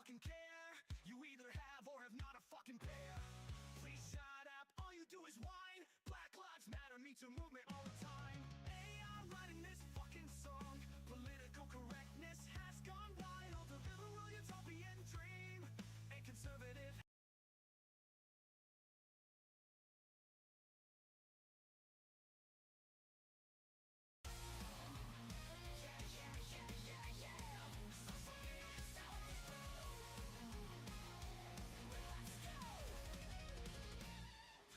fucking care. You either have or have not a fucking pair. Please shut up, all you do is whine. Black lives matter, Me Too movement all the time. AI writing this fucking song. Political correctness has gone wild. A liberal utopian dream. A conservative.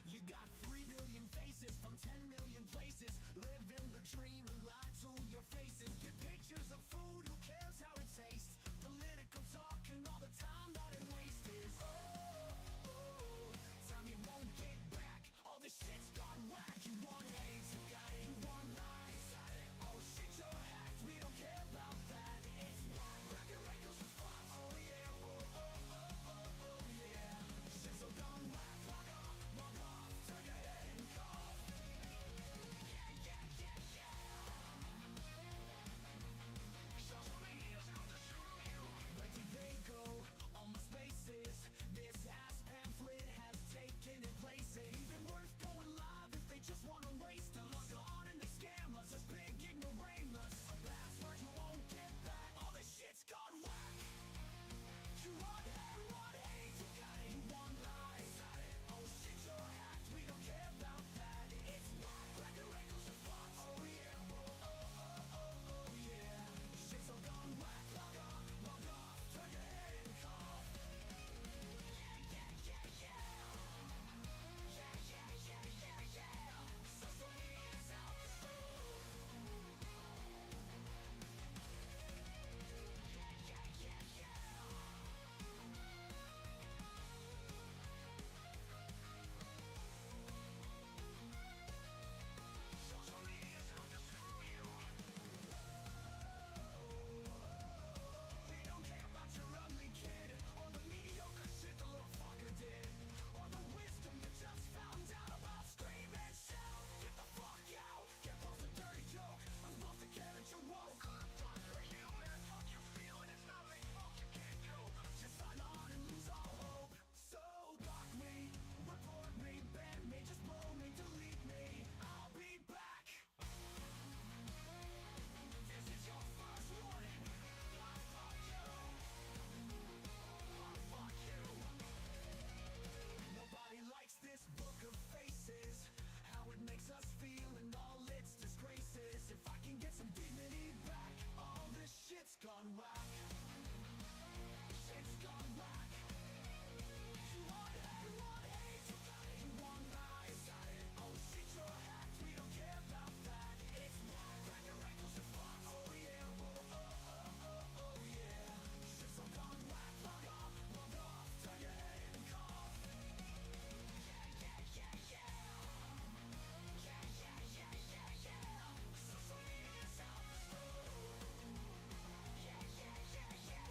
You got 3 billion faces from 10 million places. Live in the dream and lie to your faces. Get pictures of food, who cares how it tastes? Political talk and all the time that it wastes. Time you won't get back. All this shit's gone whack. You want hate, you got it. You want lies. Oh shit, you're hacked. We don't care about that. It's whack. Record wrinkles and flops. Oh yeah, yeah. Shit's so gone whack. Log off, turn your head and cough. Social media's out to screw you. Where do they go? All my spaces. This ass pamphlet has taken in places. Even worth going live if they just want to waste us. Log on and they scam us. As big ignoramus. A password you won't get back. All this shit's gone whack. You want hate, you got it. You want lies. Oh shit, you're hacked. We don't care about that. It's whack. Record wrinkles and flops. Oh yeah, yeah. Shit's all gone whack. Log off, turn your head and cough. Social media's out to screw. Social media's out to screw you. They don't care about your ugly kid, or the mediocre shit the little fucker did, or the wisdom you just found out about. Scream and shout, get the fuck out. Get off a dirty joke. I'm supposed to care that you're woke. Fuck you're human. Fuck you feeling it's not me. Fuck you can't do. Just sign on and lose all hope. So block me, report me, ban me, just blow me, delete me. I'll be back. This is your first warning. Fuck you. Fuck you. Nobody likes this book of faces. How it makes us feel and all its disgraces. If I can get some dignity back, all this shit's gone whack. Shit's gone whack. You want hate, you got it. You want lies, oh shit, you're hacked. We don't care about that. It's whack. Record wrinkles and flops. Oh yeah, yeah. Shit's all gone whack. Log off, turn your head and cough. Social media's out to screw.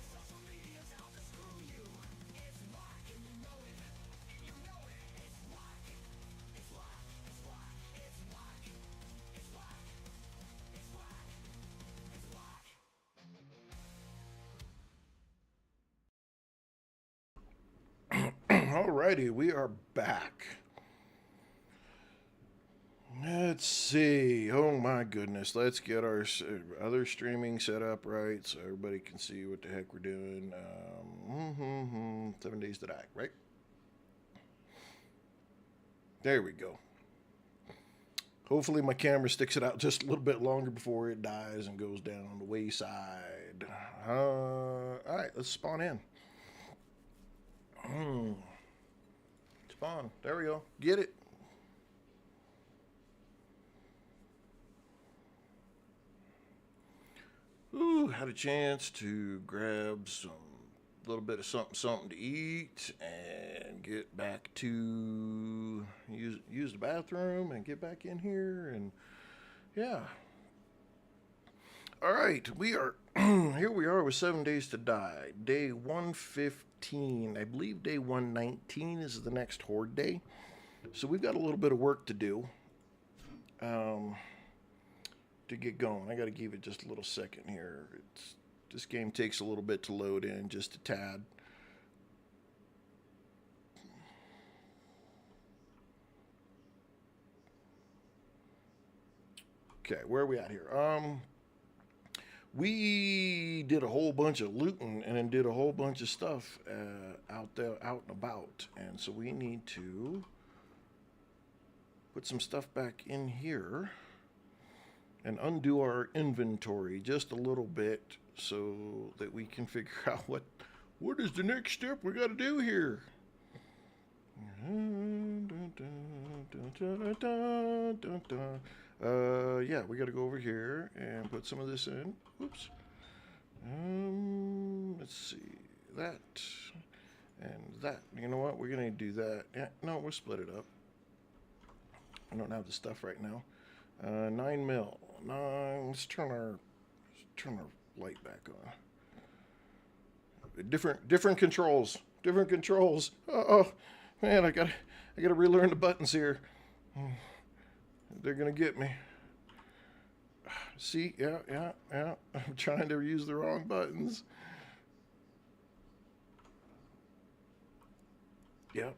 Social media's out to screw you. It's whack and you know it. And you know it. It's whack. It's whack. It's whack. It's whack. It's whack. It's whack. It's whack. Alrighty, we are back. Let's see. Oh my goodness. Let's get our other streaming set up right so everybody can see what the heck we're doing. 7 days to die, right? There we go. Hopefully my camera sticks it out just a little bit longer before it dies and goes down on the wayside. Alright, let's spawn in. Spawn. There we go. Get it. Ooh, had a chance to grab some little bit of something to eat and get back to use the bathroom and get back in here and yeah. All right, we are here. We are with 7 days to die. Day 115. I believe day 119 is the next horde day. So we've got a little bit of work to do. To get going. I got to give it just a little second here. This game takes a little bit to load in, just a tad. Okay, where are we at here? We did a whole bunch of looting and then did a whole bunch of stuff out there, out and about, and so we need to put some stuff back in here and undo our inventory just a little bit so that we can figure out what is the next step we got to do here. Yeah, we got to go over here and put some of this in. Oops. Let's see, that and that. You know what? We're gonna do that. Yeah, no, we'll split it up. I don't have the stuff right now. 9 mil. 9. Let's turn our light back on. Different controls. Different controls. Oh man, I gotta relearn the buttons here. They're gonna get me. See, yeah. I'm trying to use the wrong buttons. Yep.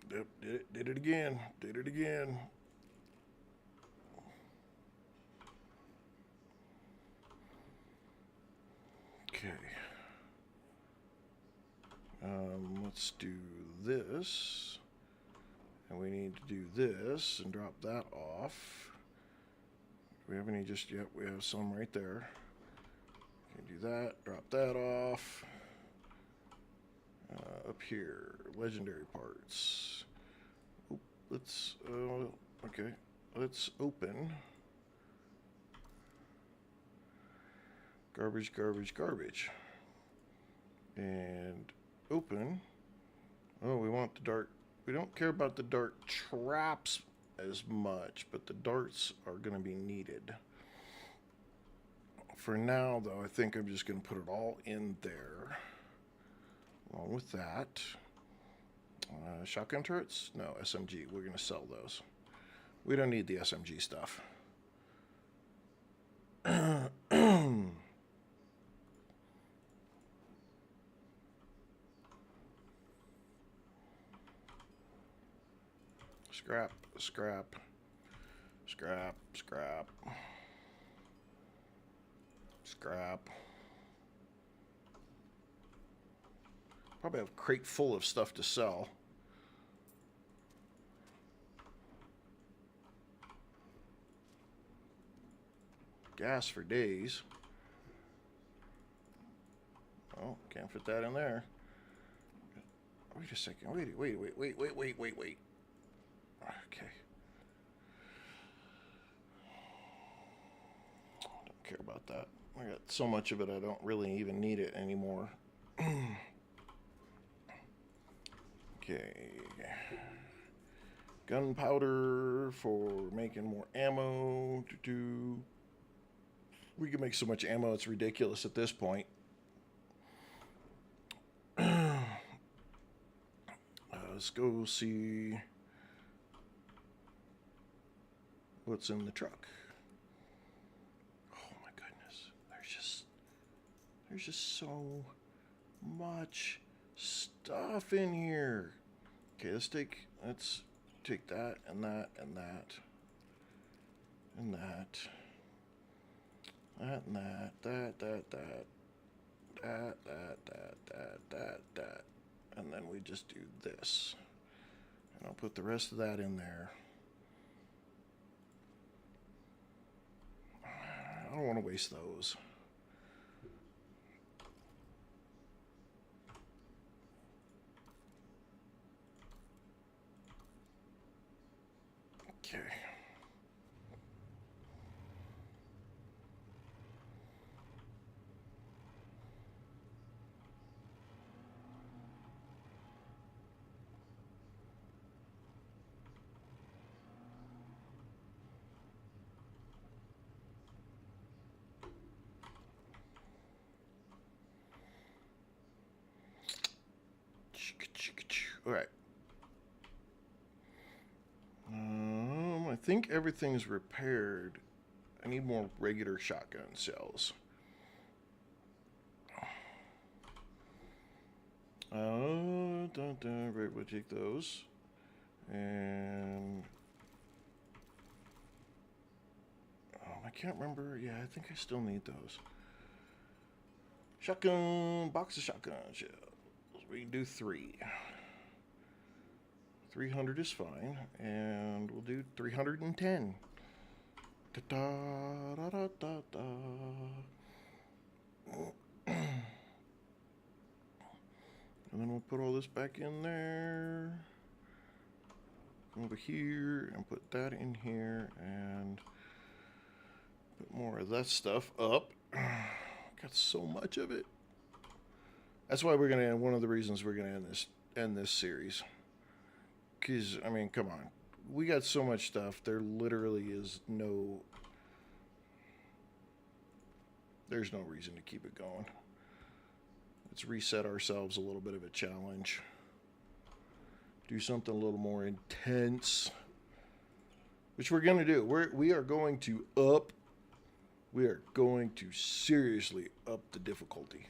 Did it again. Okay. Let's do this. And we need to do this and drop that off. Do we have any just yet? We have some right there. Can do that, drop that off. Up here, legendary parts. Oop, let's, okay, let's open. Garbage. And open. Oh, we want the dart. We don't care about the dart traps as much, but the darts are going to be needed. For now, though, I think I'm just going to put it all in there. Along with that. Shotgun turrets? No, SMG. We're going to sell those. We don't need the SMG stuff. Scrap. Probably have a crate full of stuff to sell. Gas for days. Oh, can't fit that in there. Wait a second. Wait. Okay. Don't care about that. I got so much of it I don't really even need it anymore. Okay. Gunpowder for making more ammo. We can make so much ammo it's ridiculous at this point. Let's go see what's in the truck. Oh my goodness. There's just so much stuff in here. Okay, let's take that and that and that and that and that, and then we just do this, and I'll put the rest of that in there. I don't want to waste those. Okay. All right. I think everything's repaired. I need more regular shotgun shells. Right, we'll take those. And oh my can't remember. Yeah, I think I still need those. Shotgun, box of shotgun shells. We can do 3. 300 is fine, and we'll do 310. Da da da da da. And then we'll put all this back in there. Over here, and put that in here, and put more of that stuff up. Got so much of it. That's why we're gonna end. One of the reasons we're gonna end this series. Cause I mean, come on, we got so much stuff. There literally is no. There's no reason to keep it going. Let's reset ourselves a little bit of a challenge. Do something a little more intense, which we're going to do. We are going to seriously up the difficulty.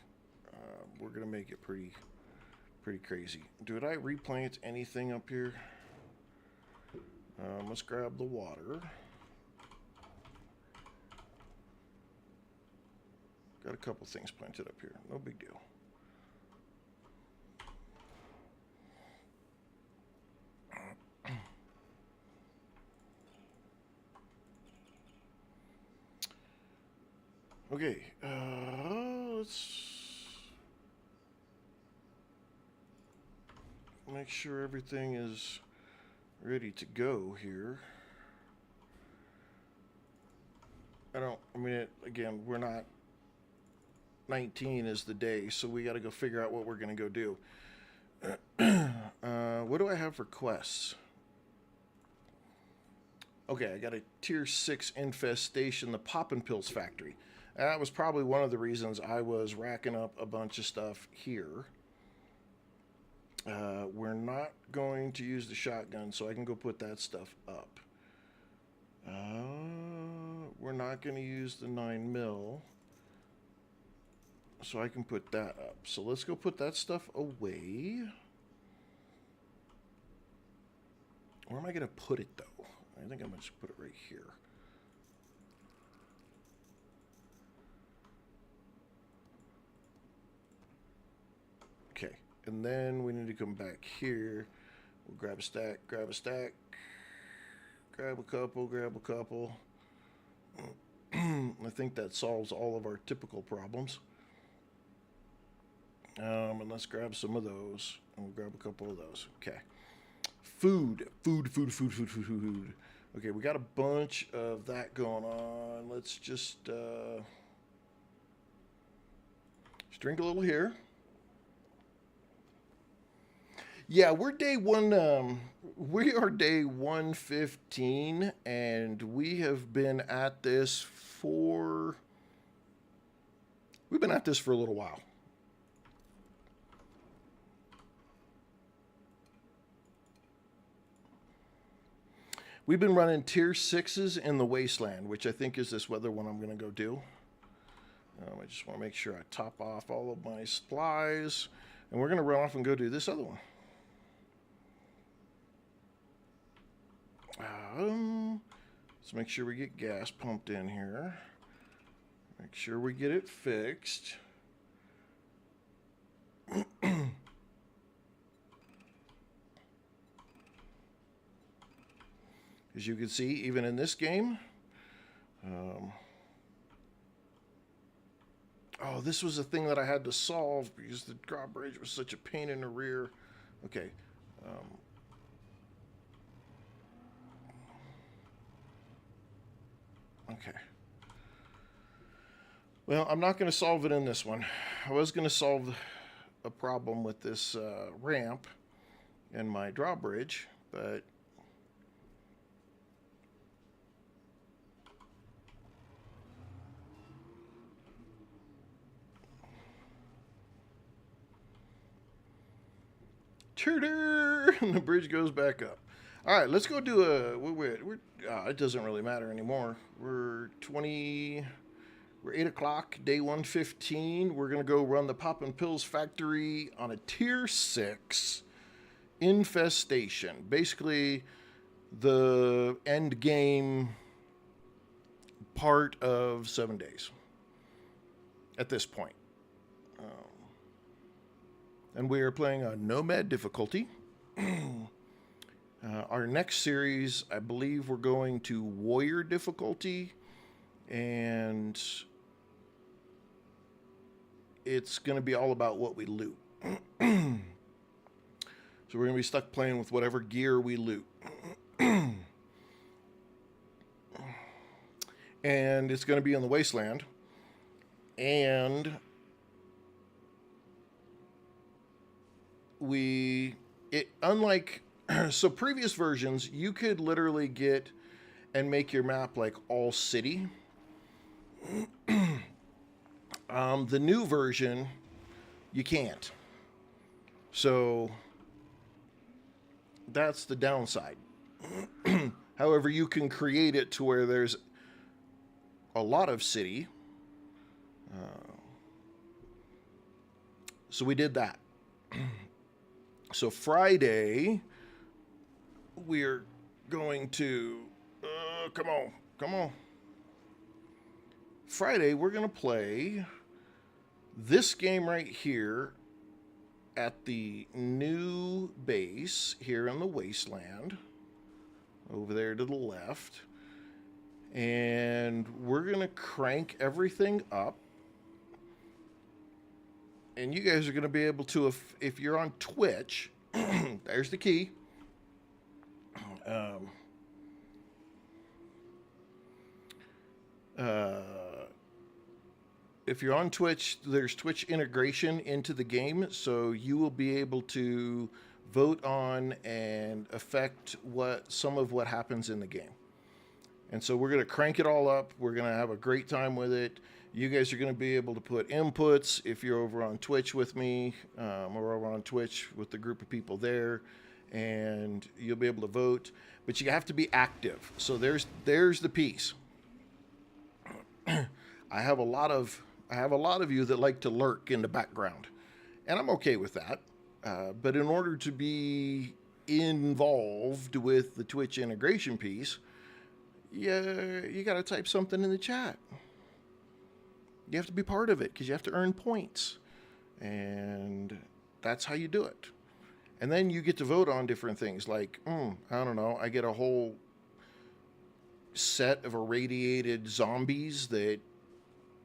We're going to make it pretty crazy. Did I replant anything up here? Let's grab the water. Got a couple things planted up here. No big deal. Okay, let's make sure everything is ready to go here. Again, we're not 19 is the day, so we got to go figure out what we're going to go do. What do I have for quests? Okay, I got a tier 6 infestation, the Poppin' Pills Factory. That was probably one of the reasons I was racking up a bunch of stuff here. We're not going to use the shotgun, so I can go put that stuff up. We're not going to use the 9mm, so I can put that up. So let's go put that stuff away. Where am I going to put it, though? I think I'm going to just put it right here. Okay, and then we need to come back here. We'll grab a stack, grab a stack, grab a couple. I think that solves all of our typical problems. And let's grab some of those, and we'll grab a couple of those. Okay. Food. Okay, we got a bunch of that going on. Let's just drink a little here. Yeah, we're day one. We are day 115, and we have been at this for. We've been at this for a little while. We've been running tier 6s in the Wasteland, which I think is this weather one I'm going to go do. I just want to make sure I top off all of my supplies, and we're going to run off and go do this other one. Let's make sure we get gas pumped in here. Make sure we get it fixed. As you can see, even in this game, oh, this was a thing that I had to solve because the drawbridge was such a pain in the rear. Okay. Okay. Well, I'm not going to solve it in this one. I was going to solve a problem with this ramp and my drawbridge, but and the bridge goes back up. All right, let's go do it doesn't really matter anymore. We're 8 o'clock, day 115. We're going to go run the Poppin' Pills Factory on a tier 6 infestation. Basically, the end game part of 7 days at this point. And we are playing on Nomad difficulty. Our next series, I believe we're going to Warrior difficulty, and it's going to be all about what we loot. So we're going to be stuck playing with whatever gear we loot. And it's going to be in the wasteland. And unlike so previous versions, you could literally get and make your map like all city. The new version, you can't. So that's the downside. However, you can create it to where there's a lot of city. So we did that. So Friday, we're going to, come on. Friday, we're going to play this game right here at the new base here in the wasteland, over there to the left. And we're going to crank everything up. And you guys are going to be able to, if you're on Twitch, there's the key. If you're on Twitch, there's Twitch integration into the game, so you will be able to vote on and affect some of what happens in the game. And so we're going to crank it all up. We're going to have a great time with it. You guys are going to be able to put inputs if you're over on Twitch with me, or over on Twitch with the group of people there, and you'll be able to vote. But you have to be active. So there's the piece. I have a lot of you that like to lurk in the background, and I'm okay with that. But in order to be involved with the Twitch integration piece, you got to type something in the chat. You have to be part of it because you have to earn points, and that's how you do it. And then you get to vote on different things like, I don't know, I get a whole set of irradiated zombies that,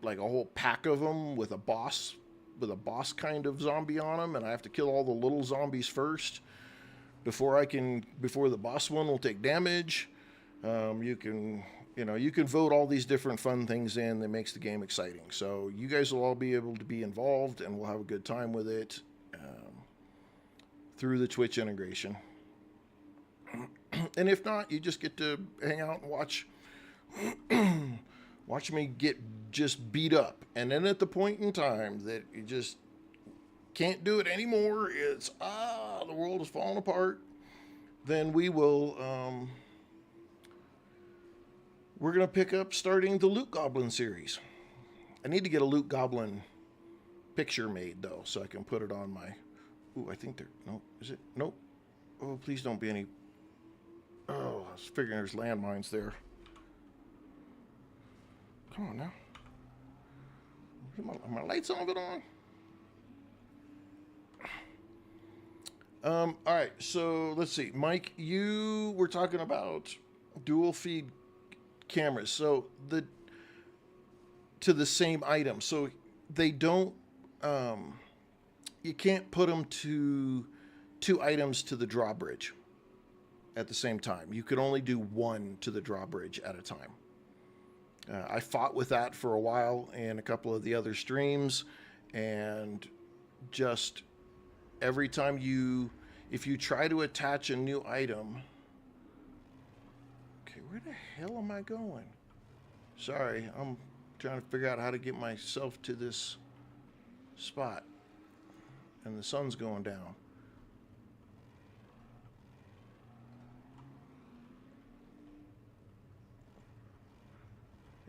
like a whole pack of them with a boss kind of zombie on them, and I have to kill all the little zombies first before the boss one will take damage. You can vote all these different fun things in that makes the game exciting. So you guys will all be able to be involved, and we'll have a good time with it through the Twitch integration. And if not, you just get to hang out and watch me get just beat up. And then at the point in time that you just can't do it anymore, it's, the world is falling apart, then we will, we're going to pick up starting the Loot Goblin series. I need to get a Loot Goblin picture made, though, so I can put it on my... Ooh, I think no, is it? Nope. Oh, please don't be any... Oh, I was figuring there's landmines there. Come on now. Are my lights on it on? All right, so let's see. Mike, you were talking about dual feed cameras. So to the same item. So they don't, you can't put them to two items to the drawbridge at the same time. You could only do one to the drawbridge at a time. I fought with that for a while in a couple of the other streams, and just every time if you try to attach a new item, okay, where the hell am I going? Sorry, I'm trying to figure out how to get myself to this spot, and the sun's going down.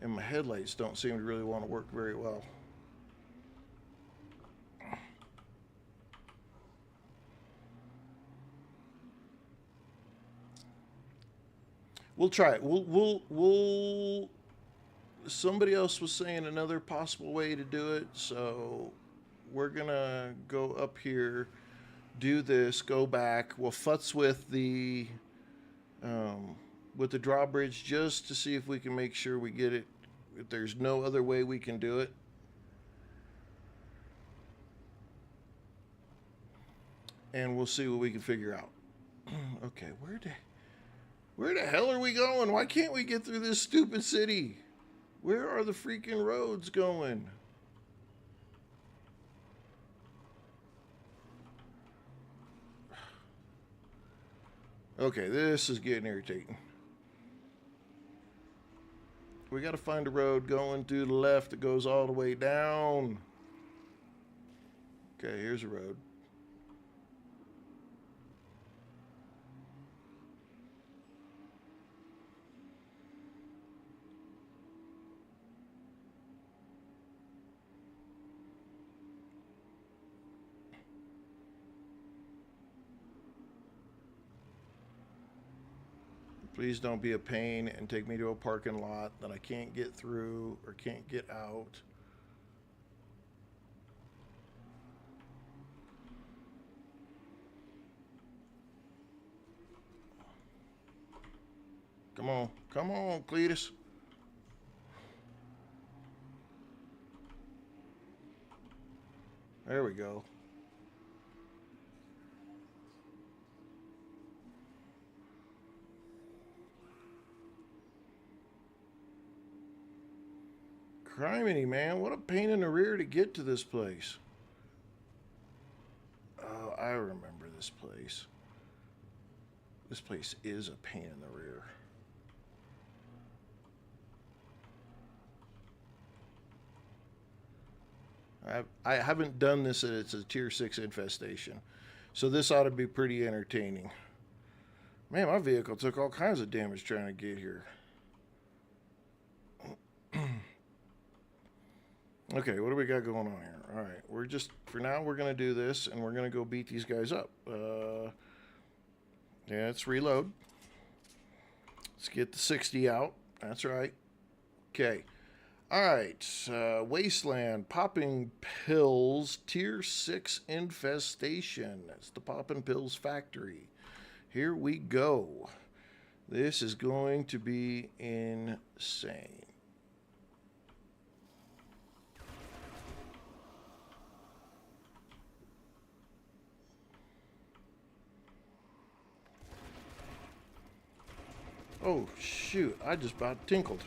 And my headlights don't seem to really want to work very well. We'll try it. We'll somebody else was saying another possible way to do it, so we're gonna go up here, do this, go back. We'll futz with the drawbridge just to see if we can make sure we get it. If there's no other way we can do it. And we'll see what we can figure out. Okay, where the hell are we going? Why can't we get through this stupid city? Where are the freaking roads going? Okay, this is getting irritating. We got to find a road going to the left that goes all the way down. Okay, here's a road. Please don't be a pain and take me to a parking lot that I can't get through or can't get out. Come on, Cletus. There we go. Criminy, man, what a pain in the rear to get to this place. Oh, I remember this place. This place is a pain in the rear. I haven't done this, and it's a tier 6 infestation. So this ought to be pretty entertaining. Man, my vehicle took all kinds of damage trying to get here. Okay, what do we got going on here? All right, we're just, for now, we're going to do this, and we're going to go beat these guys up. Yeah, let's reload. Let's get the 60 out. That's right. Okay. All right, Wasteland, Popping Pills, Tier 6 Infestation. That's the Popping Pills Factory. Here we go. This is going to be insane. Oh, shoot, I just about tinkled.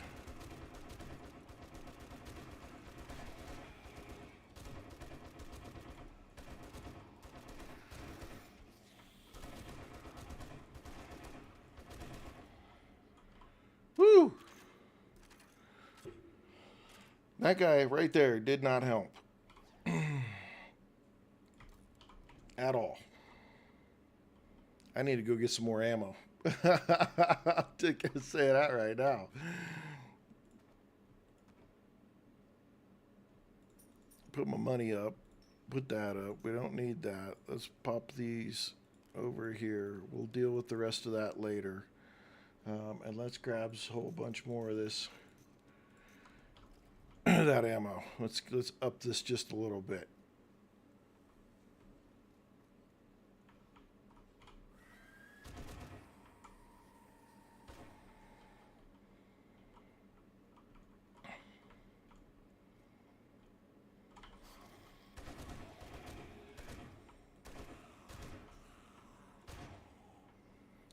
Woo! That guy right there did not help. At all. I need to go get some more ammo. I'll say that right now. Put my money up. Put that up. We don't need that. Let's pop these over here. We'll deal with the rest of that later. And let's grab a whole bunch more of this. That ammo. Let's up this just a little bit.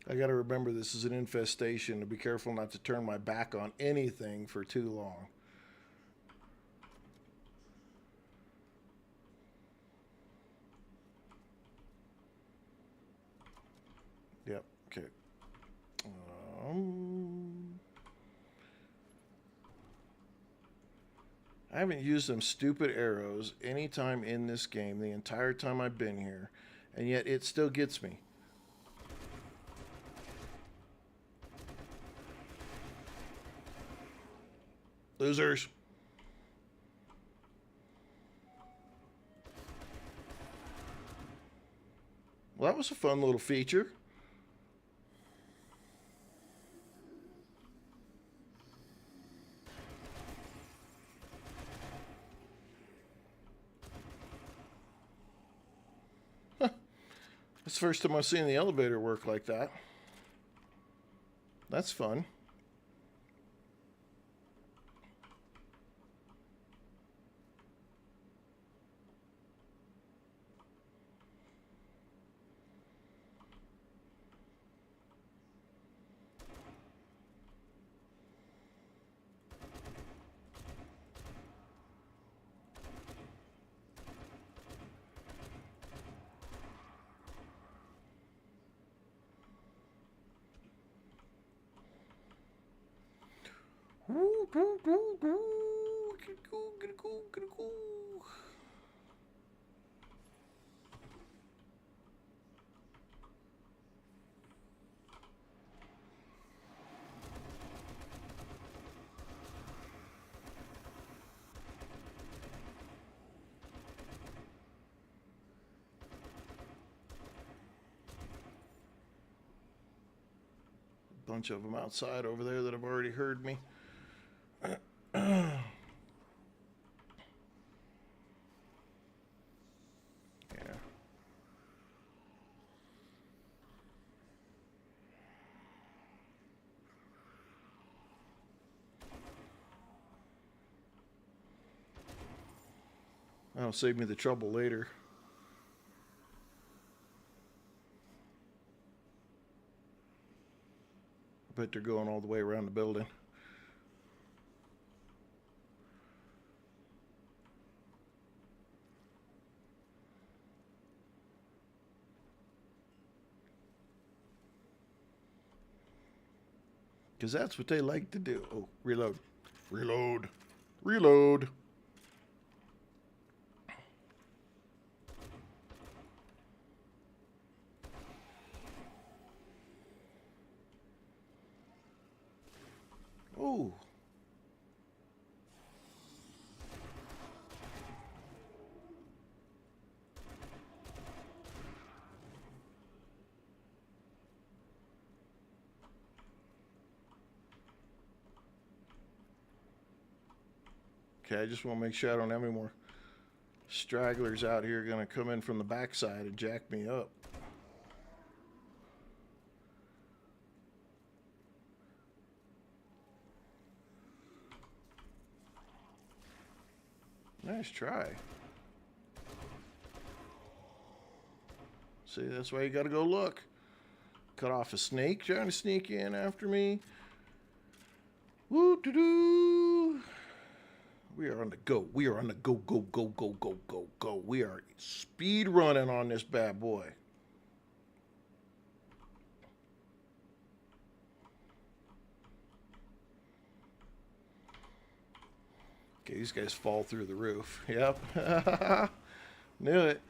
I got to remember this is an infestation, to be careful not to turn my back on anything for too long. Yep, okay. I haven't used them stupid arrows anytime in this game, the entire time I've been here, and yet it still gets me. Losers. Well, that was a fun little feature. It's the first time I've seen the elevator work like that. That's fun. Bunch of them outside over there that have already heard me. Yeah. That'll save me the trouble later. I bet they're going all the way around the building. Because that's what they like to do. Oh, reload. Reload. Reload. Oh. Okay, I just want to make sure I don't have any more stragglers out here going to come in from the backside and jack me up. Nice try. See, that's why you gotta go look. Cut off a snake trying to sneak in after me. Woo doo doo. We are on the go. We are on the go, go, go, go, go, go, go. We are speed running on this bad boy. Okay, these guys fall through the roof. Yep. Knew it.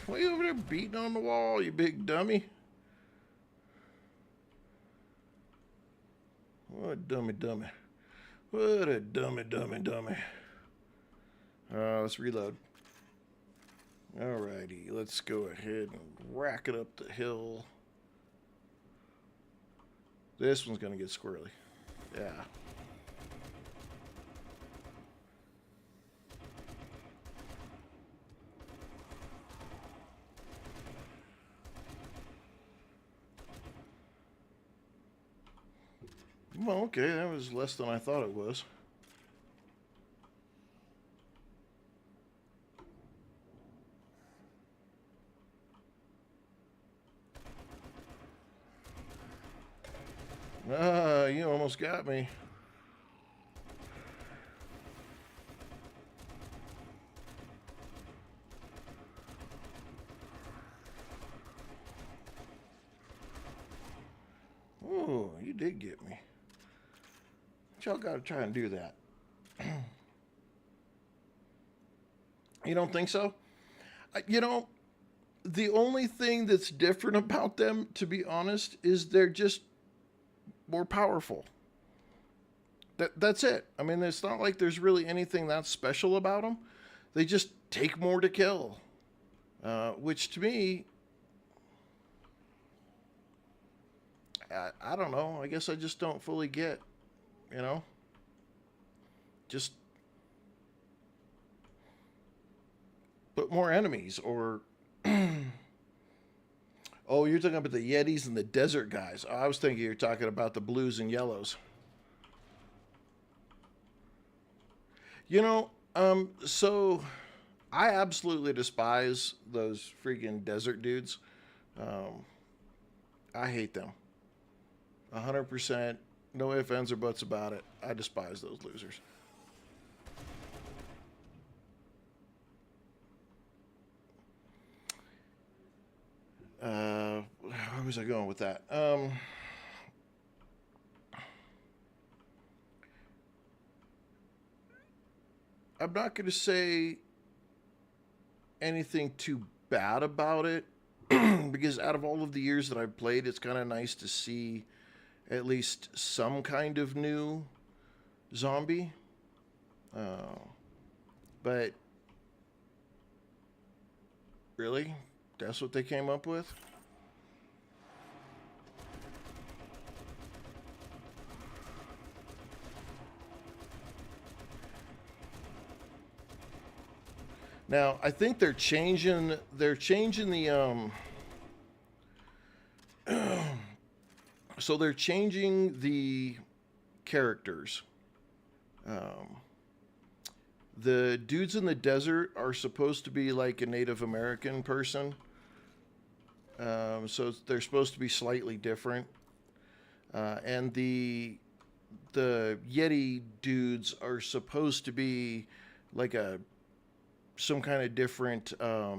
Why are you over there beating on the wall, you big dummy? What a dummy dummy. What a dummy dummy dummy. Let's reload. Alrighty, let's go ahead and rack it up the hill. This one's gonna get squirrely. Yeah. Well, okay, that was less than I thought it was. Ah, you almost got me. Oh, you did get me. Y'all gotta try and do that. You don't think so? You know, the only thing that's different about them, to be honest, is they're just more powerful. That's it. I mean, it's not like there's really anything that special about them. They just take more to kill, which to me, I don't know. I guess I just don't fully get, you know. just put more enemies. Or oh, you're talking about the Yetis and the desert guys. I was thinking you're talking about the blues and yellows. You know, so I absolutely despise those freaking desert dudes. Um, I hate them. 100%. No ifs, ands, or buts about it. I despise those losers. Where was I going with that? I'm not going to say anything too bad about it because out of all of the years that I've played, it's kind of nice to see at least some kind of new zombie. Uh, but really, that's what they came up with? Now, I think they're changing the so they're changing the characters. Um, the dudes in the desert are supposed to be like a Native American person. So they're supposed to be slightly different. And the Yeti dudes are supposed to be like a some kind of different I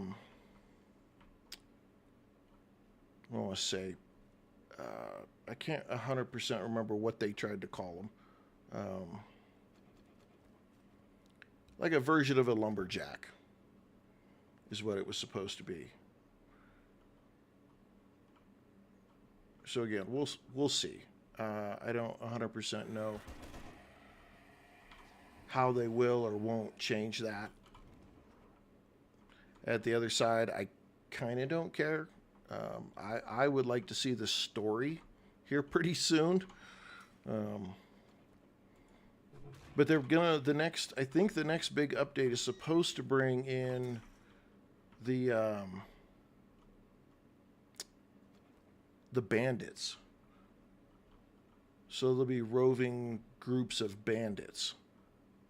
want to say I can't 100% remember what they tried to call them. Like a version of a lumberjack is what it was supposed to be. So again, we'll see. I don't 100% know how they will or won't change that. At the other side, I kind of don't care. I would like to see the story here pretty soon. Um, but they're gonna I think the next big update is supposed to bring in the bandits. So there'll be roving groups of bandits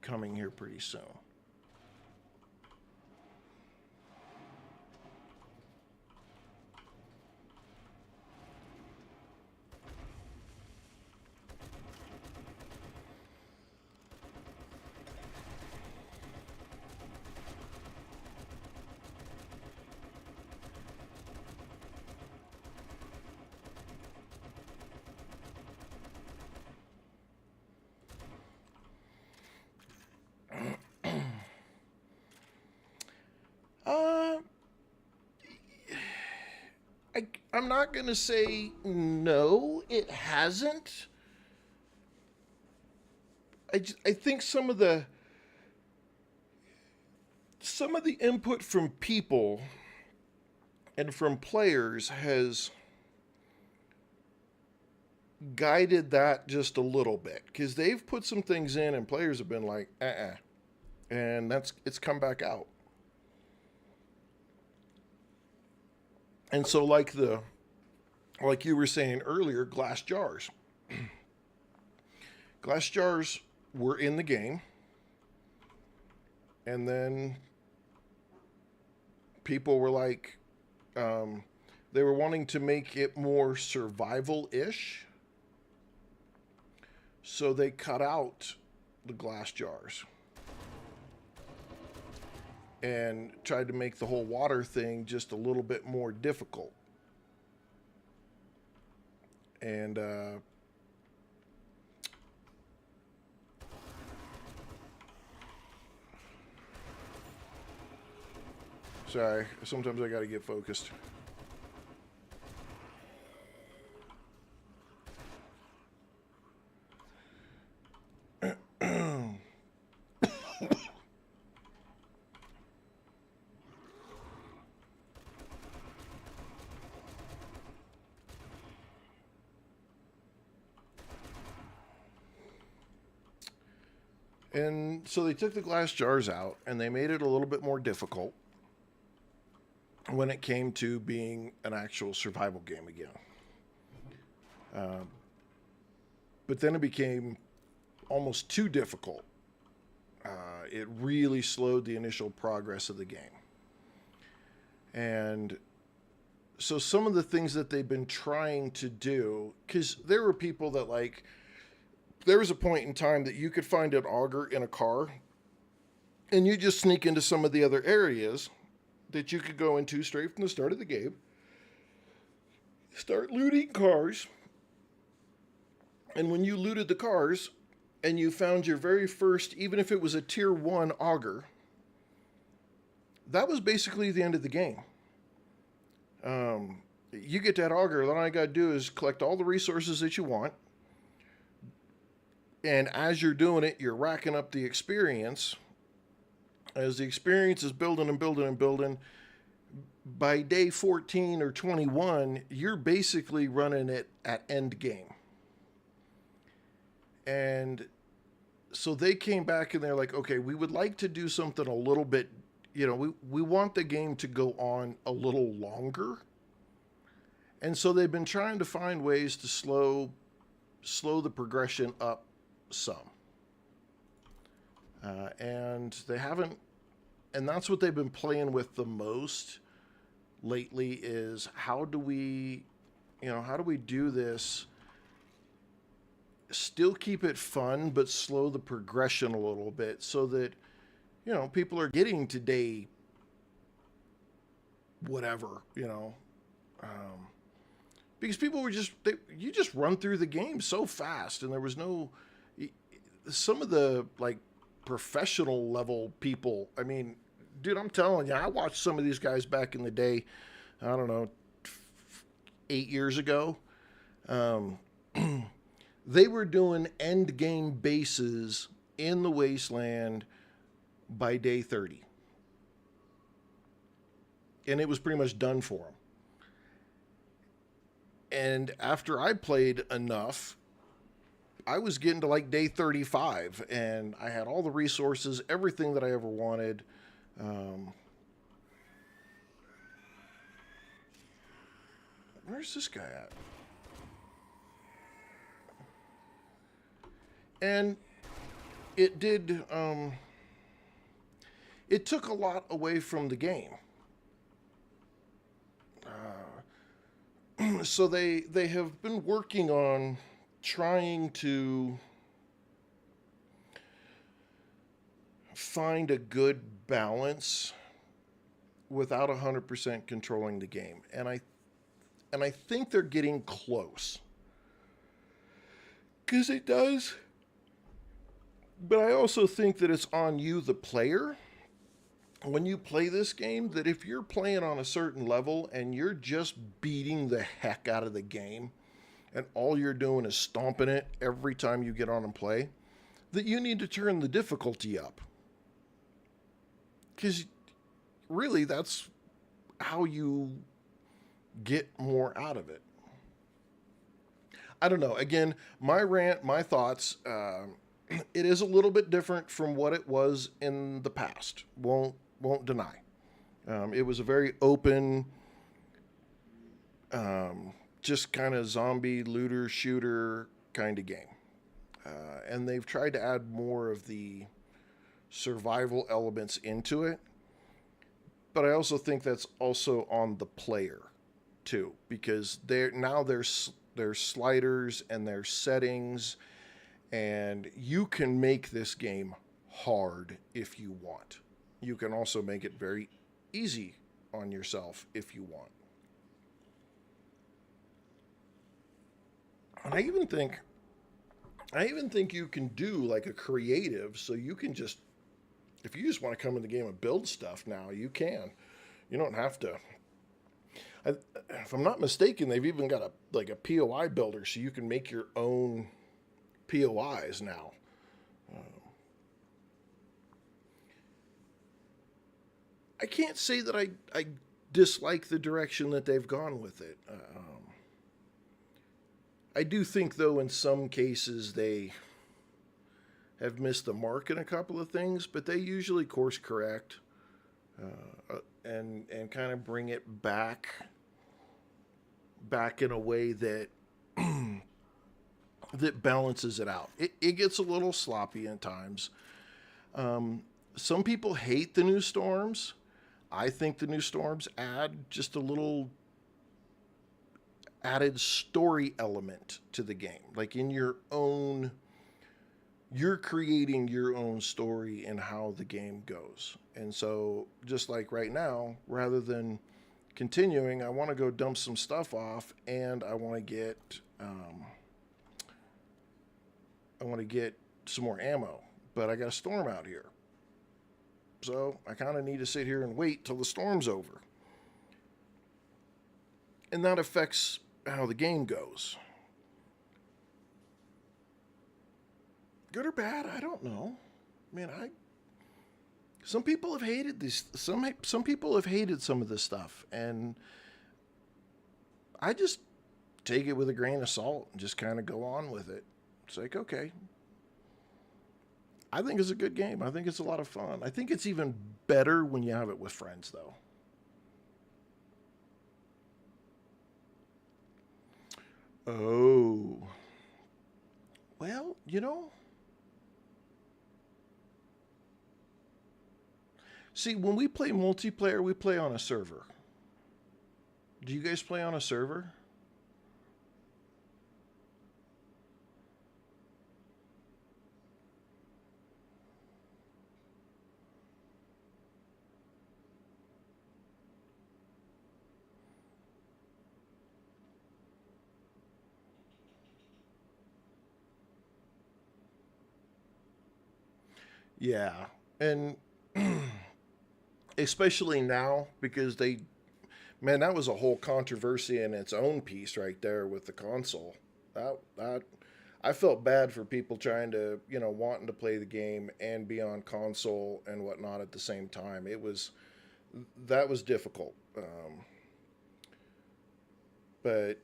coming here pretty soon. Uh, I'm not going to say no, it hasn't. I think some of the input from people and from players has guided that just a little bit because they've put some things in and players have been like, and it's come back out. And so like you were saying earlier, glass jars. Glass jars were in the game, and then people were like, they were wanting to make it more survival-ish, so they cut out the glass jars and tried to make the whole water thing just a little bit more difficult. And sorry, sometimes I got to get focused. And so they took the glass jars out and they made it a little bit more difficult when it came to being an actual survival game again. But then it became almost too difficult. It really slowed the initial progress of the game. And so some of the things that they've been trying to do, because there were people that like, there was a point in time that you could find an auger in a car and you just sneak into some of the other areas that you could go into straight from the start of the game, start looting cars. And when you looted the cars and you found your very first, even if it was a tier 1 auger, that was basically the end of the game. You get that auger, then all you got to do is collect all the resources that you want. And as you're doing it, you're racking up the experience. As the experience is building and building and building, by day 14 or 21, you're basically running it at end game. And so they came back and they're like, okay, we would like to do something a little bit, we want the game to go on a little longer. And so they've been trying to find ways to slow the progression up some. And they haven't, and that's what they've been playing with the most lately is how do we do this, still keep it fun, but slow the progression a little bit so that, people are getting to day whatever, because people were you just run through the game so fast, and there was no, some of the like professional level people, I mean, dude, I'm telling you, I watched some of these guys back in the day, I don't know, 8 years ago. They were doing end game bases in the wasteland by day 30. And it was pretty much done for them. And after I played enough, I was getting to like day 35 and I had all the resources, everything that I ever wanted. Where's this guy at? And it did, it took a lot away from the game. So they have been working on trying to find a good balance without 100% controlling the game. And I think they're getting close. 'Cause it does. But I also think that it's on you, the player, when you play this game, that if you're playing on a certain level and you're just beating the heck out of the game and all you're doing is stomping it every time you get on and play, that you need to turn the difficulty up. Because really, that's how you get more out of it. I don't know. Again, my rant, my thoughts, it is a little bit different from what it was in the past. Won't deny. It was a very open, just kind of zombie looter shooter kind of game. And they've tried to add more of the survival elements into it. But I also think that's also on the player too, because there's sliders and there's settings, and you can make this game hard if you want. You can also make it very easy on yourself if you want. And I even think you can do like a creative, so you can just, if you just want to come in the game and build stuff now, you can. You don't have to. If I'm not mistaken, they've even got a POI builder, so you can make your own POIs now. I can't say that I dislike the direction that they've gone with it. I do think, though, in some cases they have missed the mark in a couple of things, but they usually course correct and kind of bring it back in a way that that balances it out. It gets a little sloppy at times. Some people hate the new storms. I think the new storms add just a little added story element to the game. Like in your own, you're creating your own story in how the game goes. And so, just like right now, rather than continuing, I want to go dump some stuff off, and I want to get some more ammo. But I got a storm out here, so I kind of need to sit here and wait till the storm's over, and that affects how the game goes. Good or bad, I don't know. Man, some people have hated this. Some people have hated some of this stuff, and I just take it with a grain of salt and just kind of go on with it. It's like, okay, I think it's a good game. I think it's a lot of fun. I think it's even better when you have it with friends, though. Oh, well, see, when we play multiplayer, we play on a server. Do you guys play on a server? Yeah. And especially now, because man, that was a whole controversy in its own piece right there with the console. That I felt bad for people trying to, wanting to play the game and be on console and whatnot at the same time. That was difficult. But,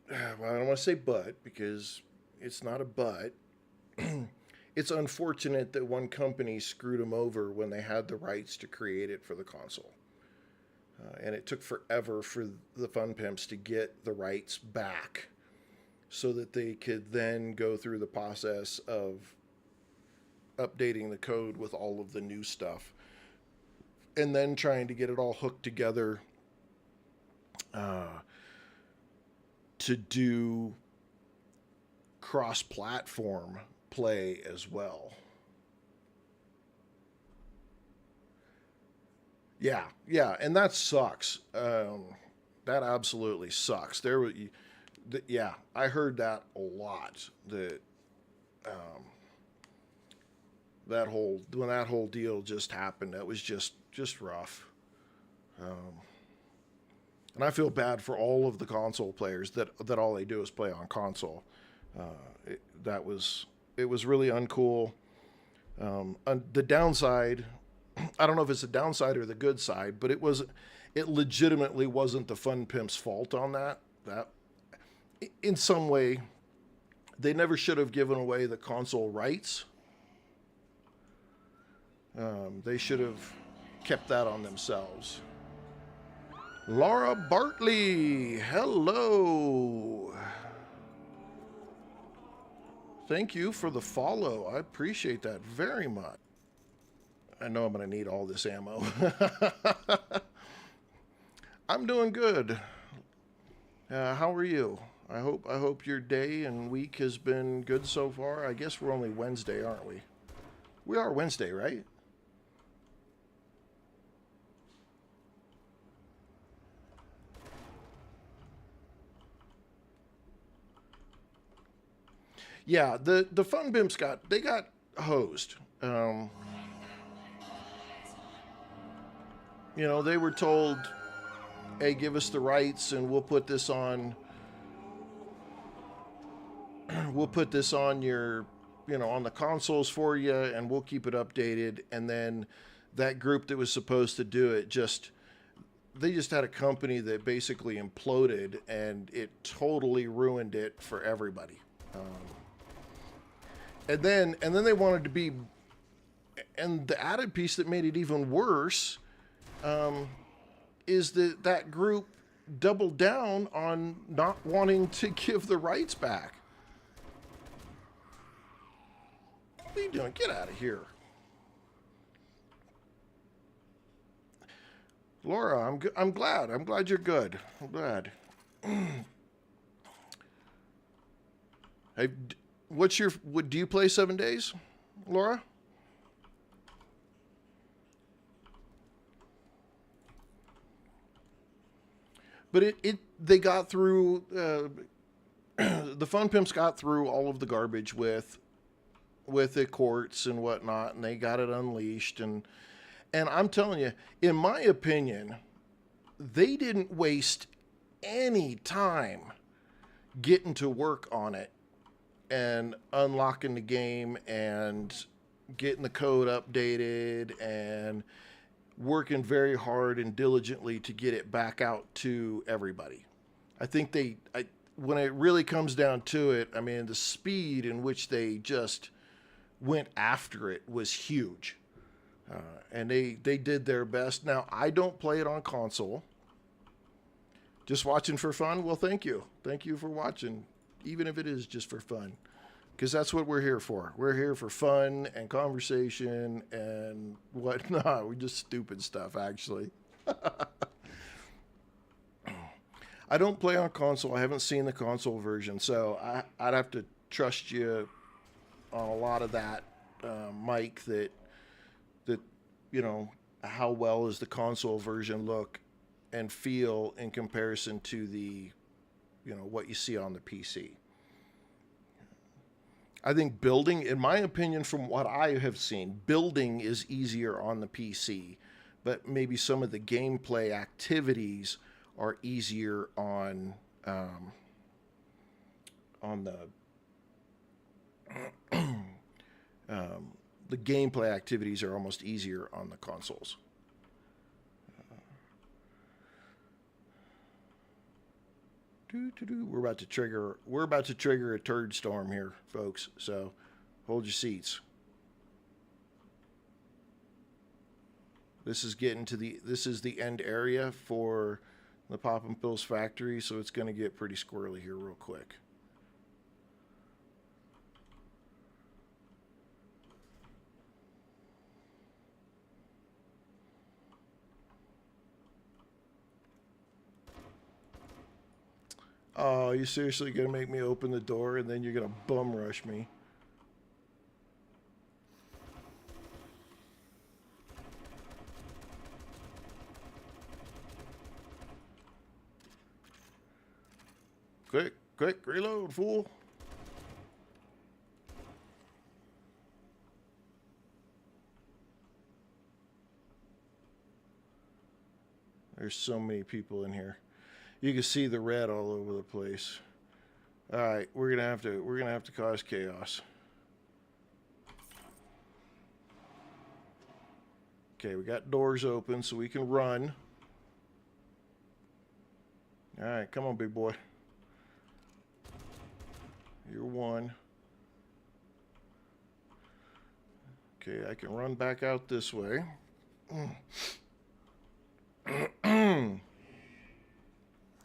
well, I don't want to say but, because it's not a but. It's unfortunate that one company screwed them over when they had the rights to create it for the console. And it took forever for the Fun Pimps to get the rights back so that they could then go through the process of updating the code with all of the new stuff and then trying to get it all hooked together to do cross-platform play as well. Yeah, and that sucks. That absolutely sucks. Yeah, I heard that a lot. When that whole deal just happened, that was just rough. And I feel bad for all of the console players that all they do is play on console. It was really uncool. The downside, I don't know if it's the downside or the good side, but it legitimately wasn't the Fun Pimp's fault on that. That in some way, they never should have given away the console rights. They should have kept that on themselves. Laura Bartley, hello. Thank you for the follow. I appreciate that very much. I know I'm going to need all this ammo. I'm doing good. How are you? I hope your day and week has been good so far. I guess we're only Wednesday, aren't we? We are Wednesday, right? Yeah, the Fun Pimps got hosed. They were told, "Hey, give us the rights, and we'll put this on. We'll put this on your, on the consoles for you, and we'll keep it updated." And then that group that was supposed to do it they just had a company that basically imploded, and it totally ruined it for everybody. and then they wanted to be, and the added piece that made it even worse is that that group doubled down on not wanting to give the rights back. What are you doing? Get out of here. Laura, I'm glad. I'm glad you're good. I'm glad. Hey, do you play 7 days, Laura? But they got through, the Fun Pimps got through all of the garbage with the courts and whatnot, and they got it unleashed. And I'm telling you, in my opinion, they didn't waste any time getting to work on it and unlocking the game and getting the code updated and working very hard and diligently to get it back out to everybody. I think when it really comes down to it, I mean, the speed in which they just went after it was huge. And they did their best. Now, I don't play it on console. Just watching for fun? Well, thank you. Thank you for watching, even if it is just for fun. Because that's what we're here for. We're here for fun and conversation and whatnot. We're just stupid stuff, actually. I don't play on console. I haven't seen the console version, so I'd have to trust you on a lot of that, Mike, that how well does the console version look and feel in comparison to the what you see on the PC. I think building, in my opinion, from what I have seen, building is easier on the PC, but maybe some of the gameplay activities are easier on the gameplay activities are almost easier on the consoles. We're about to trigger a turd storm here, folks. So hold your seats. This is the end area for the Poppin' Pills factory, so it's going to get pretty squirrely here real quick. Oh, you seriously gonna make me open the door and then you're gonna bum rush me? Quick, reload, fool. There's so many people in here. You can see the red all over the place. All right, we're gonna have to cause chaos. Okay, we got doors open so we can run. All right, come on, big boy. You're one. Okay, I can run back out this way.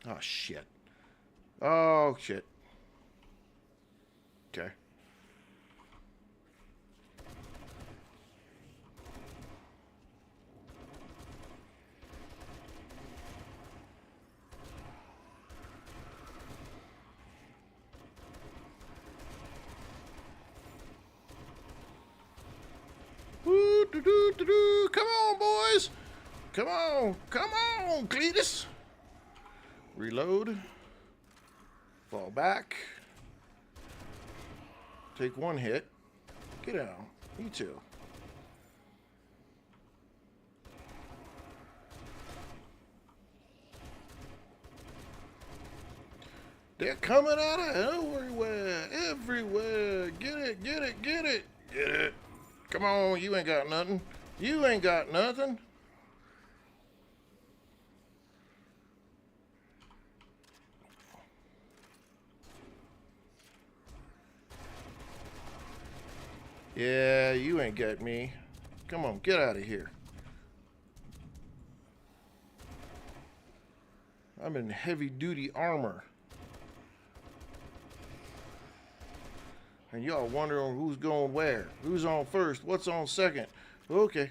Oh, shit. Oh, shit. Okay. Woo, doo, doo, doo, doo. Come on, boys. Come on, Cletus. Reload. Fall back. Take one hit. Get out. You too. They're coming out of everywhere. Everywhere. Get it, get it, get it. Get it. Come on, you ain't got nothing. You ain't got nothing. Yeah, you ain't got me. Come on, get out of here. I'm in heavy duty armor. And y'all wondering who's going where. Who's on first? What's on second? Okay.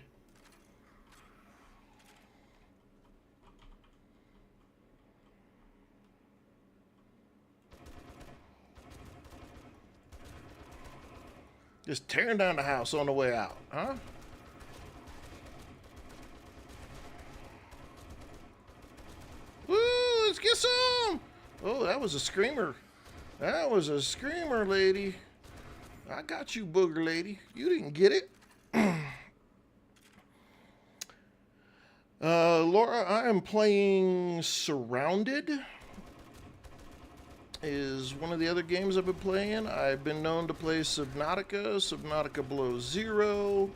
Just tearing down the house on the way out, huh? Woo, let's get some! Oh, that was a screamer. That was a screamer, lady. I got you, booger lady. You didn't get it. Laura, I am playing Surrounded. Is one of the other games I've been playing. I've been known to play Subnautica Below Zero.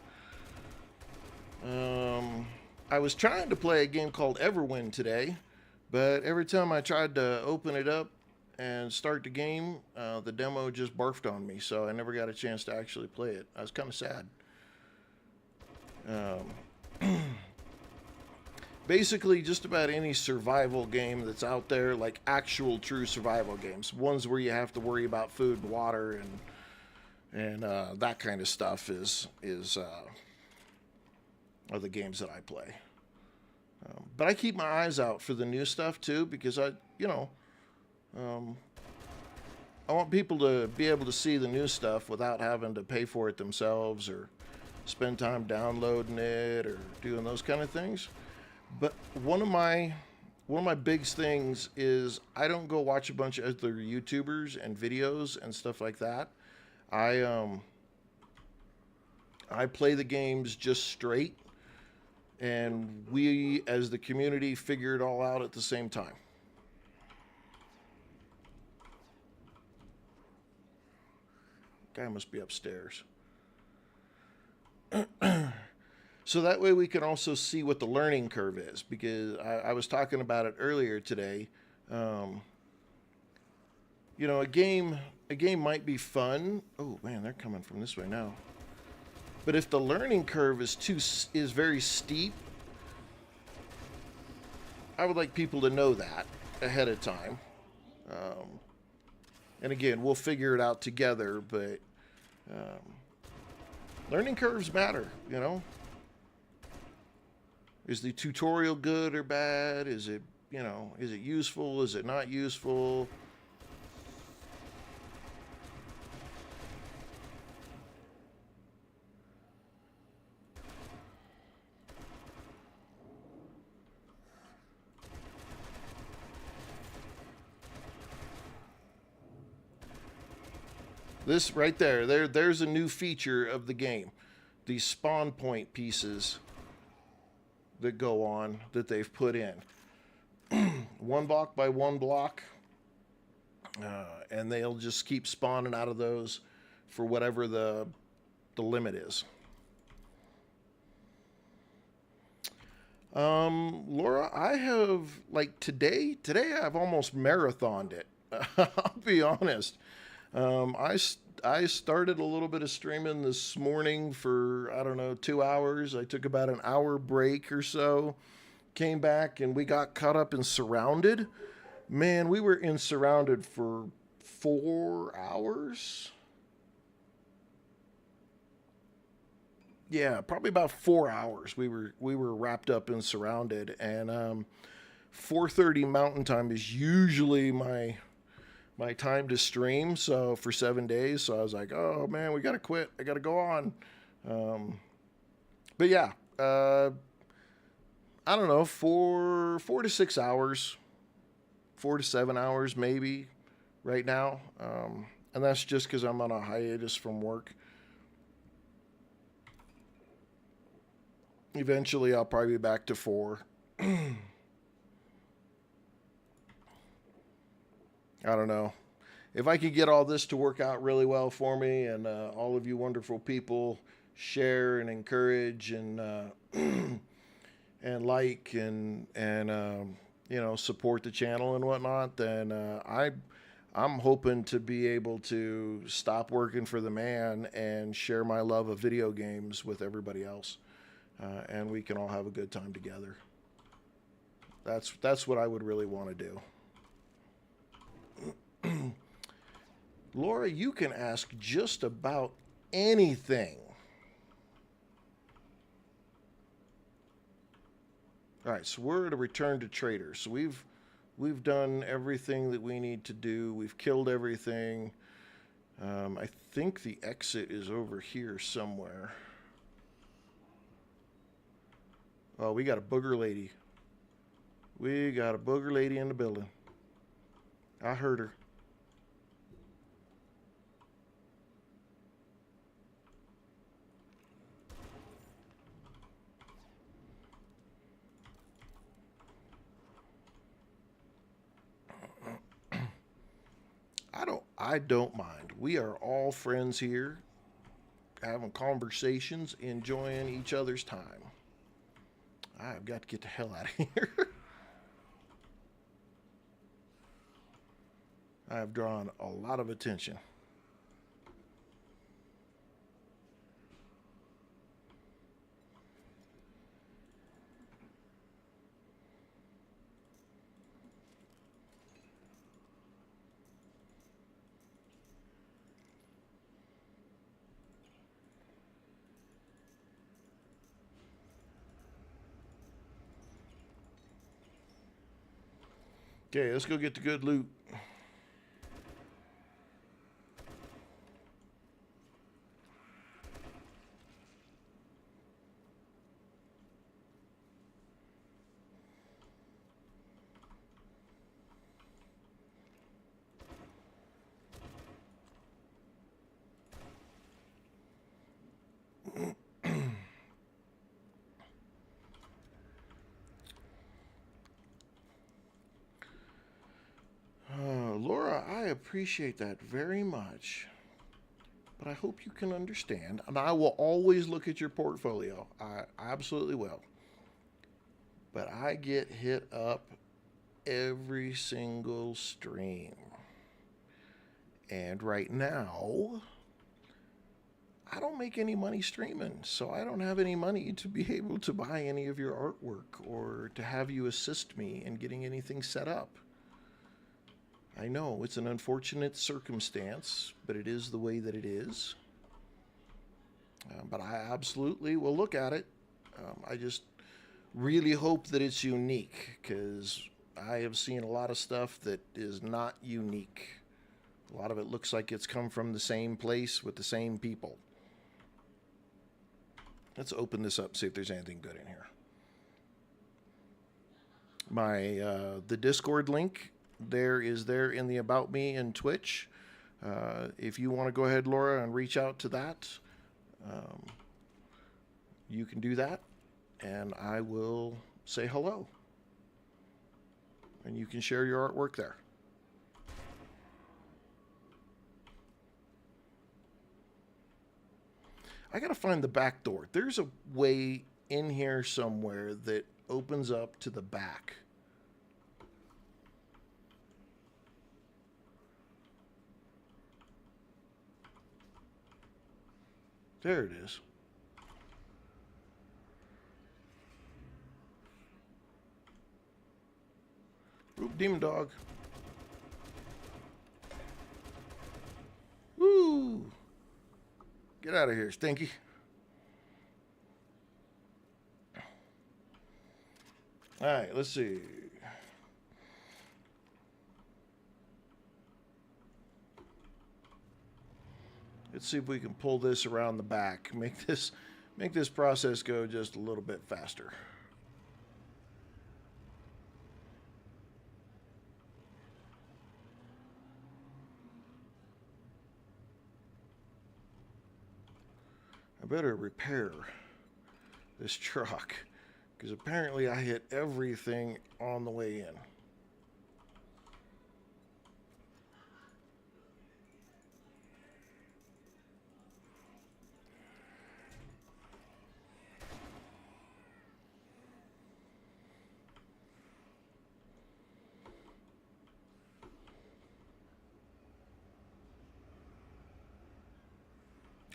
I was trying to play a game called Everwind today, but every time I tried to open it up and start the game, the demo just barfed on me, so I never got a chance to actually play it. I was kind of sad. Basically, just about any survival game that's out there, like actual true survival games, ones where you have to worry about food and water and that kind of stuff are the games that I play. But I keep my eyes out for the new stuff too, because I want people to be able to see the new stuff without having to pay for it themselves or spend time downloading it or doing those kind of things. But one of my big things is I don't go watch a bunch of other YouTubers and videos and stuff like that. I play the games just straight, and we as the community figure it all out at the same time. Guy must be upstairs. So that way we can also see what the learning curve is, because I was talking about it earlier today. A game might be fun. Oh man, they're coming from this way now. But if the learning curve is very steep, I would like people to know that ahead of time. And again, we'll figure it out together, but learning curves matter, Is the tutorial good or bad? Is it useful? Is it not useful? This right there's a new feature of the game. These spawn point pieces that go on that they've put in. One block by one block. And they'll just keep spawning out of those for whatever the limit is. Laura, I have, like, today I've almost marathoned it. I'll be honest. I started a little bit of streaming this morning for, 2 hours. I took about an hour break or so, came back, and we got caught up in Surrounded. Man, we were in Surrounded for 4 hours. Yeah, probably about 4 hours. We were wrapped up in Surrounded, and 4:30 Mountain Time is usually my time to stream. So for 7 days, so I was like, oh man, we gotta quit. I gotta go on. But yeah, I don't know, 4 to 6 hours, 4 to 7 hours maybe right now, and that's just because I'm on a hiatus from work. Eventually, I'll probably be back to 4. I don't know. If I could get all this to work out really well for me, and all of you wonderful people share and encourage and and like and support the channel and whatnot, then I'm hoping to be able to stop working for the man and share my love of video games with everybody else, and we can all have a good time together. That's what I would really want to do. Laura, you can ask just about anything. All right, so we're at a return to trader. So we've done everything that we need to do. We've killed everything. I think the exit is over here somewhere. Oh, we got a booger lady. We got a booger lady in the building. I heard her. I don't mind. We are all friends here, having conversations, enjoying each other's time. I've got to get the hell out of here. I've drawn a lot of attention. Okay, let's go get the good loot. Laura, I appreciate that very much. But I hope you can understand, and I will always look at your portfolio. I absolutely will. But I get hit up every single stream. And right now, I don't make any money streaming, so I don't have any money to be able to buy any of your artwork or to have you assist me in getting anything set up. I know it's an unfortunate circumstance, but it is the way that it is. But I absolutely will look at it. I just really hope that it's unique, because I have seen a lot of stuff that is not unique. A lot of it looks like it's come from the same place with the same people. Let's open this up, see if there's anything good in here. The Discord link there is there in the About Me and Twitch. If you want to go ahead, Laura, and reach out to that, you can do that, and I will say hello. And you can share your artwork there. I gotta find the back door. There's a way in here somewhere that opens up to the back. There it is. Oop, demon dog. Woo! Get out of here, Stinky. All right, let's see. Let's see if we can pull this around the back. Make this process go just a little bit faster. I better repair this truck, because apparently I hit everything on the way in.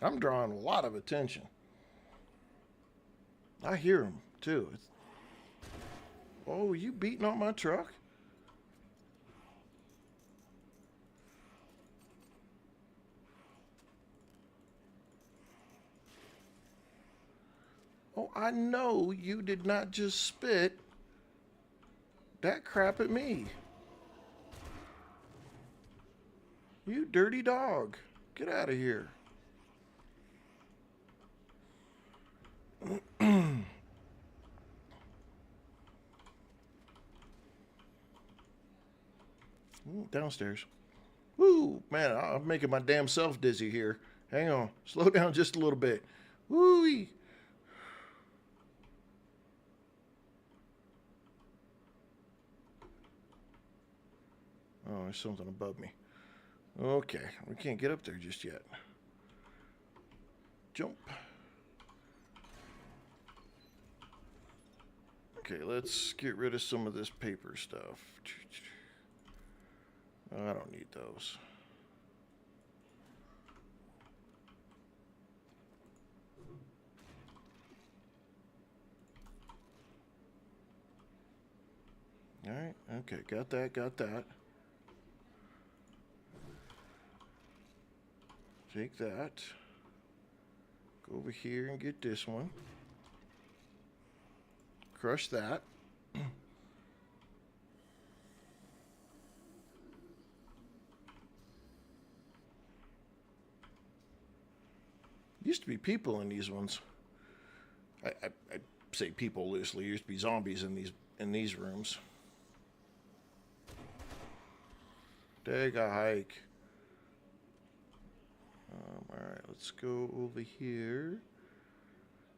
I'm drawing a lot of attention. I hear them, too. Oh, you beating on my truck? Oh, I know you did not just spit that crap at me. You dirty dog. Get out of here. Downstairs. Woo, man, I'm making my damn self dizzy here. Hang on. Slow down just a little bit. Woo-wee. Oh, there's something above me. Okay, we can't get up there just yet. Jump. Okay, let's get rid of some of this paper stuff. I don't need those. All right, okay, got that, got that. Take that. Go over here and get this one. Crush that. Used to be people in these ones. I say people loosely. Used to be zombies in these rooms. Take a hike. Alright, let's go over here.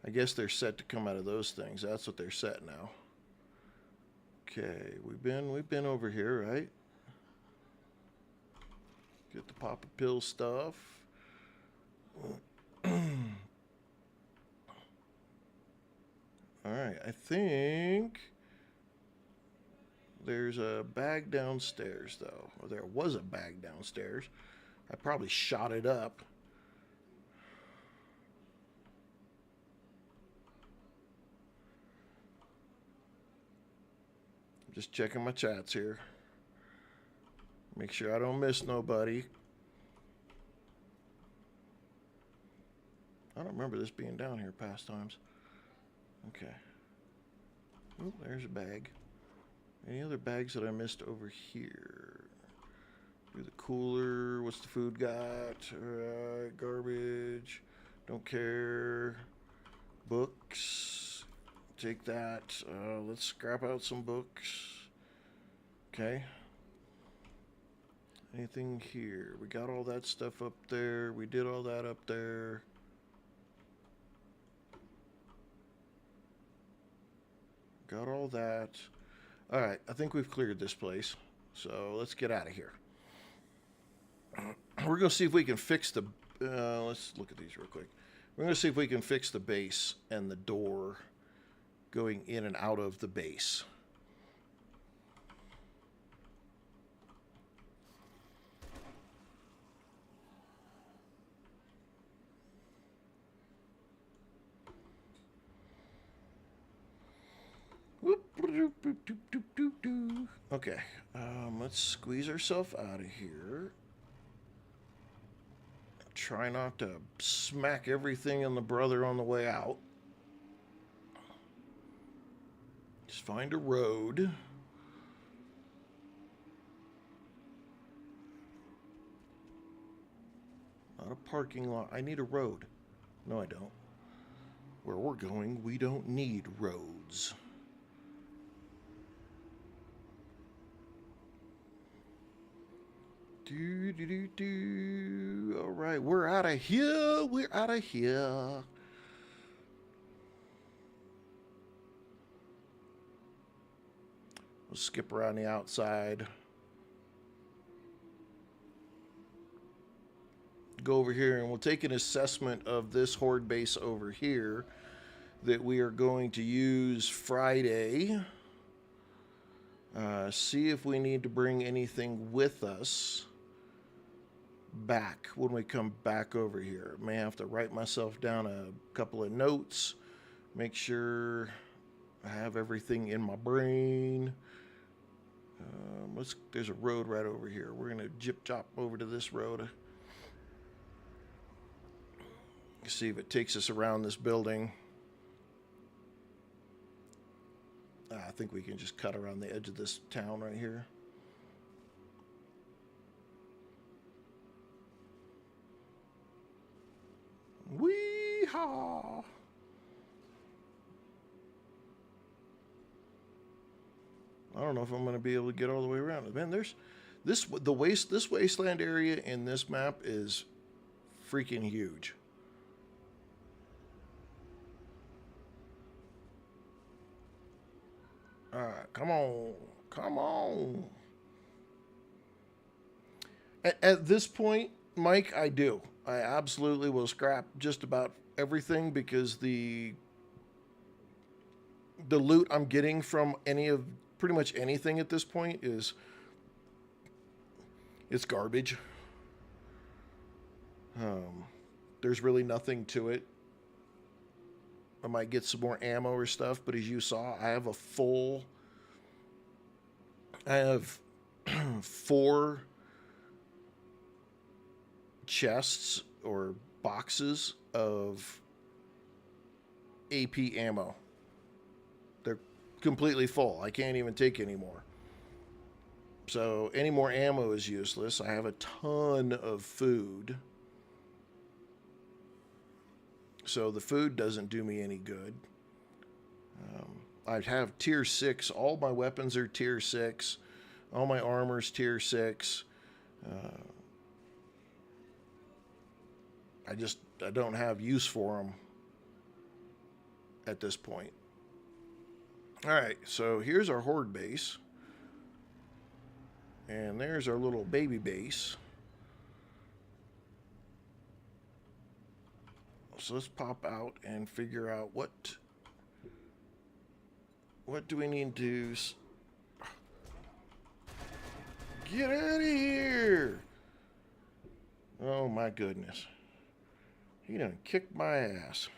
I guess they're set to come out of those things. That's what they're set now. Okay, we've been over here, right? Get the pop a pill stuff. Alright, I think there's a bag downstairs, though. Or there was a bag downstairs. I probably shot it up. Just checking my chats here. Make sure I don't miss nobody. I don't remember this being down here past times. Okay. Oh, there's a bag. Any other bags that I missed over here? Do the cooler. What's the food got? Garbage. Don't care. Books. Take that. Let's scrap out some books. Okay. Anything here? We got all that stuff up there. We did all that up there. Got all that. All right, I think we've cleared this place. So let's get out of here. We're going to see if we can fix the... let's look at these real quick. We're going to see if we can fix the base and the door going in and out of the base. Okay, let's squeeze ourselves out of here. Try not to smack everything in the brother on the way out. Just find a road. Not a parking lot. I need a road. No, I don't. Where we're going, we don't need roads. All right, we're out of here. We're out of here. We'll skip around the outside. Go over here and we'll take an assessment of this horde base over here that we are going to use Friday. See if we need to bring anything with us back when we come back over here. May have to write myself down a couple of notes, make sure I have everything in my brain. There's a road right over here. We're gonna jip chop over to this road. See if it takes us around this building. I think we can just cut around the edge of this town right here. Wee-haw! I don't know if I'm going to be able to get all the way around it. Man, there's this wasteland area in this map is freaking huge. All right, come on, come on. At this point, Mike, I do. I absolutely will scrap just about everything because the loot I'm getting from pretty much anything at this point it's garbage. There's really nothing to it. I might get some more ammo or stuff, but as you saw, I have 4 chests or boxes of AP ammo. They're completely full. I can't even take any more. So any more ammo is useless. I have a ton of food. So the food doesn't do me any good. I have tier 6. All my weapons are tier 6. All my armor's tier 6. I don't have use for them at this point. All right, so here's our horde base. And there's our little baby base. So let's pop out and figure out what do we need to get out of here. Oh my goodness. He done kicked my ass.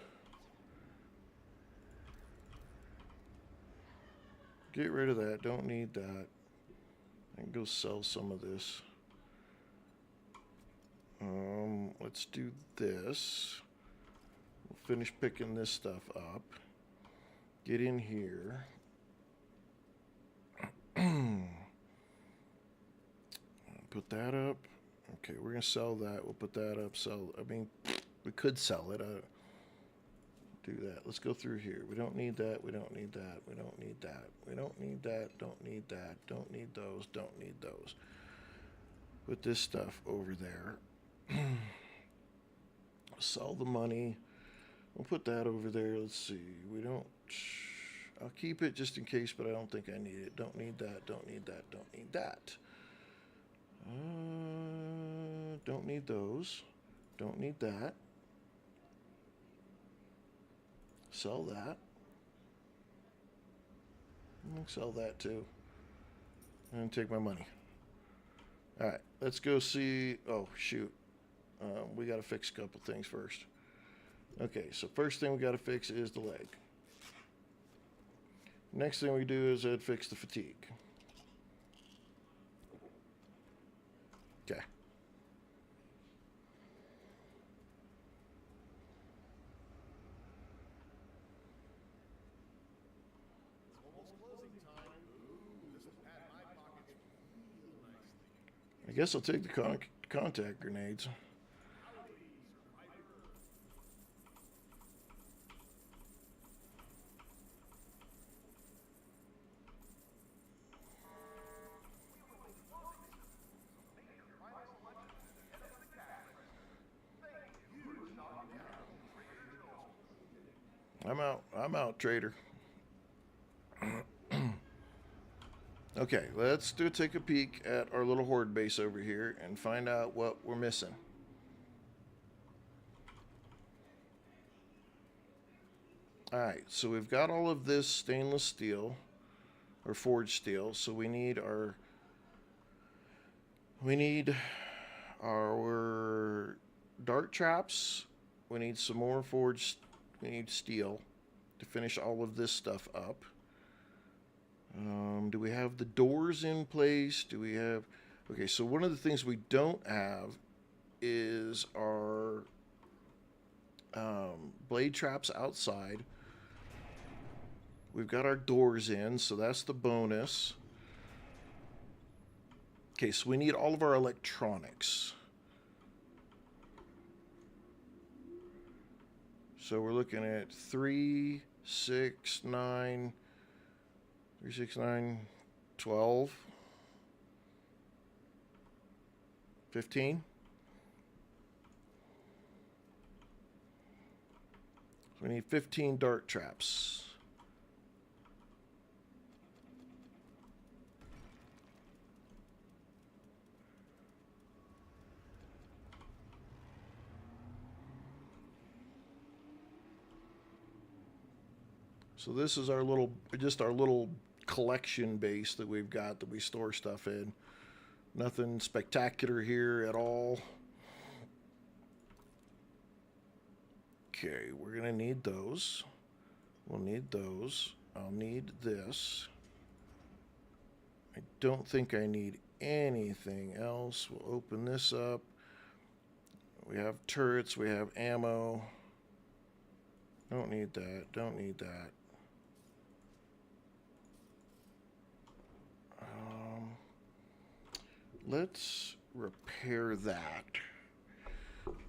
Get rid of that. Don't need that. I can go sell some of this. Let's do this. We'll finish picking this stuff up. Get in here. Put that up. Okay, we're gonna sell that. We'll put that up. We could sell it. Do that. Let's go through here. We don't need that. We don't need that. We don't need that. We don't need that. Don't need that. Don't need those. Don't need those. Put this stuff over there. Sell the money. We'll put that over there. Let's see. I'll keep it just in case, but I don't think I need it. Don't need that. Don't need that. Don't need that. Don't need those. Don't need that. Sell that. I'll sell that too. And take my money. Alright, let's go see. Oh, shoot. We got to fix a couple things first. Okay, so first thing we got to fix is the leg. Next thing we do is fix the fatigue. Okay. I guess I'll take the contact grenades. I'm out, trader. Okay, let's take a peek at our little horde base over here and find out what we're missing. Alright, so we've got all of this stainless steel, or forged steel, so we need our dart traps. We need some more forged. We need steel to finish all of this stuff up. Do we have the doors in place? Do we have... Okay, so one of the things we don't have is our blade traps outside. We've got our doors in, so that's the bonus. Okay, so we need all of our electronics. So we're looking at 3, 6, 9, 3, 6, 9, 12, 15. So we need 15 dart traps. So this is our little, just our little collection base that we've got that we store stuff in. Nothing spectacular here at all. Okay, we're gonna need those. We'll need those. I'll need this. I don't think I need anything else. We'll open this up. We have turrets, we have ammo. Don't need that, don't need that. Let's repair that.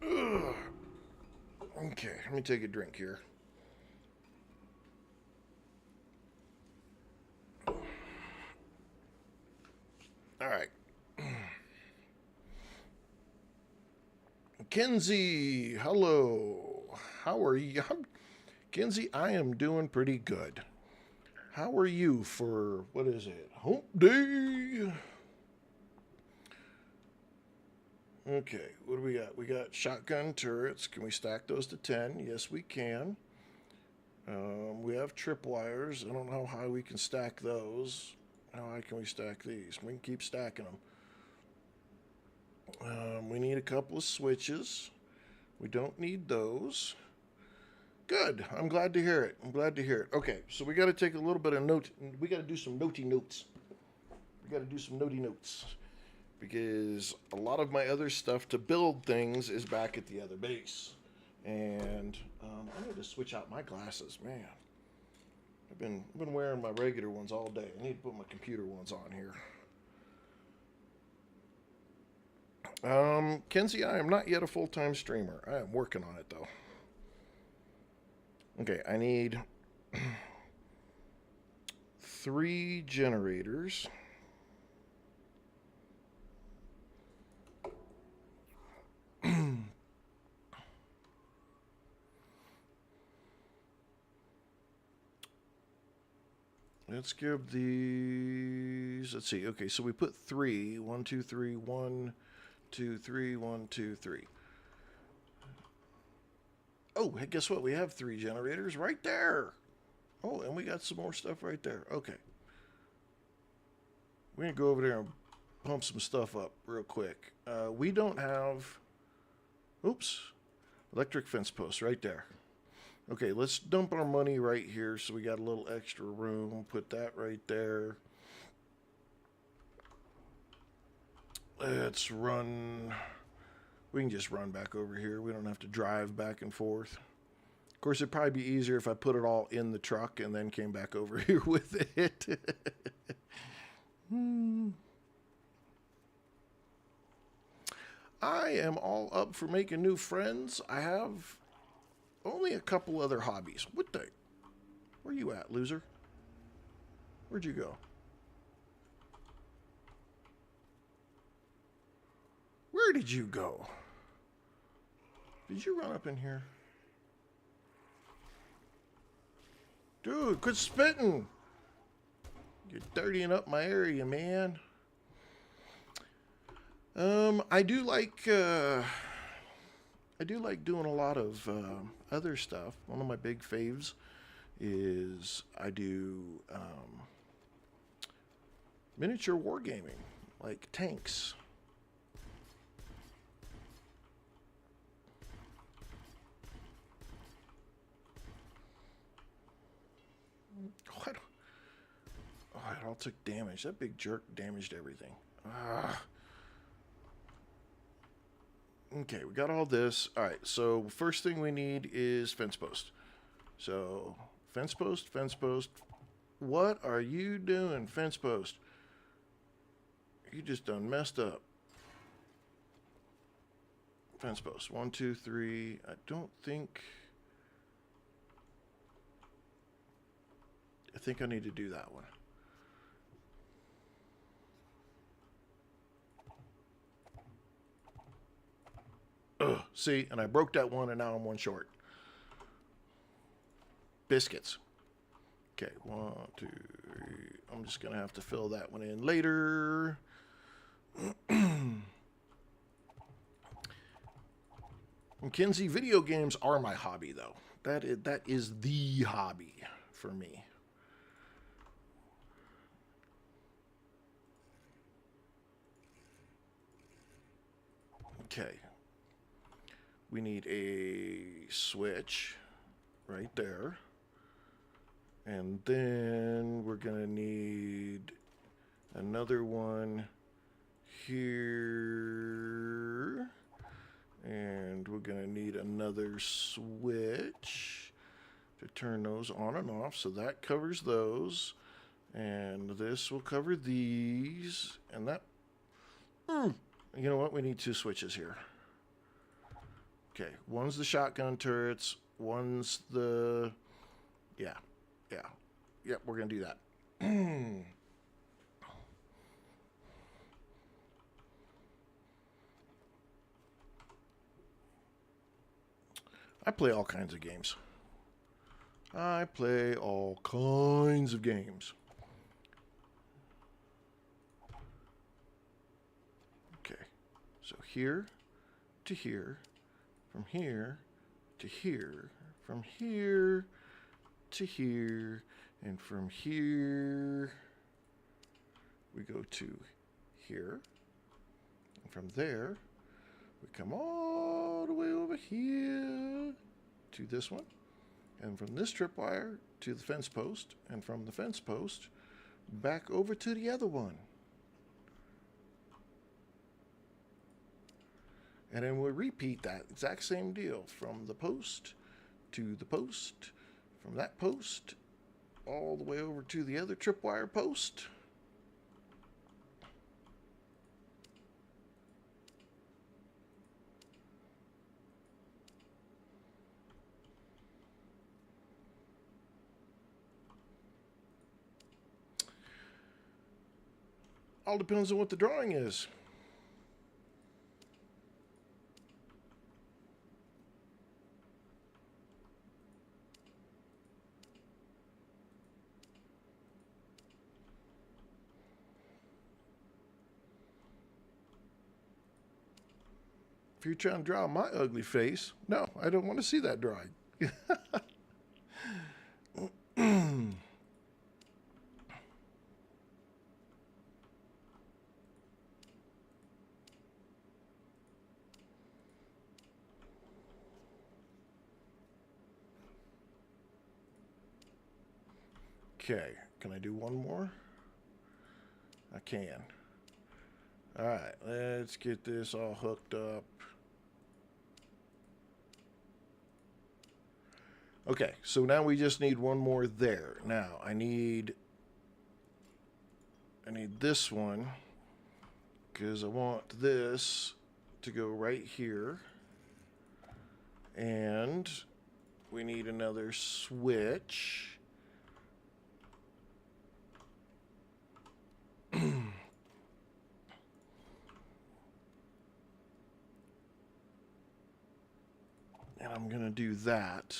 Ugh. Okay, let me take a drink here. All right. Kenzie, hello. How are you? Kenzie, I am doing pretty good. How are you for, what is it, hump day? Okay, what do we got? We got shotgun turrets. Can we stack those to 10? Yes, we can. We have tripwires. I don't know how high we can stack those. How high can we stack these? We can keep stacking them. We need a couple of switches. We don't need those. Good. I'm glad to hear it. I'm glad to hear it. Okay, so we got to take a little bit of note. We got to do some notey notes. We got to do some notey notes. Because a lot of my other stuff to build things is back at the other base. And I need to switch out my glasses, man. I've been wearing my regular ones all day. I need to put my computer ones on here. Kenzie, I am not yet a full-time streamer. I am working on it, though. Okay, I need 3 generators. Let's give these, let's see, okay, so we put 3, 1, 2, 3, 1, 2, 3, 1, 2, 3. Oh, hey, guess what? We have 3 generators right there. Oh, and we got some more stuff right there. Okay. We're going to go over there and pump some stuff up real quick. We don't have, oops, electric fence posts right there. Okay, let's dump our money right here so we got a little extra room. Put that right there. Let's run. We can just run back over here. We don't have to drive back and forth. Of course, it'd probably be easier if I put it all in the truck and then came back over here with it. I am all up for making new friends. I have only a couple other hobbies. What the? Where you at, loser? Where'd you go? Where did you go? Did you run up in here? Dude, quit spitting. You're dirtying up my area, man. I do like doing a lot of other stuff. One of my big faves is I do miniature wargaming, like tanks. all took damage. That big jerk damaged everything. Ah. Okay, we got all this. All right, so first thing we need is fence post. So fence post, fence post. What are you doing, fence post? You just done messed up. Fence post. 1, 2, 3. I don't think... I think I need to do that one. Ugh, see, and I broke that one, and now I'm one short. Biscuits. Okay, 1, 2, 3. I'm just going to have to fill that one in later. Mackenzie, video games are my hobby, though. That is the hobby for me. Okay. We need a switch right there. And then we're going to need another one here. And we're going to need another switch to turn those on and off. So that covers those. And this will cover these. And that... You know what? We need 2 switches here. Okay. One's the shotgun turrets. One's the... Yeah. Yep, we're going to do that. I play all kinds of games. I play all kinds of games. Okay. So here to here, from here to here, from here to here, and from here we go to here, and from there we come all the way over here to this one, and from this tripwire to the fence post, and from the fence post back over to the other one. And then we'll repeat that exact same deal from the post to the post, from that post all the way over to the other tripwire post. All depends on what the drawing is. If you're trying to draw my ugly face, no, I don't want to see that drawing. Okay, can I do one more? I can. All right, let's get this all hooked up. Okay, so now we just need one more there. Now, I need this one because I want this to go right here. And we need another switch. And I'm going to do that.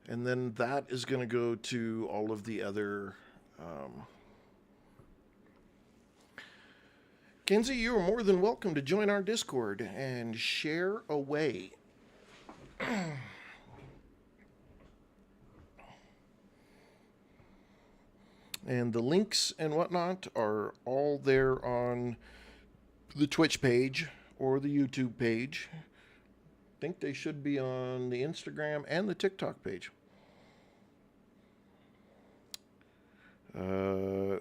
And then that is going to go to all of the other... Kenzie, you are more than welcome to join our Discord and share away. And the links and whatnot are all there on the Twitch page or the YouTube page. I think they should be on the Instagram and the TikTok page.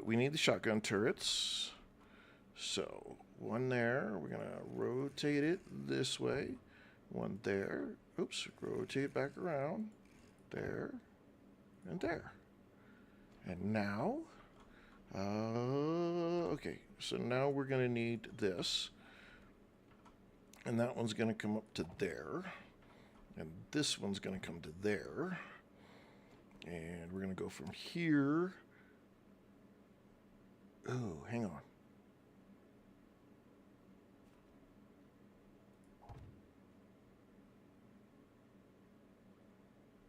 We need the shotgun turrets. So, one there. We're going to rotate it this way. One there. Oops, rotate it back around. There. And there. And now, okay, so now we're going to need this. And that one's going to come up to there. And this one's going to come to there. And we're going to go from here. Oh, hang on.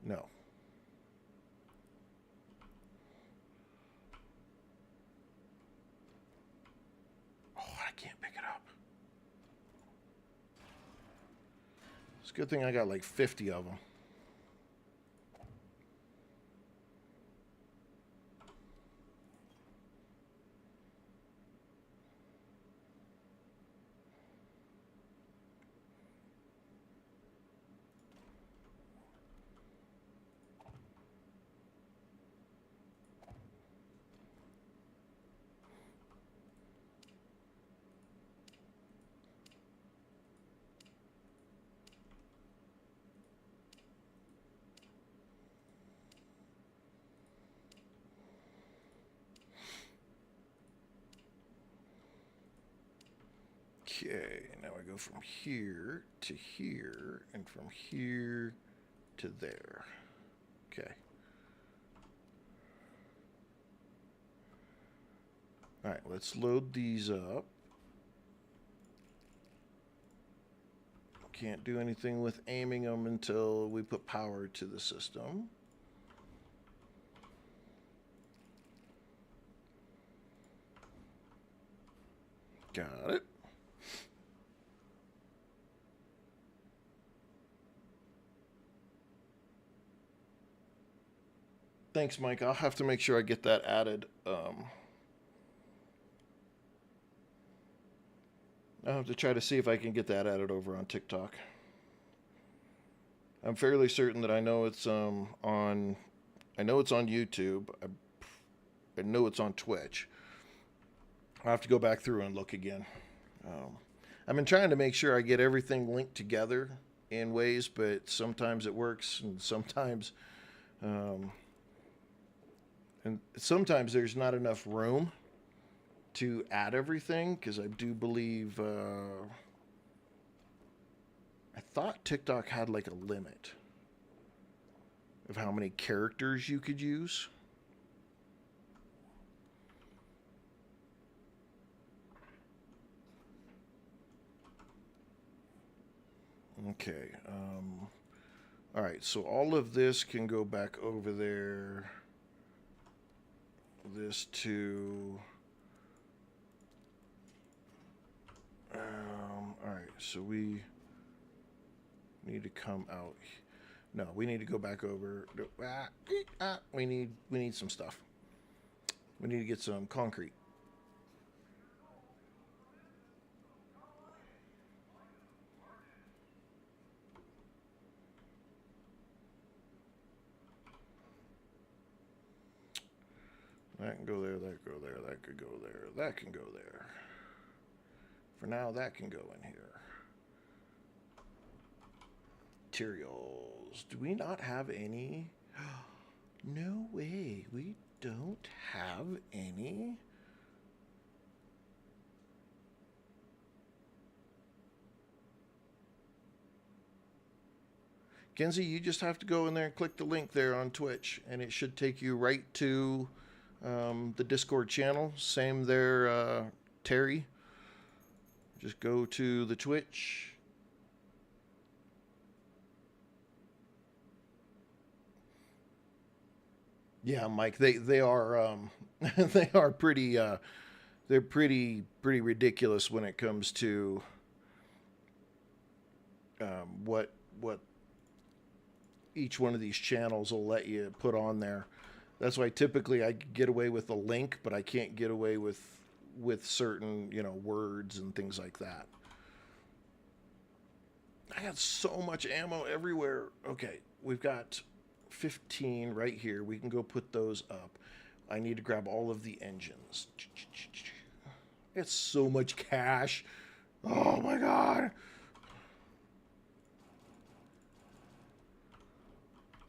No. Oh, I can't pick it up. It's a good thing I got like 50 of them. Okay, now I go from here to here, and from here to there. Okay. All right, let's load these up. Can't do anything with aiming them until we put power to the system. Got it. Thanks, Mike. I'll have to make sure I get that added. I'll have to try to see if I can get that added over on TikTok. I'm fairly certain that I know it's on. I know it's on YouTube. I know it's on Twitch. I'll have to go back through and look again. I've been trying to make sure I get everything linked together in ways, but sometimes it works, and sometimes there's not enough room to add everything, because I do believe I thought TikTok had like a limit of how many characters you could use. Okay. All right, so all of this can go back over there. This to... all right, so we need to come out. No, we need to go back over. We need some stuff. We need to get some concrete. That can go there, that can go there, that could go there, that can go there. For now, that can go in here. Materials. Do we not have any? No way. We don't have any. Kenzie, you just have to go in there and click the link there on Twitch, and it should take you right to the Discord channel. Same there, Terry. Just go to the Twitch. Yeah, Mike, they are they are pretty they're pretty ridiculous when it comes to what each one of these channels will let you put on there. That's why typically I get away with a link, but I can't get away with certain, words and things like that. I got so much ammo everywhere. Okay, we've got 15 right here. We can go put those up. I need to grab all of the engines. It's so much cash. Oh my god.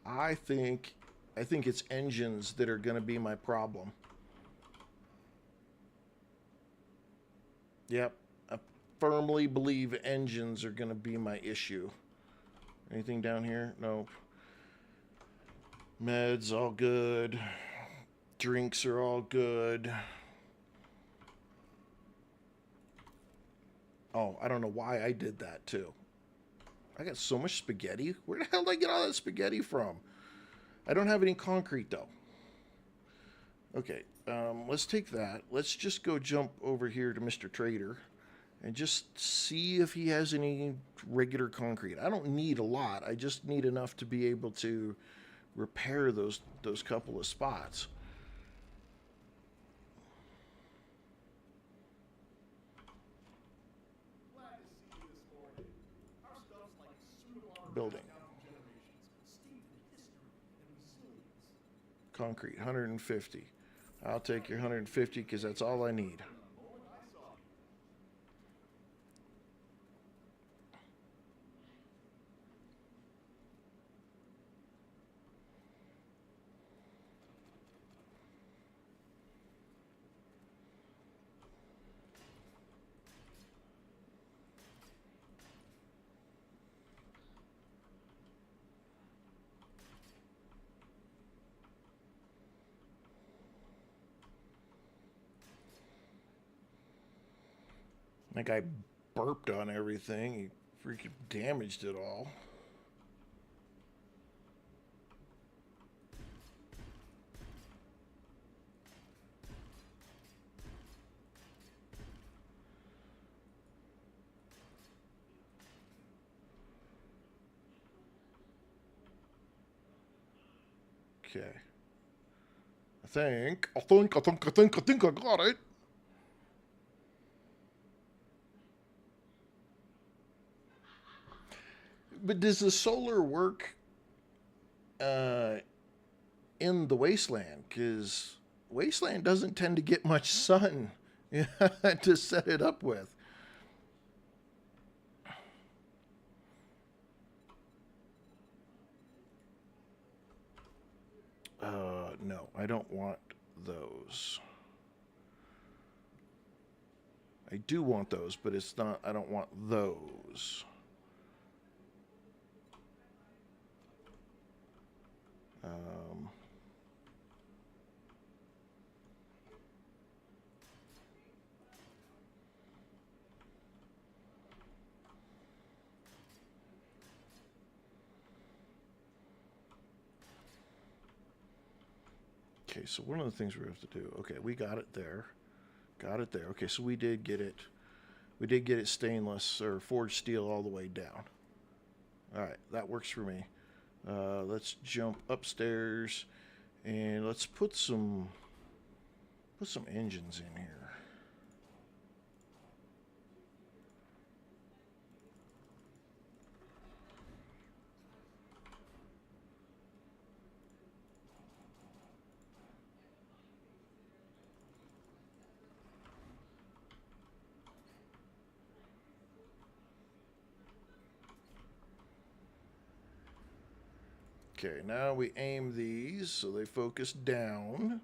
I think it's engines that are going to be my problem. Yep. I firmly believe engines are going to be my issue. Anything down here? Nope. Meds all good. Drinks are all good. Oh, I don't know why I did that too. I got so much spaghetti. Where the hell did I get all that spaghetti from? I don't have any concrete though. Okay, let's take that. Let's just go jump over here to Mr. Trader and just see if he has any regular concrete. I don't need a lot. I just need enough to be able to repair those couple of spots. Building. Concrete, 150. I'll take your 150 because that's all I need. That guy burped on everything. He freaking damaged it all. Okay. I think I got it. But does the solar work in the wasteland? Because wasteland doesn't tend to get much sun to set it up with. No, I don't want those. I do want those, but it's not, I don't want those. Okay, so one of the things we have to do, okay, we got it there. Got it there. Okay, so we did get it. We did get it stainless or forged steel all the way down. All right, that works for me. Let's jump upstairs and let's put some engines in here. Okay, now we aim these so they focus down.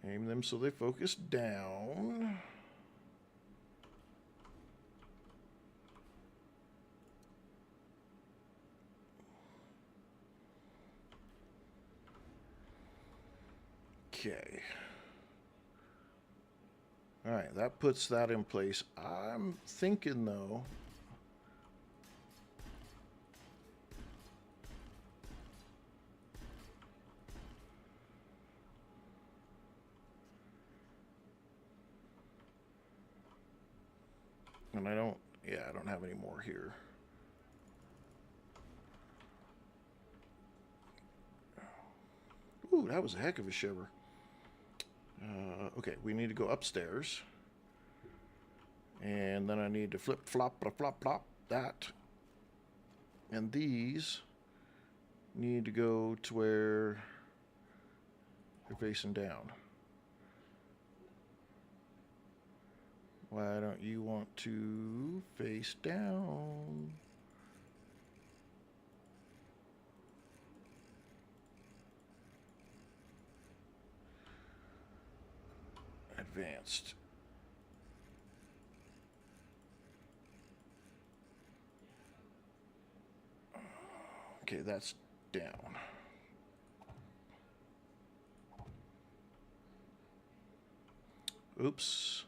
Aim them so they focus down. Okay. All right, that puts that in place. I'm thinking, though, and I don't have any more here. Ooh, that was a heck of a shiver. Okay, we need to go upstairs. And then I need to flip, flop, flop, flop that. And these need to go to where they're facing down. Why don't you want to face down? Advanced. Okay, that's down. Oops.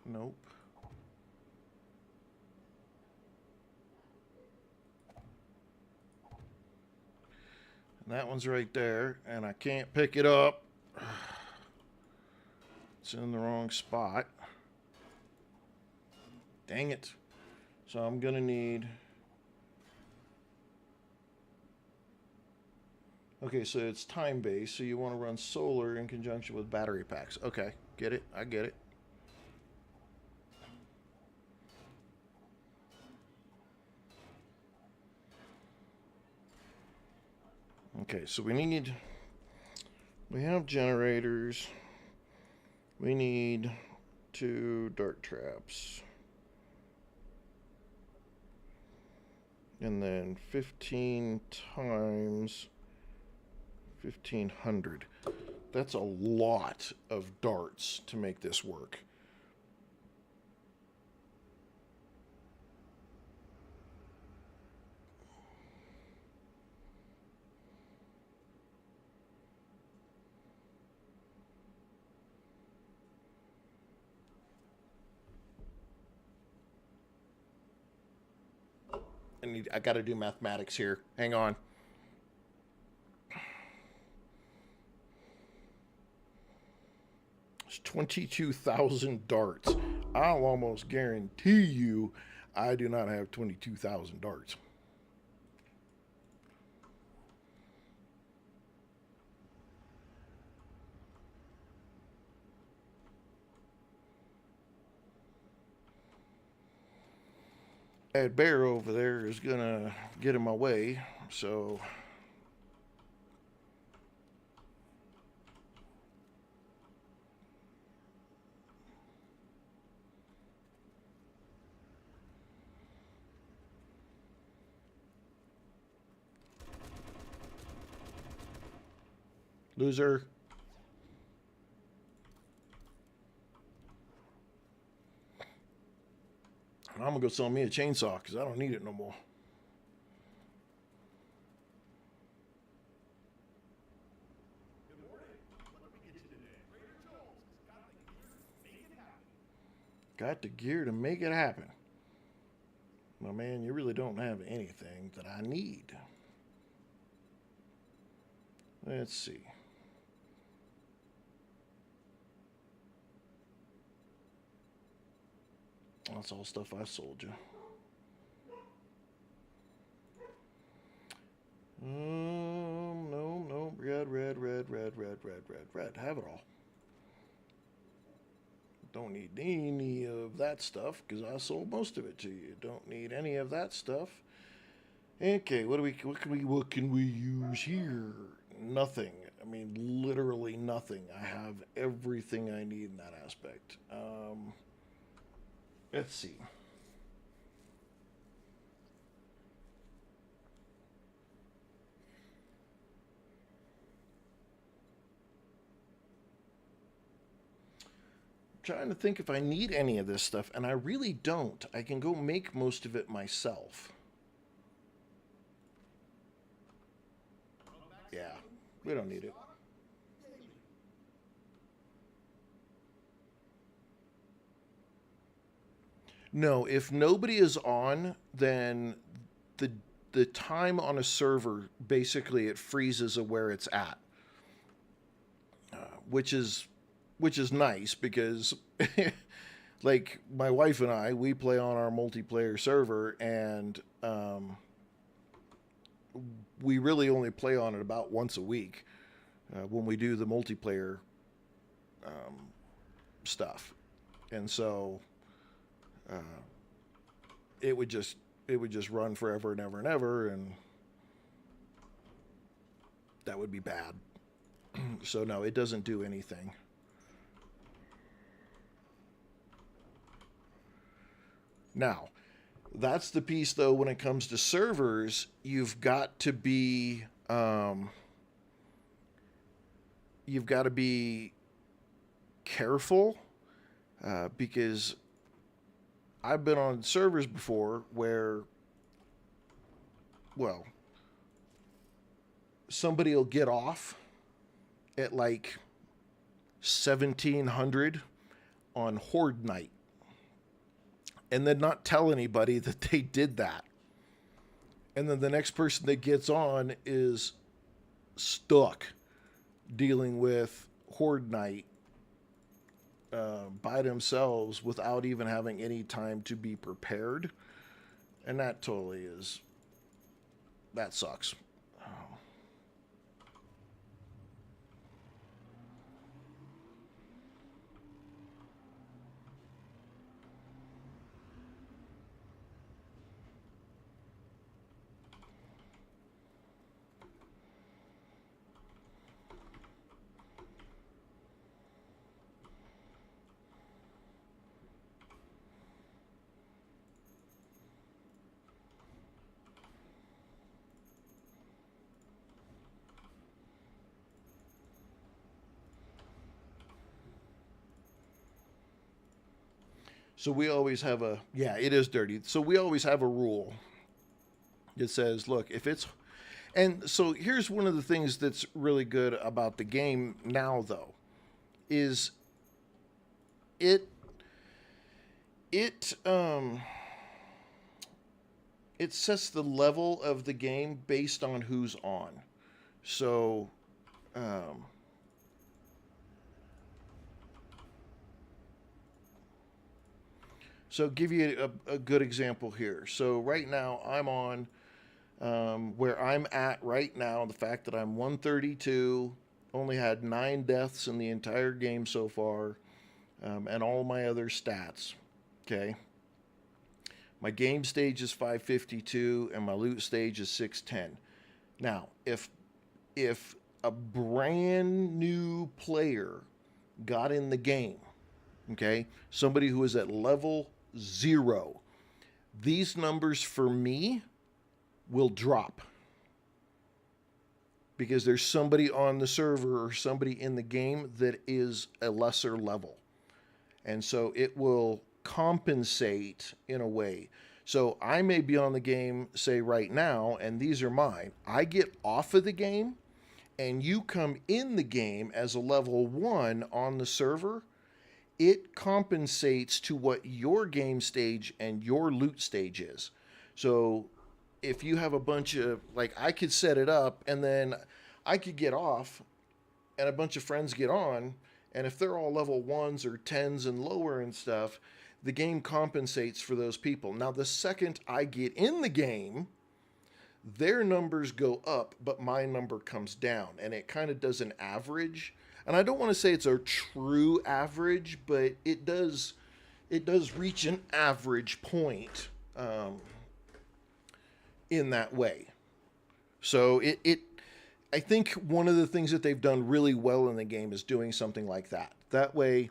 Nope. And that one's right there, and I can't pick it up. It's in the wrong spot. Dang it. So I'm gonna need... Okay, so it's time-based, so you want to run solar in conjunction with battery packs. Okay, get it. I get it. Okay, so we have generators. We need 2 dart traps. And then 15 times 1500. That's a lot of darts to make this work. I got to do mathematics here. Hang on. It's 22,000 darts. I'll almost guarantee you I do not have 22,000 darts. That bear over there is gonna get in my way, so loser. I'm gonna go sell me a chainsaw because I don't need it no more. Got the gear to make it happen. My man, you really don't have anything that I need. Let's see. That's all stuff I sold you. No. Red. Have it all. Don't need any of that stuff because I sold most of it to you. Don't need any of that stuff. Okay, what can we use here? Nothing. I mean, literally nothing. I have everything I need in that aspect. Let's see. Trying to think if I need any of this stuff, and I really don't. I can go make most of it myself. Yeah, we don't need it. No, if nobody is on, then the the time on a server basically it freezes of where it's at, which is nice because like my wife and I we play on our multiplayer server and we really only play on it about once a week when we do the multiplayer stuff, and so it would just run forever and ever and ever, and that would be bad. So no, it doesn't do anything. Now, that's the piece though. When it comes to servers, you've got to be careful, because I've been on servers before where, well, somebody will get off at like 1700 on Horde Night and then not tell anybody that they did that. And then the next person that gets on is stuck dealing with Horde Night by themselves without even having any time to be prepared. And that sucks. So we always have it is dirty. So we always have a rule that says, look, if it's, and so here's one of the things that's really good about the game now, though, is it sets the level of the game based on who's on. So, so give you a good example here. So right now I'm on where I'm at right now. The fact that I'm 132, only had 9 deaths in the entire game so far, and all my other stats. Okay. My game stage is 552 and my loot stage is 610. Now, if a brand new player got in the game, okay, somebody who is at level 0, these numbers for me will drop because there's somebody on the server or somebody in the game that is a lesser level. And so it will compensate in a way. So I may be on the game, say right now, and these are mine. I get off of the game and you come in the game as a level 1 on the server. It compensates to what your game stage and your loot stage is. So if you have a bunch of, like, I could set it up and then I could get off and a bunch of friends get on, and if they're all level 1s or 10s and lower and stuff, the game compensates for those people. Now, the second I get in the game, their numbers go up, but my number comes down, and it kind of does an average. And I don't want to say it's a true average, but it does reach an average point in that way. So I think one of the things that they've done really well in the game is doing something like that. That way,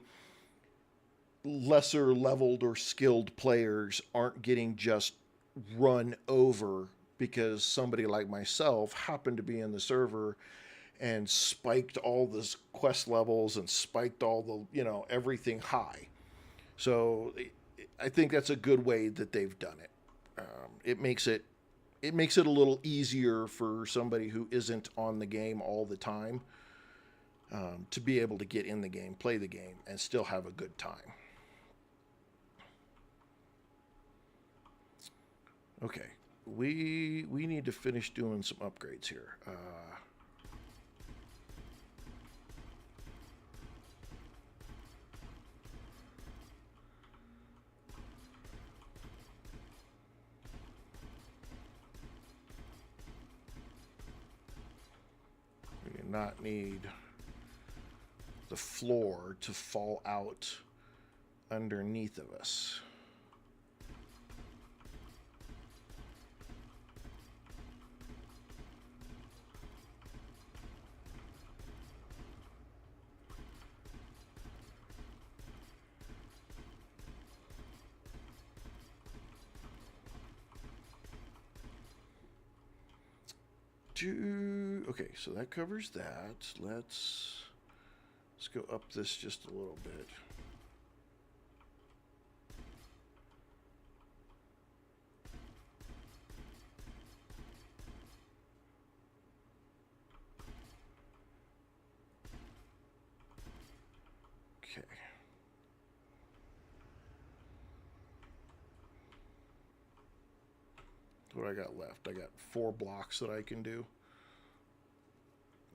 lesser leveled or skilled players aren't getting just run over because somebody like myself happened to be in the server and spiked all the quest levels and spiked all the, everything high. So I think that's a good way that they've done it. It makes it a little easier for somebody who isn't on the game all the time to be able to get in the game, play the game, and still have a good time. Okay, we need to finish doing some upgrades here. We do not need the floor to fall out underneath of us. Okay, so that covers that. Let's go up this just a little bit. Okay. What I got left? I got 4 blocks that I can do.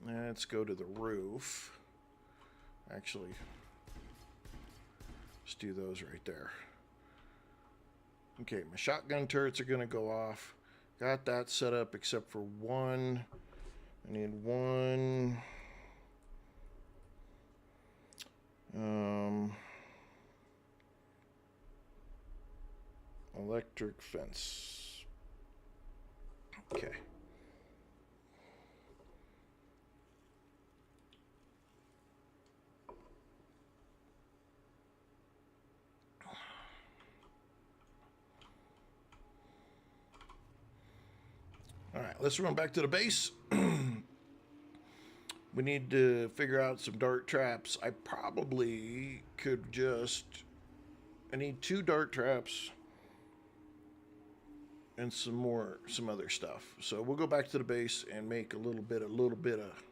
Let's go to the roof. Actually, let's do those right there. Okay, my shotgun turrets are going to go off. Got that set up except for one. I need one. Electric fence. Okay. All right, let's run back to the base. We need to figure out some dart traps. I probably could just... I need 2 dart traps and some other stuff. So we'll go back to the base and make a little bit of...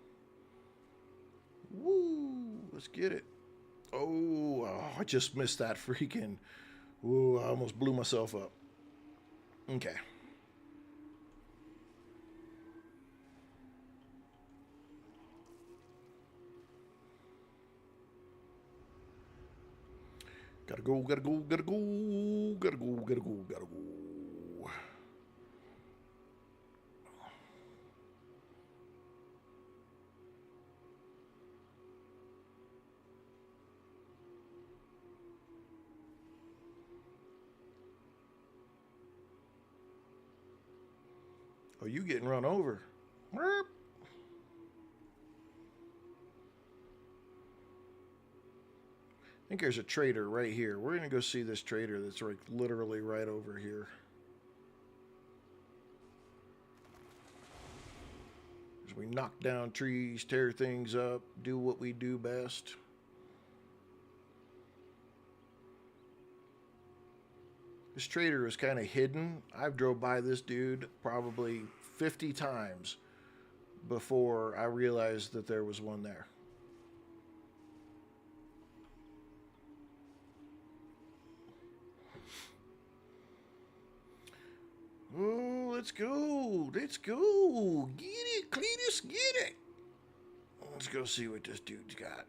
Woo! Let's get it. Oh, I just missed that freaking... Ooh, I almost blew myself up. Okay. Gotta go. Oh, you getting run over. I think there's a trader right here. We're going to go see this trader that's like literally right over here. As we knock down trees, tear things up, do what we do best. This trader is kind of hidden. I've drove by this dude probably 50 times before I realized that there was one there. Oh, let's go. Let's go. Get it, Cletus, get it. Let's go see what this dude's got.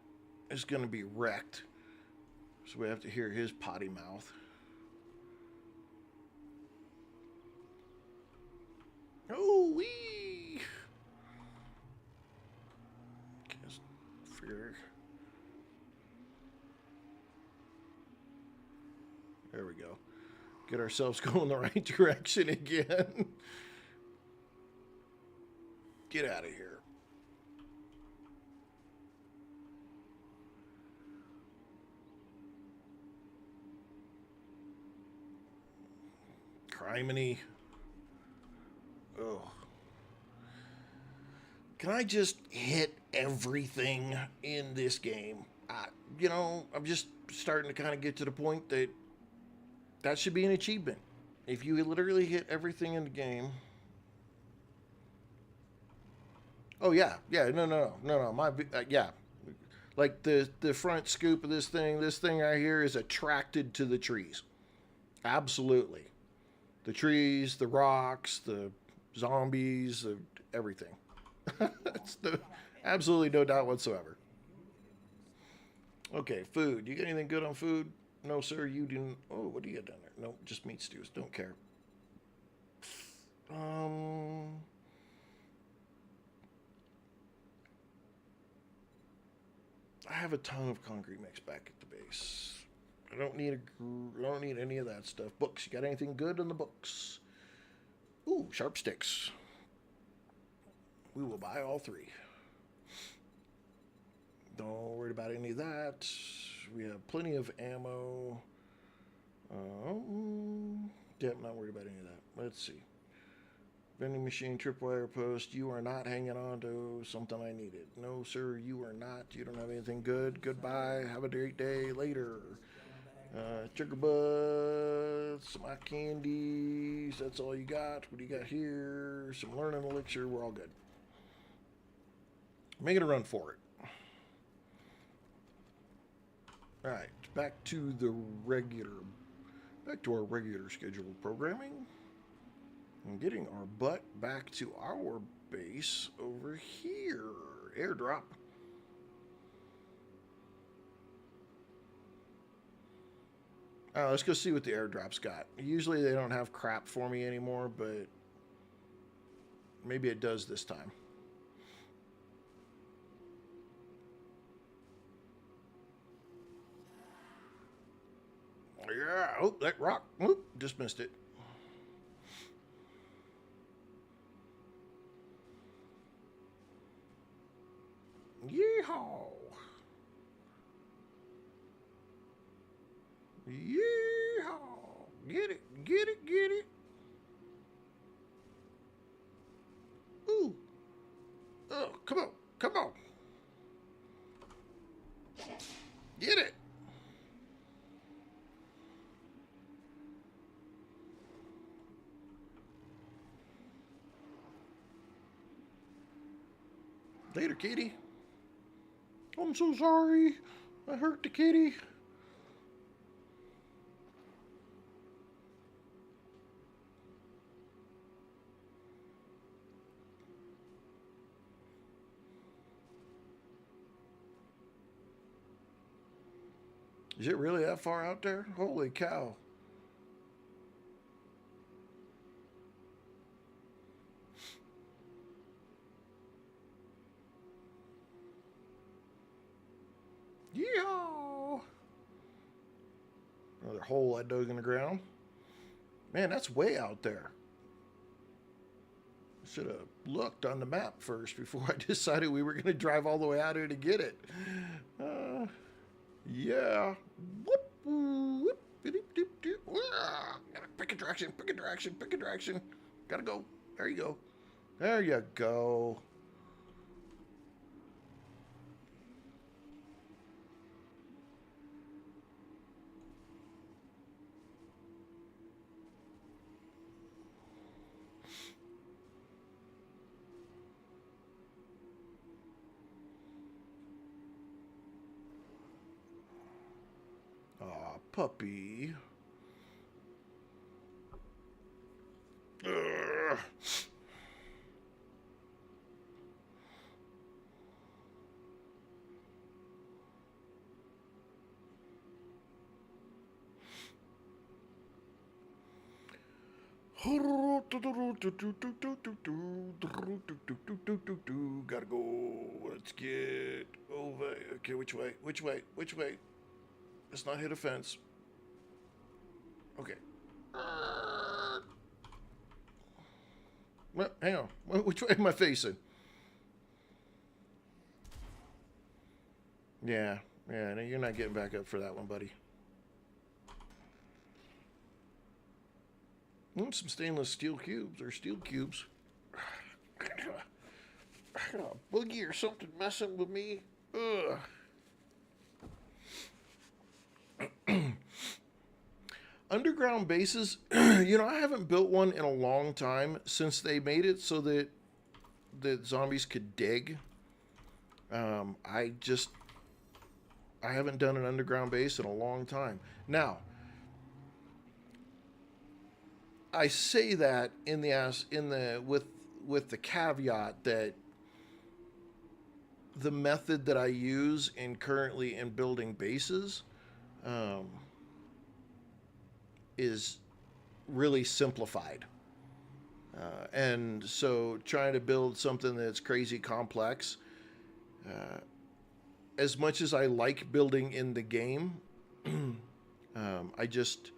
It's going to be wrecked. So we have to hear his potty mouth. Oh, wee. Guess fear. There we go. Get ourselves going the right direction again. Get out of here. Criminy. Oh. Can I just hit everything in this game? You know, I'm just starting to kind of get to the point that should be an achievement. If you literally hit everything in the game. Oh, yeah. Yeah, no. Yeah. Like the front scoop of this thing right here is attracted to the trees. Absolutely. The trees, the rocks, the zombies, everything. Absolutely no doubt whatsoever. Okay, food. You got anything good on food? No, sir, you didn't. Oh, what do you got down there? No, just meat stews. Don't care. have a ton of concrete mix back at the base. I don't need any of that stuff. Books. You got anything good in the books? Ooh, sharp sticks. We will buy all 3. Don't worry about any of that. We have plenty of ammo. Yeah, I'm not worried about any of that. Let's see. Vending machine, tripwire post. You are not hanging on to something I needed. No, sir, you are not. You don't have anything good. Goodbye. Have a great day. Later. Sugar buds, some eye candies. That's all you got. What do you got here? Some learning elixir. We're all good. Making a run for it. All right, back to our regular scheduled programming. And getting our butt back to our base over here. Airdrop. Let's go see what the airdrop's got. Usually they don't have crap for me anymore, but maybe it does this time. Yeah. Oh, that rock. Oop, just missed it. Yeehaw. Yeehaw. Get it, get it, get it. Ooh. Oh, come on, come on. Get it. Later, kitty. I'm so sorry. I hurt the kitty. Is it really that far out there? Holy cow. Yeehaw! Another hole I dug in the ground. Man, that's way out there. Should have looked on the map first before I decided we were going to drive all the way out here to get it. Yeah. Whoop, whoop, doop, doop, doop. Gotta pick a direction, pick a direction, pick a direction. Gotta go. There you go. There you go. Aw, puppy. Ugh. Gotta go. Let's get over. Okay, which way? Which way? Which way? Let's not hit a fence. Okay. Well, hang on. Which way am I facing? Yeah. Yeah, no, you're not getting back up for that one, buddy. Some stainless steel cubes or steel cubes. Boogie or something messing with me. Ugh. Underground bases, you know, I haven't built one in a long time since they made it so that zombies could dig. I haven't done an underground base in a long time. Now, I say that with the caveat that the method that I use currently in building bases is really simplified. And so trying to build something that's crazy complex, as much as I like building in the game, I just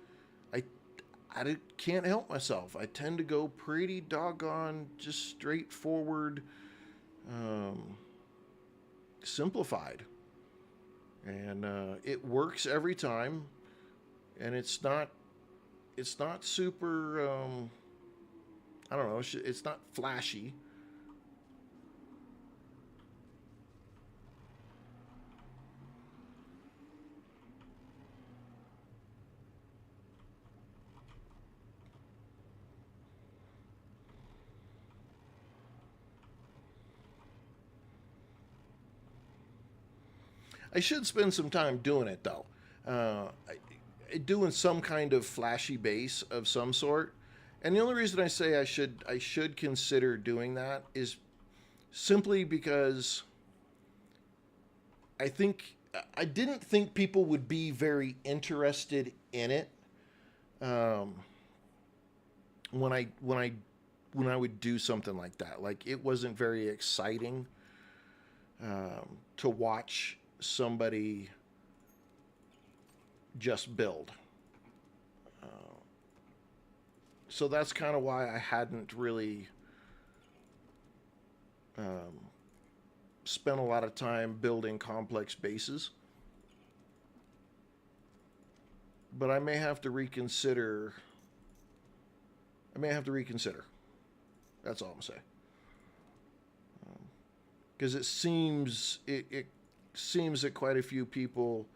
I can't help myself. I tend to go pretty doggone just straightforward, um, simplified, and it works every time. And it's not super. I don't know. It's not flashy. I should spend some time doing it though. Doing some kind of flashy base of some sort. And the only reason I say I should consider doing that is simply because I think I didn't think people would be very interested in it um, when I would do something like that. Like it wasn't very exciting to watch somebody just build. So that's kind of why I hadn't really um, spent a lot of time building complex bases. But I may have to reconsider. I may have to reconsider. That's all I'm saying. Because it seems that quite a few people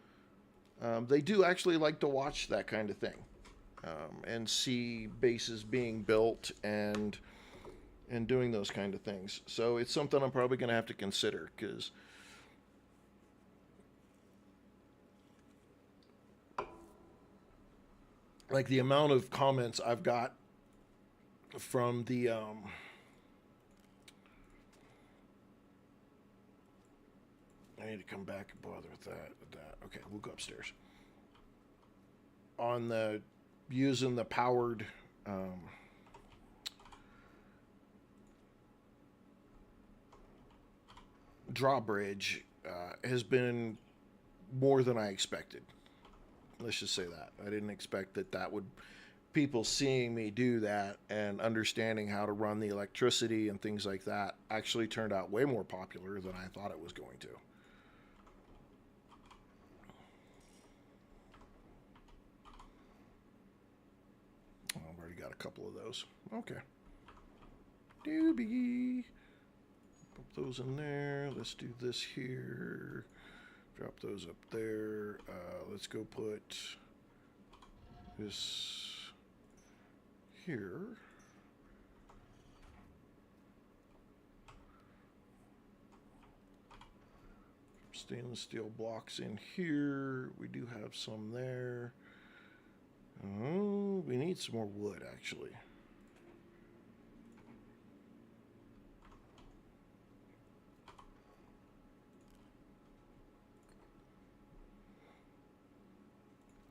they do actually like to watch that kind of thing and see bases being built and doing those kind of things. So it's something I'm probably going to have to consider because like the amount of comments I've got from the I need to come back and bother with that. Okay, we'll go upstairs. On the using the powered drawbridge has been more than I expected. Let's just say that. I didn't expect that would people seeing me do that and understanding how to run the electricity and things like that actually turned out way more popular than I thought it was going to. Oh, I've already got a couple of those. Okay. Doobie. Put those in there. Let's do this here. Drop those up there. Let's go put this here. Stainless steel blocks in here. We do have some there. Oh, we need some more wood, actually.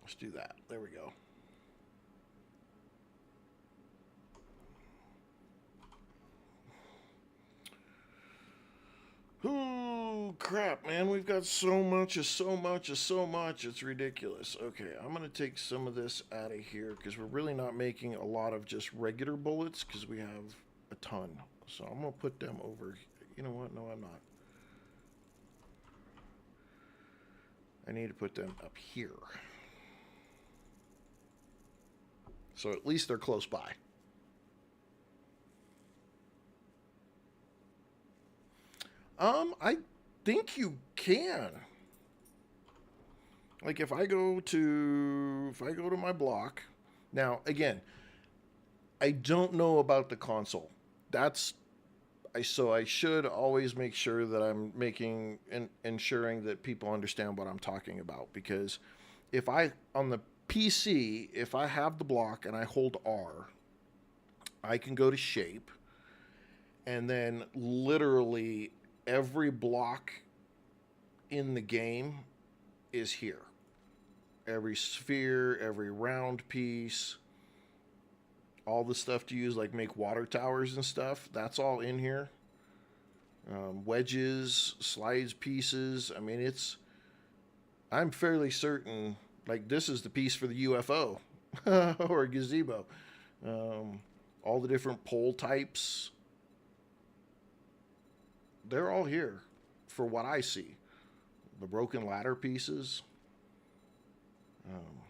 Let's do that. There we go. Oh, crap, man. We've got so much. It's ridiculous. Okay, I'm going to take some of this out of here because we're really not making a lot of just regular bullets because we have a ton. So I'm going to put them over. You know what? No, I'm not. I need to put them up here. So at least they're close by. I think you can. Like if I go to my block. Now, again, I don't know about the console. So I should always make sure that I'm making and ensuring that people understand what I'm talking about because if I on the PC, if I have the block and I hold R, I can go to shape and then literally every block in the game is here. Every sphere, every round piece, all the stuff to use like make water towers and stuff, that's all in here. wedges, slides pieces. I mean, I'm fairly certain, like, this is the piece for the UFO or a gazebo. All the different pole types, they're all here for what I see. The broken ladder pieces. Um,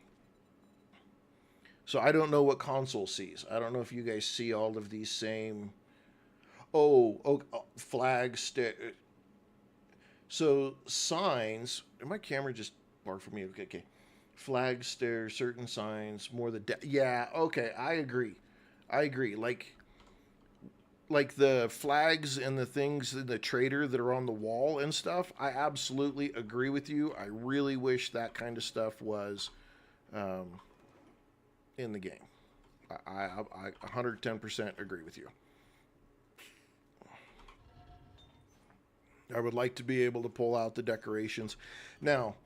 so I don't know what console sees. I don't know if you guys see all of these same. Flags. So signs. My camera just barked for me. Okay, okay. Flag stairs, certain signs, more the yeah. Okay, I agree. I agree. Like the flags and the things in the trader that are on the wall and stuff. I absolutely agree with you. I really wish that kind of stuff was um, in the game. I 110% agree with you. I would like to be able to pull out the decorations. Now,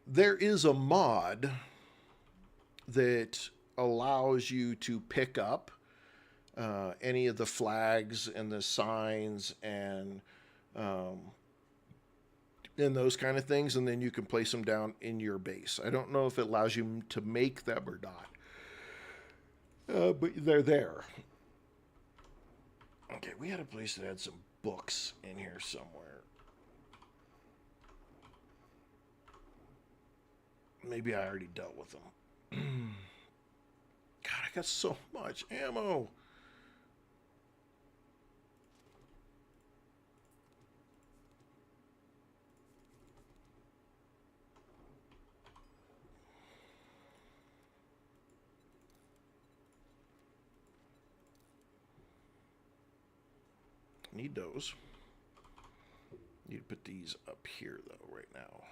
there is a mod that allows you to pick up any of the flags and the signs um, and those kind of things, and then you can place them down in your base. I don't know if it allows you to make them or not, but they're there. Okay, we had a place that had some books in here somewhere. Maybe I already dealt with them. God, I got so much ammo. Need those. Need to put these up here, though, right now.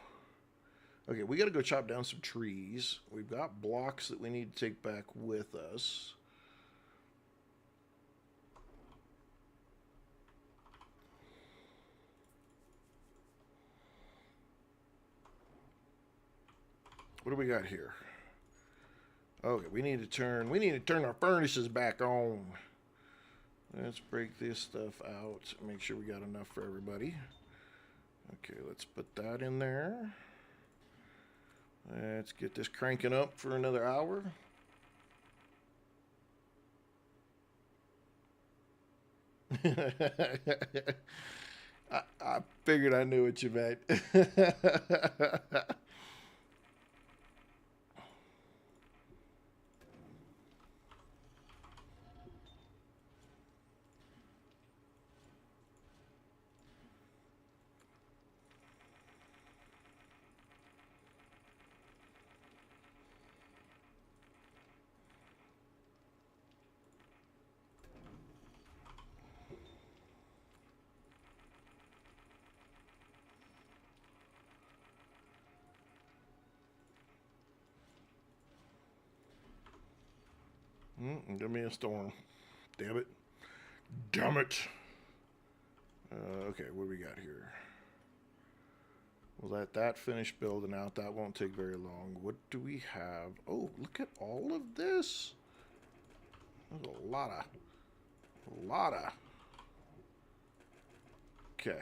Okay, we got to go chop down some trees. We've got blocks that we need to take back with us. What do we got here? Okay, we need to turn our furnaces back on. Let's break this stuff out. Make sure we got enough for everybody. Okay, let's put that in there. Let's get this cranking up for another hour. I figured I knew what you meant. Give me a storm. Damn it. Damn it. Okay, what do we got here? We'll let that finish building out. That won't take very long. What do we have? Oh, look at all of this. There's a lot of. Okay.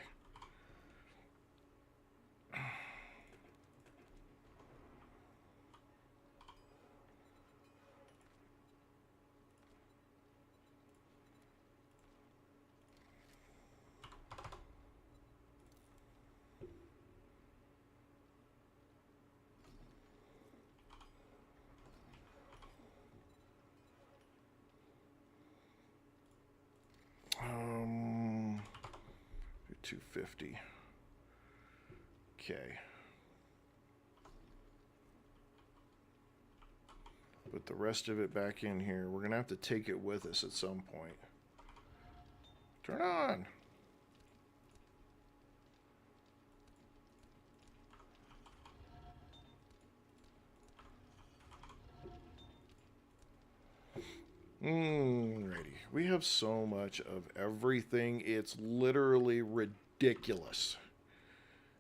Um, 250. Okay. Put the rest of it back in here. We're going to have to take it with us at some point. Turn on. Alrighty. We have so much of everything. It's literally ridiculous.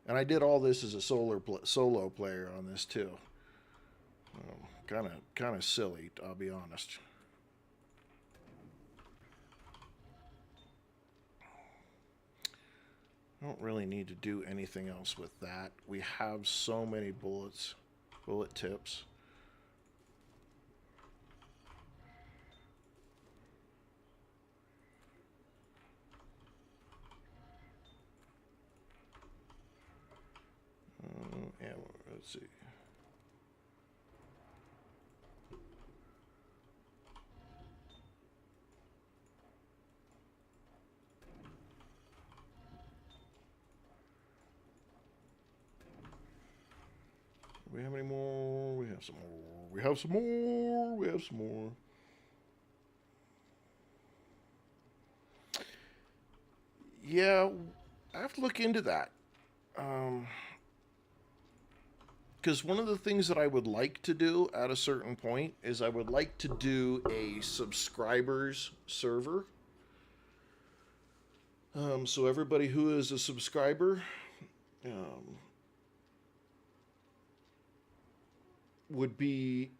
And I did all this as a solo player on this too. Kind of silly, I'll be honest. don't really need to do anything else with that. We have so many bullet tips. And let's see. Do we have any more? We have some more. We have some more. We have some more. Yeah, I have to look into that. Because one of the things that I would like to do at a certain point is I would like to do a subscribers server. So everybody who is a subscriber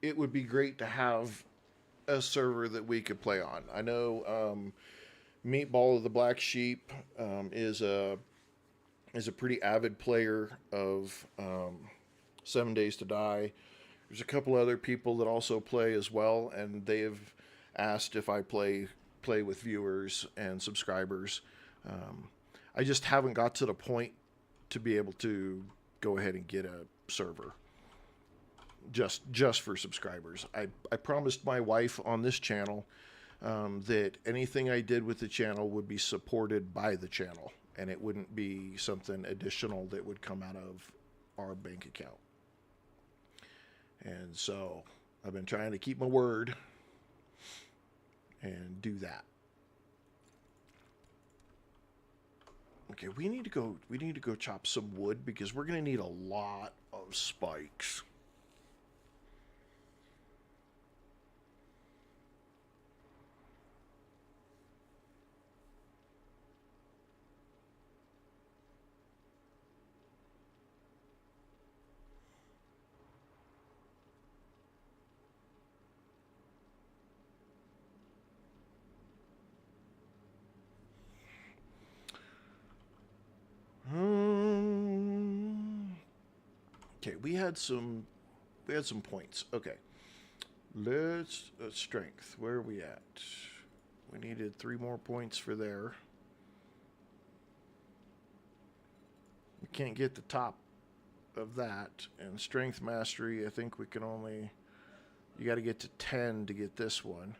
it would be great to have a server that we could play on. I know Meatball of the Black Sheep is a pretty avid player of 7 Days to Die. There's a couple other people that also play as well, and they've asked if I play with viewers and subscribers. I just haven't got to the point to be able to go ahead and get a server just for subscribers. I promised my wife on this channel that anything I did with the channel would be supported by the channel, and it wouldn't be something additional that would come out of our bank account. And so I've been trying to keep my word and do that. Okay, we need to go chop some wood because we're going to need a lot of spikes. Okay, we had some points. Okay, let's strength. Where are we at? We needed 3 more points for there. We can't get the top of that. And strength mastery, I think we can only. You got to get to 10 to get this one.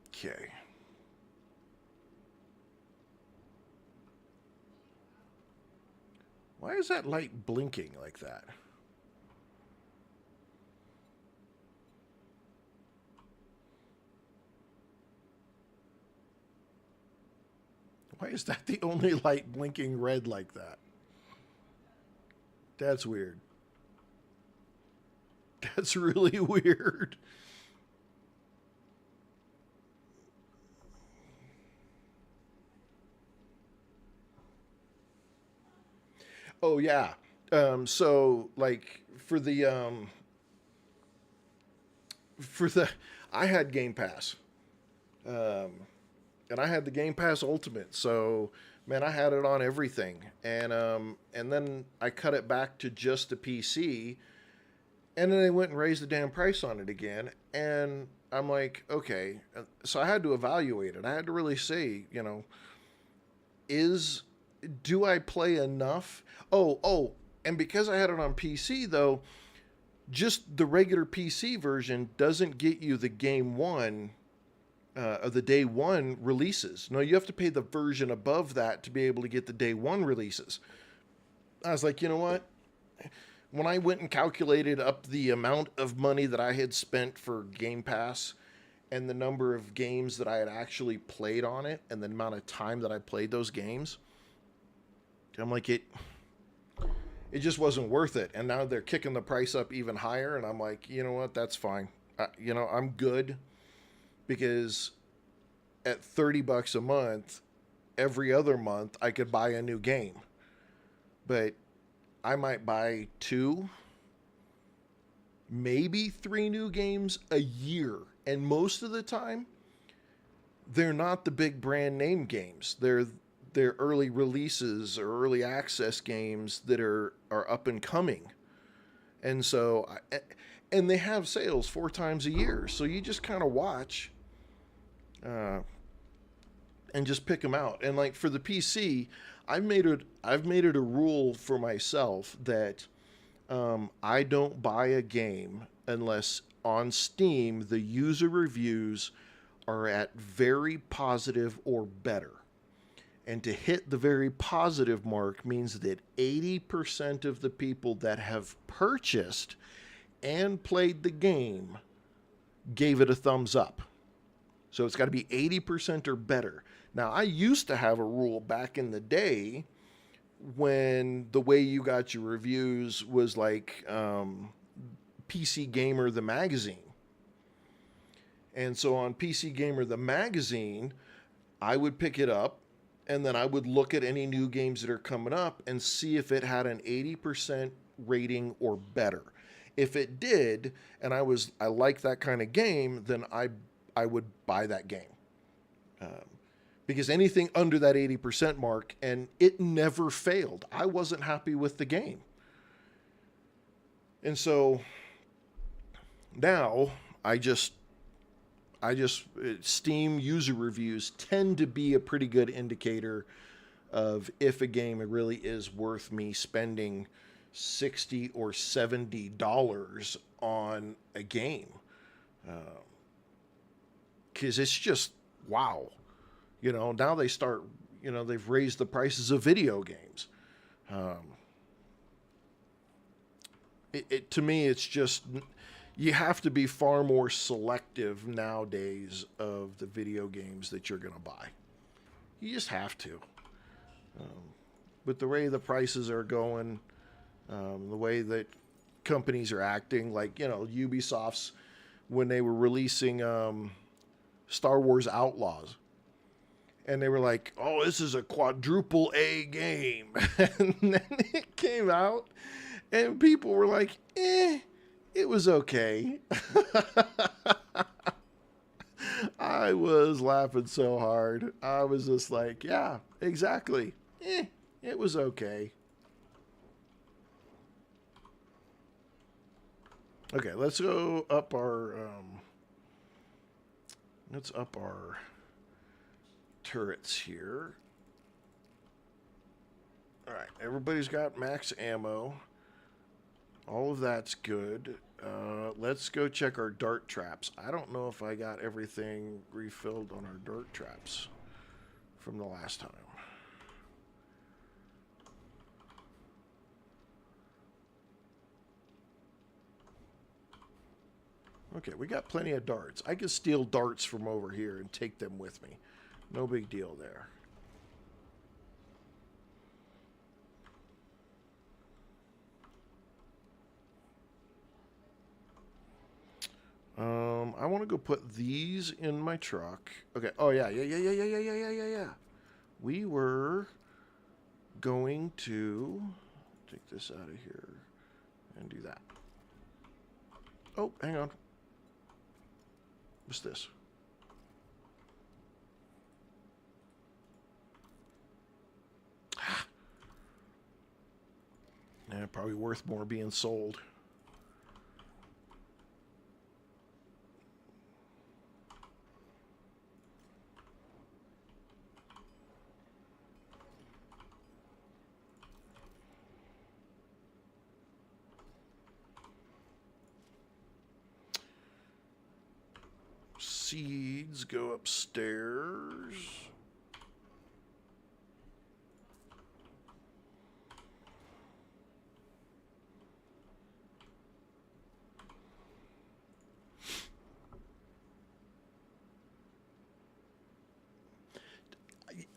Okay. Why is that light blinking like that? Why is that the only light blinking red like that? That's weird. That's really weird. Oh yeah. So like for the I had Game Pass. And I had the Game Pass Ultimate. So man, I had it on everything. And then I cut it back to just the PC, and then they went and raised the damn price on it again. And I'm like, okay. So I had to evaluate it. I had to really say, do I play enough? Oh, and because I had it on PC though, just the regular PC version doesn't get you the game one of the day one releases. No, you have to pay the version above that to be able to get the day one releases. I was like, you know what? When I went and calculated up the amount of money that I had spent for Game Pass and the number of games that I had actually played on it and the amount of time that I played those games, I'm like, it just wasn't worth it. And now they're kicking the price up even higher. And I'm like, you know what? That's fine. I'm good, because at $30 a month, every other month, I could buy a new game. But I might buy 2, maybe 3 new games a year. And most of the time, they're not the big brand name games. They're early releases or early access games that are up and coming. And so and they have sales 4 times a year. So you just kind of watch uh, and just pick them out. And like for the PC, I've made it a rule for myself that I don't buy a game unless on Steam the user reviews are at very positive or better. And to hit the very positive mark means that 80% of the people that have purchased and played the game gave it a thumbs up. So it's got to be 80% or better. Now, I used to have a rule back in the day when the way you got your reviews was like PC Gamer the magazine. And so on PC Gamer the magazine, I would pick it up and then I would look at any new games that are coming up and see if it had an 80% rating or better. If it did, and I liked that kind of game, then I would buy that game. Because anything under that 80% mark, and it never failed. I wasn't happy with the game. And so now Steam user reviews tend to be a pretty good indicator of if a game really is worth me spending $60 or $70 on a game. Because it's just, wow. Now they start, they've raised the prices of video games. To me, it's just, you have to be far more selective nowadays of the video games that you're going to buy. You just have to. With the way the prices are going, the way that companies are acting, like, Ubisoft's, when they were releasing Star Wars Outlaws, and they were like, oh, this is a quadruple A game. And then it came out, and people were like, it was okay. I was laughing so hard. I was just like, yeah, exactly. It was okay. Okay, let's go up our turrets here. All right, everybody's got max ammo. All of that's good. Let's go check our dart traps. I don't know if I got everything refilled on our dart traps from the last time. Okay, we got plenty of darts. I can steal darts from over here and take them with me. No big deal there. I want to go put these in my truck. Okay. Oh yeah. We were going to take this out of here and do that. Oh, hang on. What's this? Yeah, probably worth more being sold. Seeds go upstairs.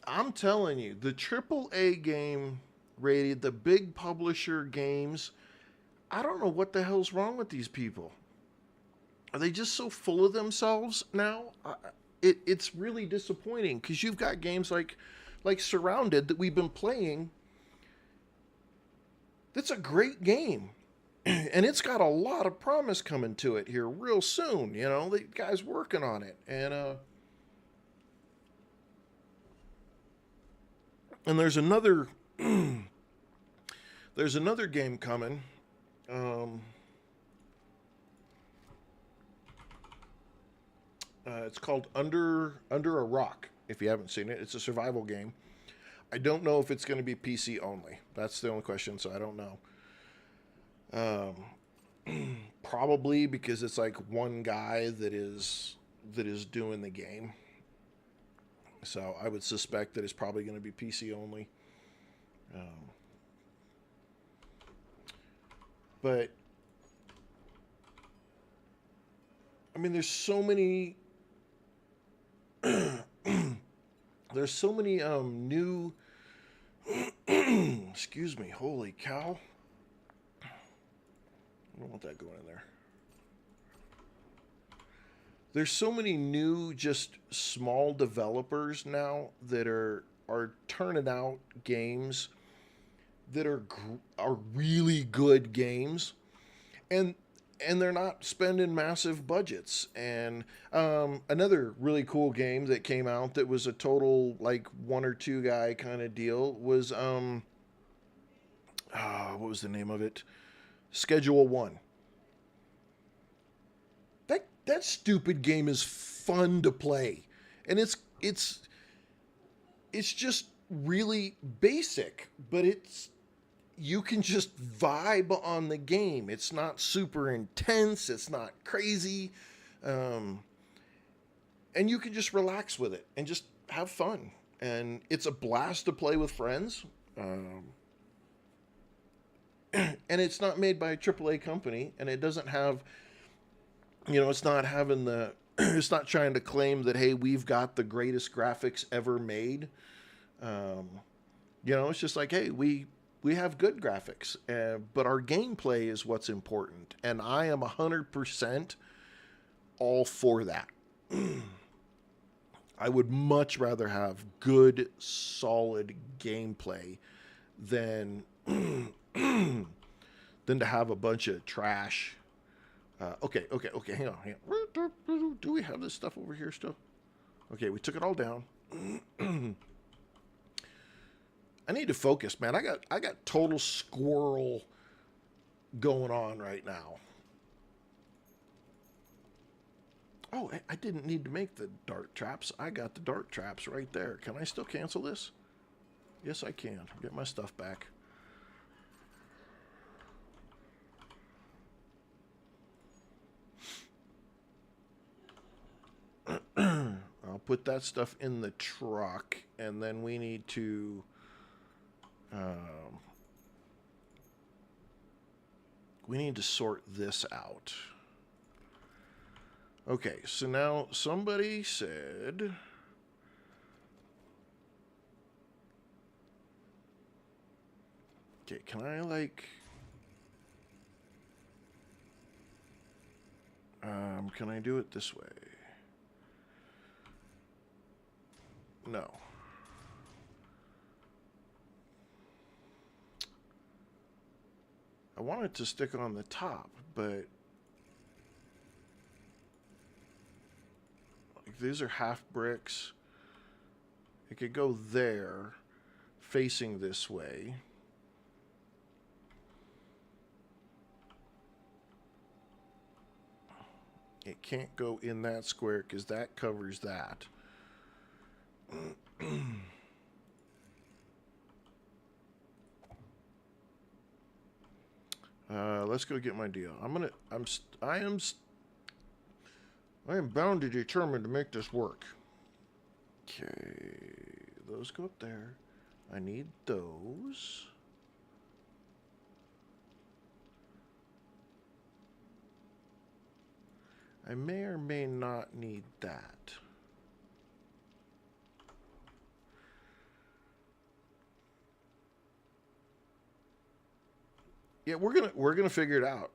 I'm telling you, the AAA game rated, the big publisher games, I don't know what the hell's wrong with these people. Are they just so full of themselves now? It's really disappointing because you've got games like Surrounded that we've been playing. That's a great game. And it's got a lot of promise coming to it here real soon. The guy's working on it. And And there's another game coming. Um, it's called Under a Rock. If you haven't seen it, it's a survival game. I don't know if it's going to be PC only. That's the only question, so I don't know. Probably because it's like one guy that is doing the game. So I would suspect that it's probably going to be PC only. Um, but I mean, there's so many new. Excuse me. Holy cow! I don't want that going in there. There's so many new, just small developers now that are turning out games that are really good games, and they're not spending massive budgets. And another really cool game that came out that was a total like one or two guy kind of deal was what was the name of it? Schedule One. That stupid game is fun to play, and it's just really basic, but you can just vibe on the game. It's not super intense. It's not crazy, um, and you can just relax with it and just have fun. And it's a blast to play with friends. And it's not made by a AAA company, and it doesn't have, it's not having the, it's not trying to claim that, hey, we've got the greatest graphics ever made. Um, it's just like, hey, we have good graphics, but our gameplay is what's important, and I am 100% all for that. I would much rather have good, solid gameplay than than to have a bunch of trash. Okay. Hang on. Do we have this stuff over here still? Okay, we took it all down. I need to focus, man. I got total squirrel going on right now. Oh, I didn't need to make the dart traps. I got the dart traps right there. Can I still cancel this? Yes, I can. Get my stuff back. I'll put that stuff in the truck, and then we need to sort this out. Okay, so now somebody said, okay, can I can I do it this way? No. I want it to stick on the top, but these are half bricks. It could go there, facing this way. It can't go in that square because that covers that. Let's go get my deal. I am bound to determine to make this work. Okay, those go up there. I need those. I may or may not need that. Yeah, we're gonna figure it out.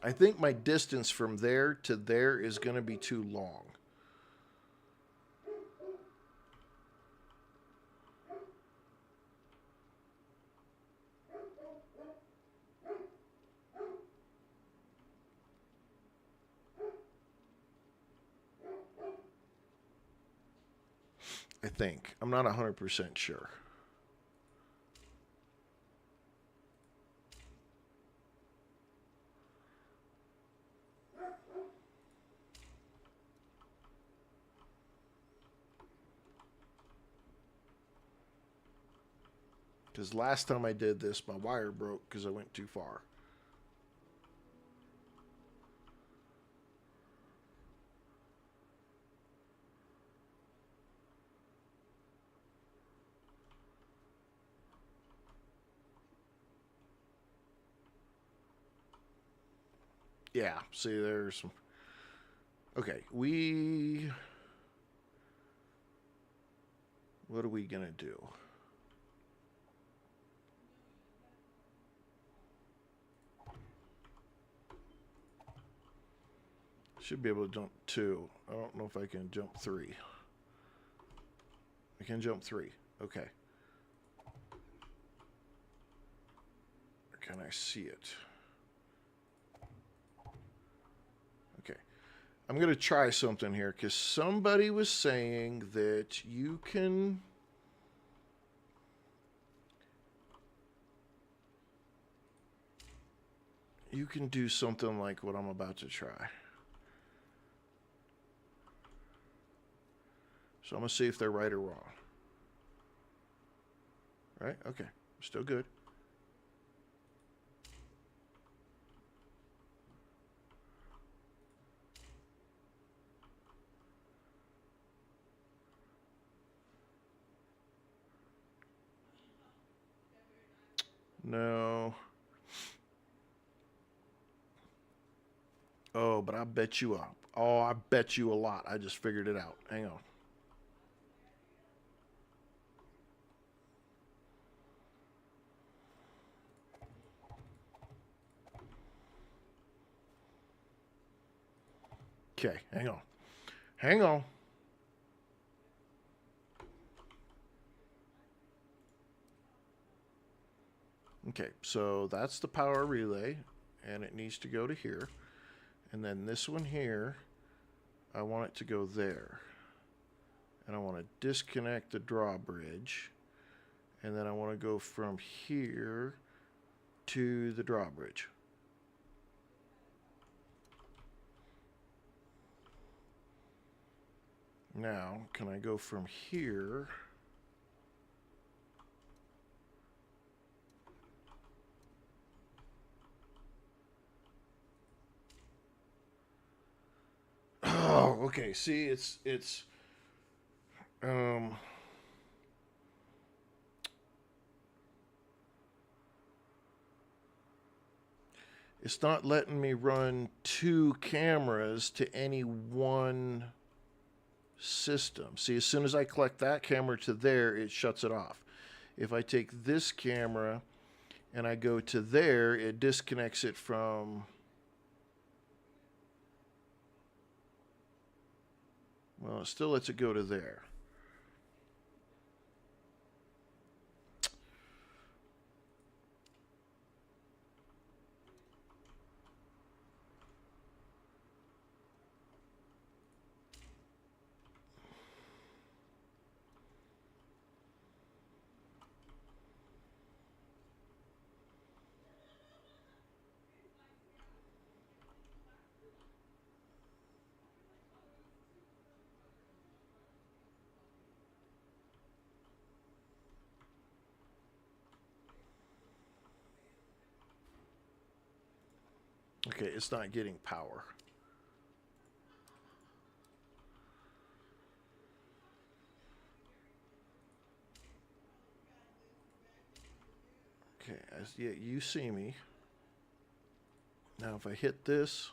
I think my distance from there to there is gonna be too long. I think. I'm not 100% sure. Because last time I did this, my wire broke because I went too far. Yeah, see, there's some. Okay, what are we going to do? Should be able to jump 2. I don't know if I can jump 3. I can jump 3. Okay. Or can I see it? Okay. I'm going to try something here because somebody was saying that you can... You can do something like what I'm about to try. So I'm going to see if they're right or wrong. Right? Okay. Still good. No. Oh, but I bet you up. Oh, I bet you a lot. I just figured it out. Hang on. Okay, hang on. Hang on. Okay, so that's the power relay, and it needs to go to here. And then this one here, I want it to go there. And I want to disconnect the drawbridge. And then I want to go from here to the drawbridge. Now, can I go from here? Oh, okay. See, it's it's not letting me run 2 cameras to any one system. See, as soon as I collect that camera to there, it shuts it off. If I take this camera and I go to there, it disconnects it from... Well, it still lets it go to there. Okay, it's not getting power. Okay, yeah, you see me. Now if I hit this,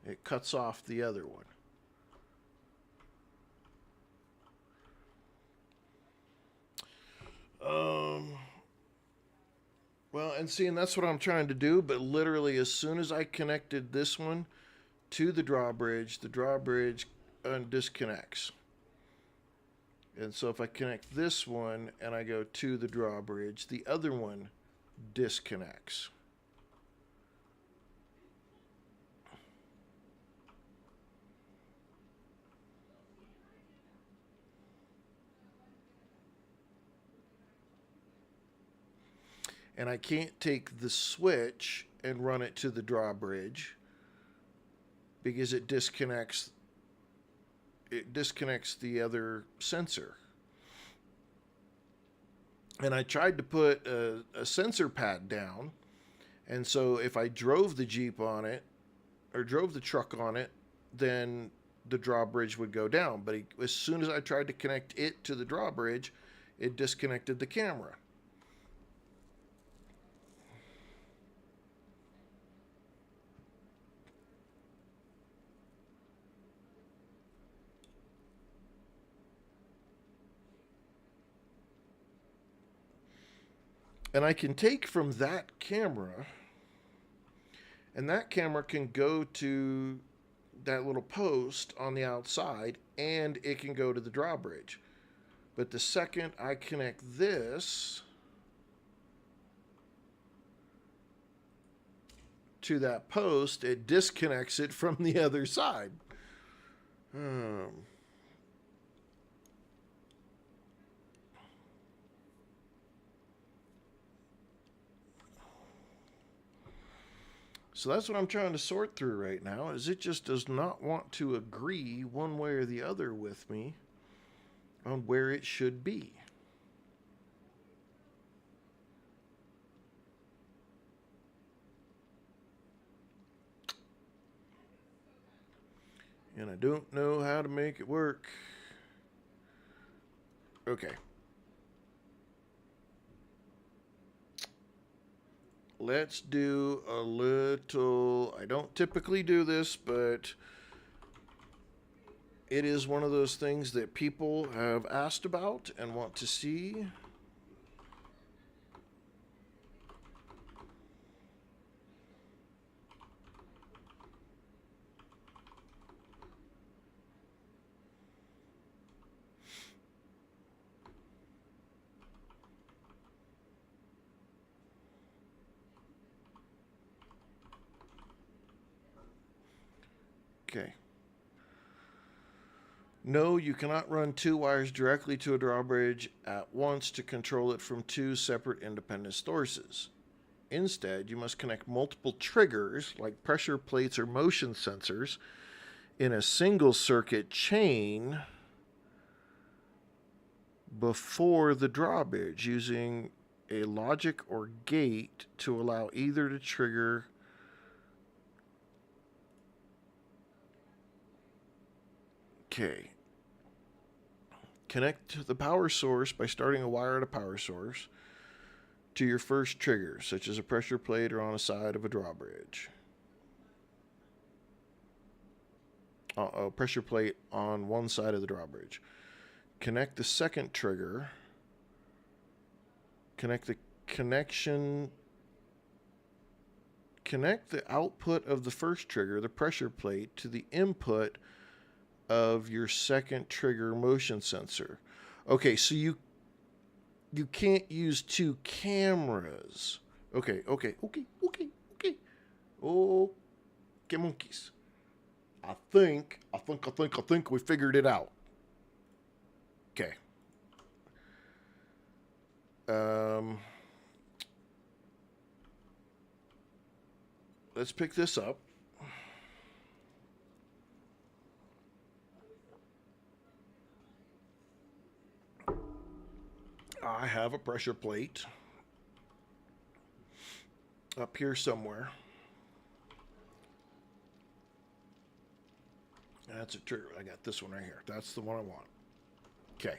it cuts off the other one. Well, and see, and that's what I'm trying to do, but literally as soon as I connected this one to the drawbridge disconnects. And so if I connect this one and I go to the drawbridge, the other one disconnects. and I can't take the switch and run it to the drawbridge because it disconnects the other sensor. And I tried to put a sensor pad down, and so if I drove the Jeep on it or drove the truck on it, then the drawbridge would go down. But as soon as I tried to connect it to the drawbridge, it disconnected the camera. And I can take from that camera, and that camera can go to that little post on the outside, and it can go to the drawbridge. But the second I connect this to that post, it disconnects it from the other side. So that's what I'm trying to sort through right now, is it just does not want to agree one way or the other with me on where it should be. And I don't know how to make it work. Okay. Let's do a little, I don't typically do this, but it is one of those things that people have asked about and want to see. Okay. No, you cannot run two wires directly to a drawbridge at once to control it from two separate independent sources. Instead, you must connect multiple triggers, like pressure plates or motion sensors, in a single circuit chain before the drawbridge using a logic or gate to allow either to trigger. Okay. Connect the power source by starting a wire at a power source to your first trigger, such as a pressure plate or on a side of a drawbridge. A pressure plate on one side of the drawbridge. Connect the second trigger. Connect the output of the first trigger, the pressure plate, to the input of your second trigger motion sensor. Okay, so you can't use two cameras. Okay. Okay, monkeys. I think we figured it out. Okay. Let's pick this up. I have a pressure plate up here somewhere. That's a trigger. I got this one right here. That's the one I want. Okay.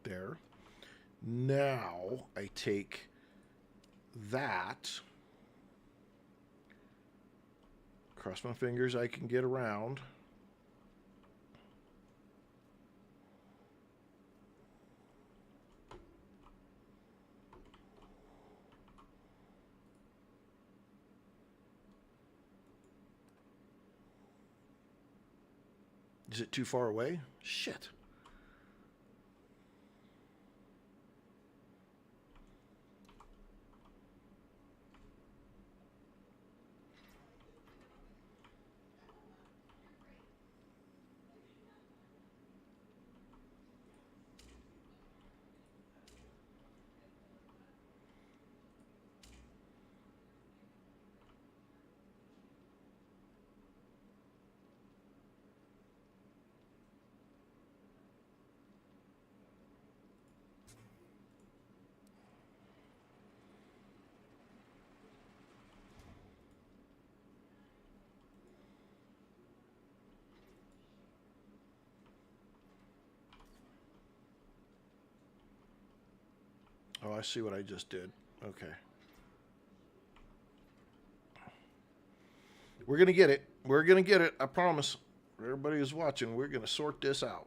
There. Now I take that. Cross my fingers I can get around. Is it too far away? Shit. Oh, I see what I just did. Okay. We're going to get it. We're going to get it. I promise. Everybody who's watching, we're going to sort this out.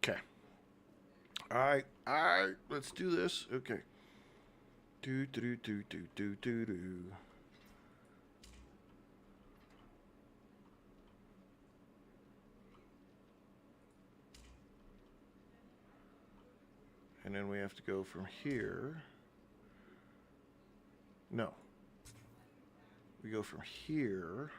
Okay. All right. All right. Let's do this. Okay. Do, do, do, do, do, do, do. And then we have to go from here. No. We go from here.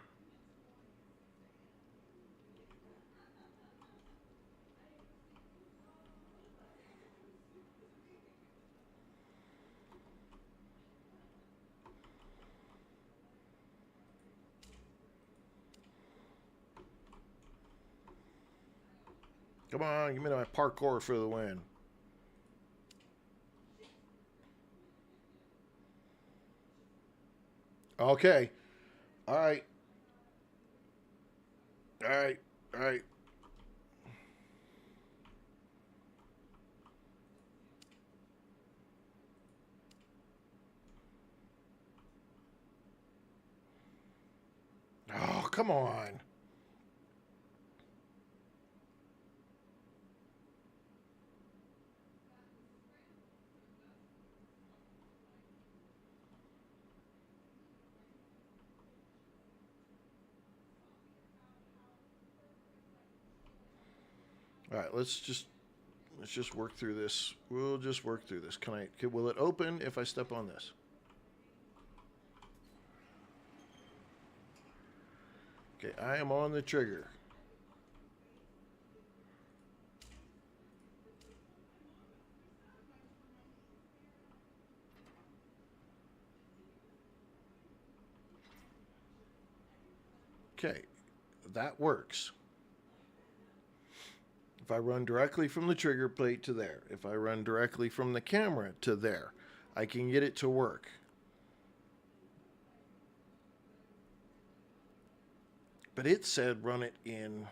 Come on, give me my parkour for the win. Okay. All right. All right. All right. Oh, come on. All right, let's just work through this. We'll just work through this. Will it open if I step on this? Okay, I am on the trigger. Okay, that works. If I run directly from the trigger plate to there, if I run directly from the camera to there, I can get it to work. But it said run it in.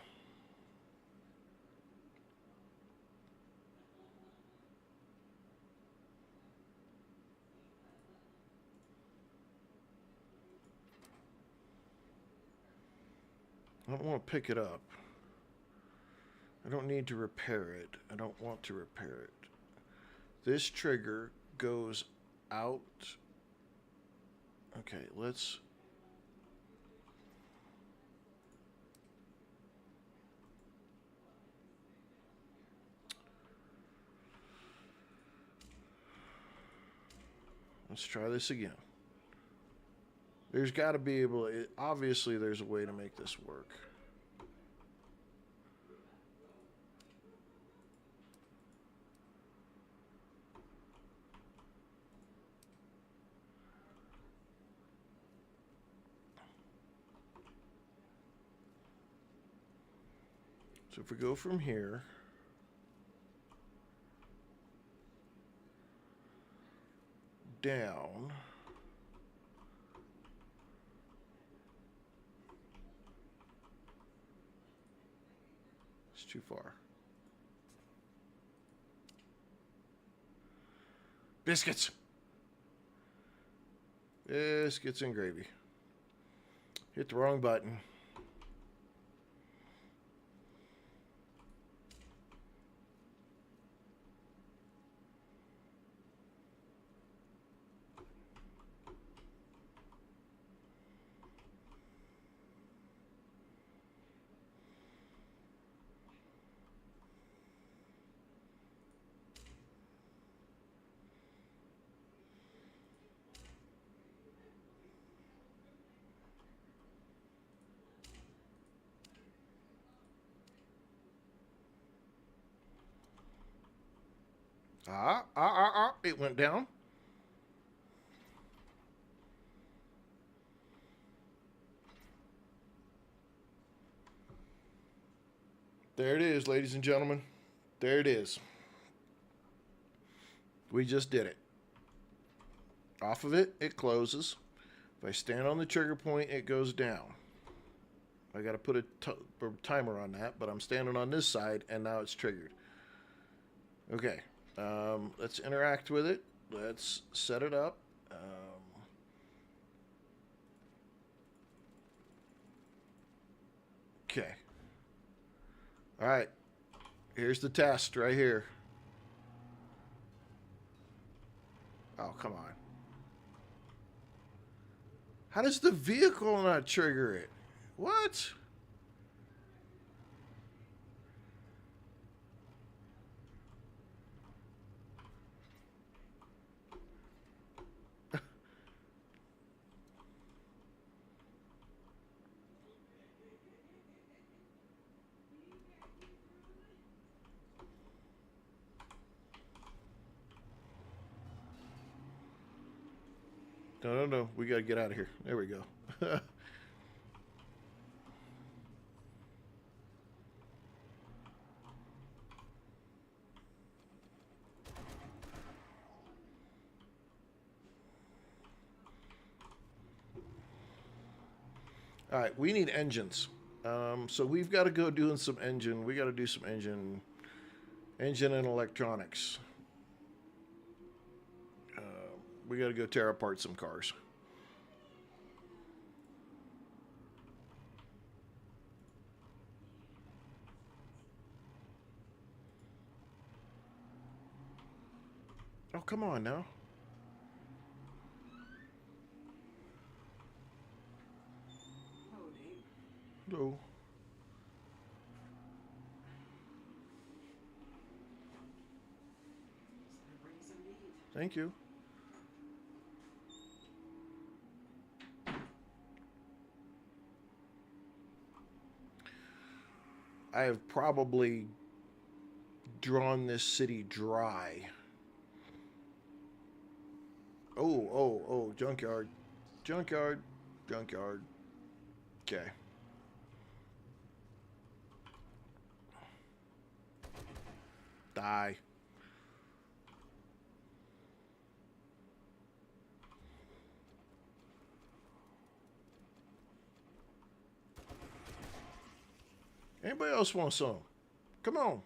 I don't want to pick it up. I don't need to repair it. I don't want to repair it. This trigger goes out. Okay, let's... Let's try this again. There's got to be able... obviously, there's a way to make this work. So if we go from here, down, it's too far. Biscuits. Biscuits and gravy. Hit the wrong button. It went down. There it is, ladies and gentlemen. There it is. We just did it. Off of it, it closes. If I stand on the trigger point, it goes down. I got to put a timer on that, but I'm standing on this side, and now it's triggered. Okay, let's interact with it. Let's set it up. Okay. All right. Here's the test right here. Oh, come on. How does the vehicle not trigger it? What? No. We got to get out of here. There we go. All right, we need engines. So we've got to go doing some engine. We got to do some engine and electronics. We got to go tear apart some cars. Oh, come on now. No. Thank you. I have probably drawn this city dry. Oh, junkyard. Junkyard. Okay. Die. Anybody else want some? Come on.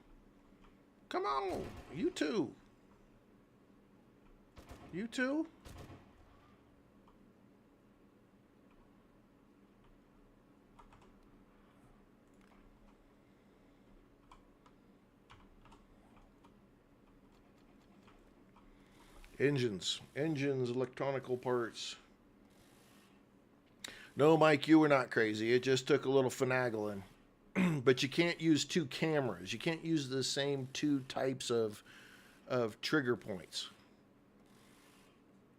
Come on. You too. You too? Engines, electronical parts. No, Mike, you were not crazy. It just took a little finagling. But you can't use two cameras. You can't use the same two types of trigger points.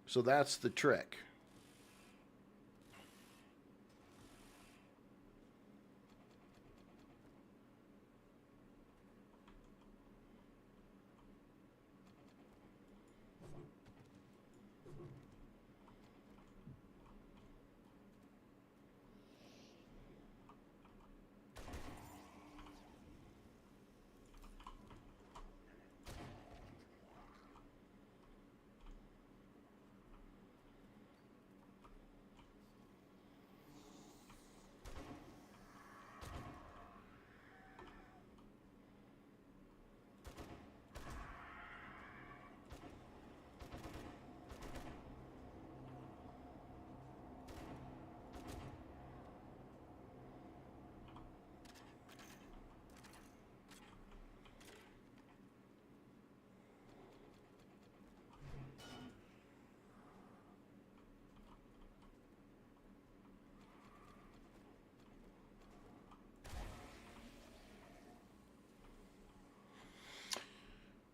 So that's the trick.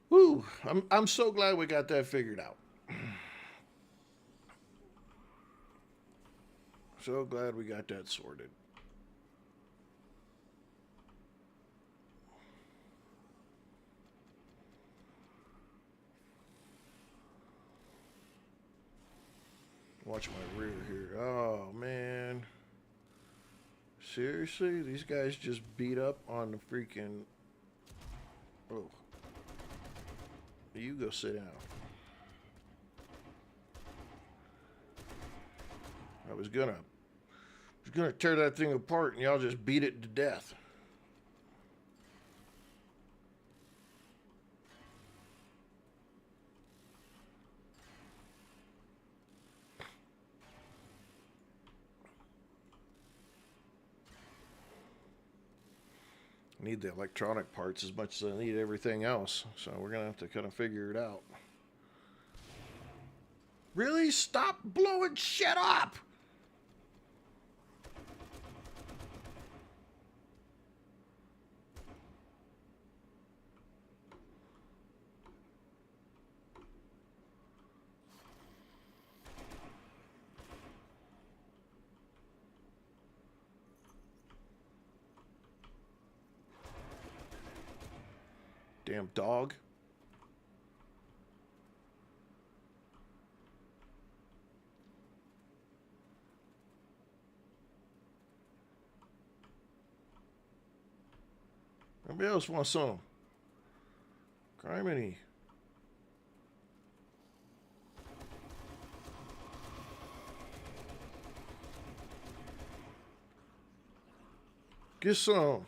Woo! I'm so glad we got that figured out. So glad we got that sorted. Watch my rear here. Oh, man. Seriously? These guys just beat up on the freaking... Oh. You go sit down. I was gonna tear that thing apart and y'all just beat it to death. I need the electronic parts as much as I need everything else, so we're gonna have to kind of figure it out. Really? Stop blowing shit up! Damn dog. Anybody else want some? Criminy. Get some.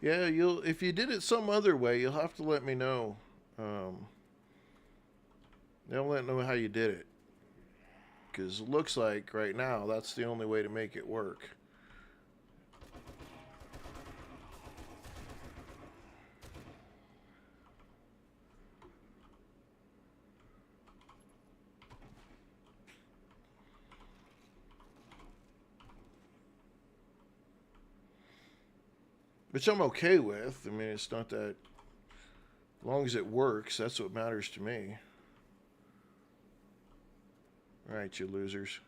Yeah, you'll if you did it some other way, you'll have to let me know. They'll let me know how you did it. Because it looks like right now that's the only way to make it work. Which I'm okay with. I mean, it's not that. As long as it works, that's what matters to me. Alright, you losers.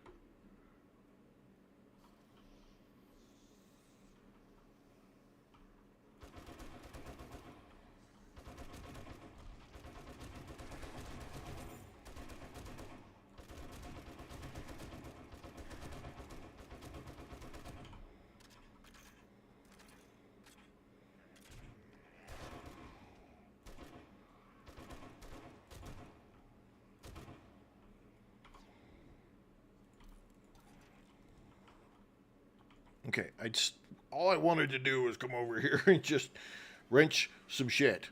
Okay, all I wanted to do was come over here and just wrench some shit.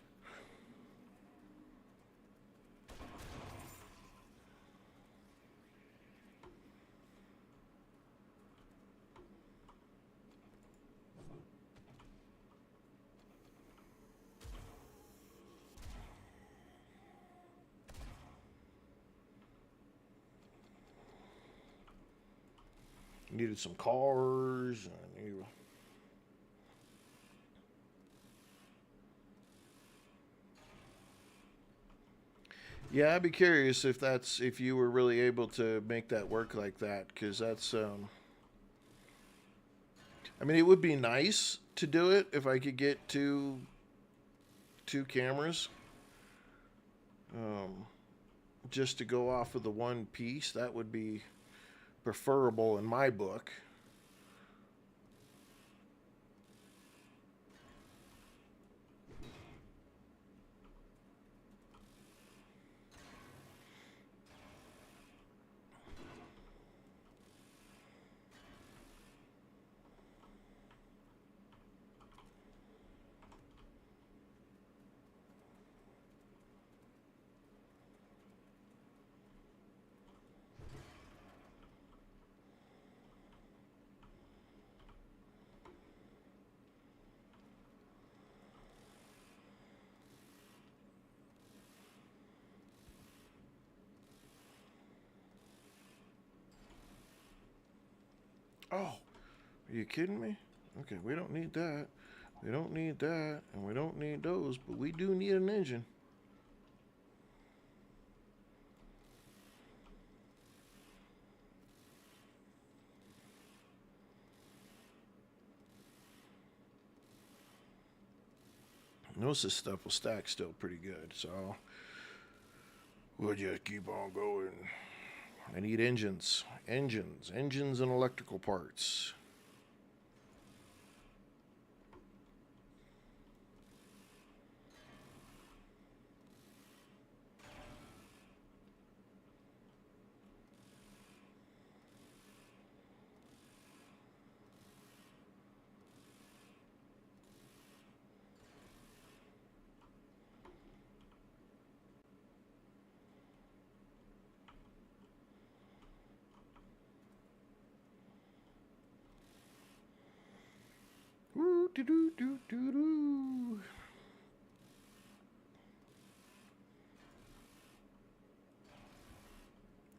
Needed some cars. Yeah, I'd be curious if you were really able to make that work like that, because that's I mean, it would be nice to do it if I could get two cameras, um, just to go off of the one piece. That would be preferable in my book. Oh, are you kidding me? Okay, we don't need that. We don't need that, and we don't need those, but we do need an engine. Notice this stuff will stack still pretty good, so we'll just keep on going. I need engines and electrical parts. I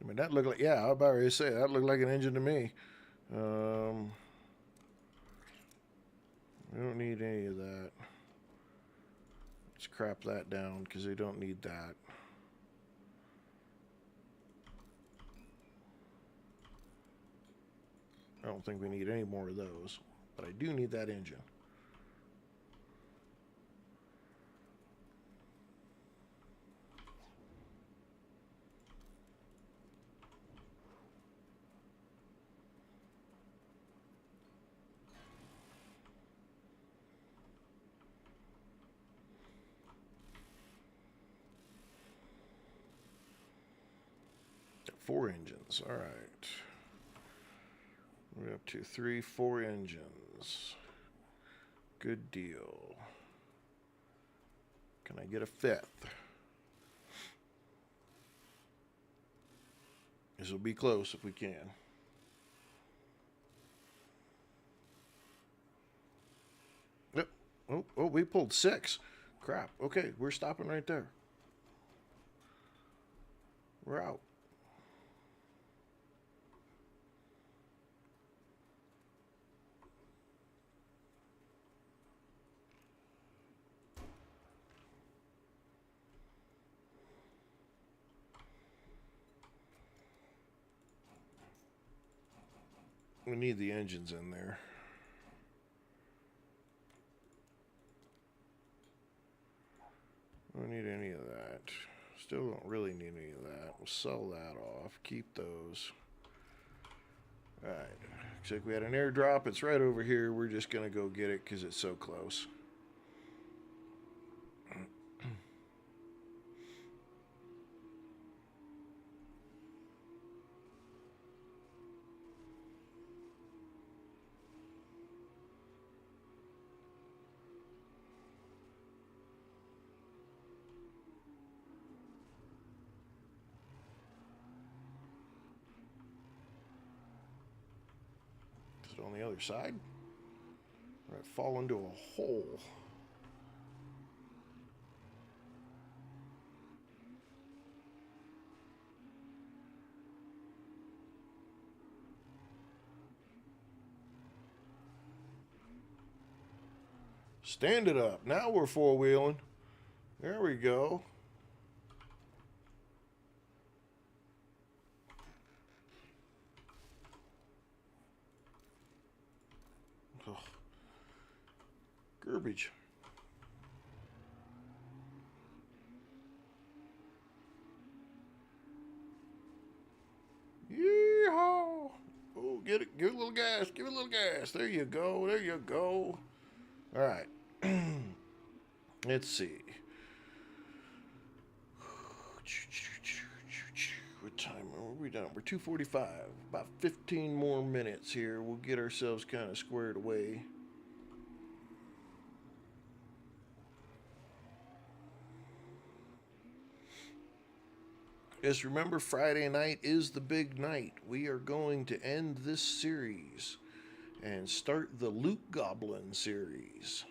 mean, that looked like, yeah, I was about to say, that looked like an engine to me. We don't need any of that. Let's crap that down because they don't need that. I don't think we need any more of those, but I do need that engine. Got 4 engines. All right. We're up to 3, 4 engines. Good deal. Can I get a 5th? This will be close if we can. Yep. Oh, we pulled 6. Crap. Okay, we're stopping right there. We're out. We need the engines in there. Don't need any of that. Still don't really need any of that. We'll sell that off. Keep those. Alright. Looks like we had an airdrop. It's right over here. We're just going to go get it because it's so close. On the other side. Right, fall into a hole. Stand it up. Now we're four-wheeling. There we go. Oh. Garbage. Yeehaw! Oh, get it. Give it a little gas. Give it a little gas. There you go. There you go. All right. Let's see. What time are we done? We're 2:45. About 15 more minutes here. We'll get ourselves kind of squared away. Just remember, Friday night is the big night. We are going to end this series and start the Loot Goblin series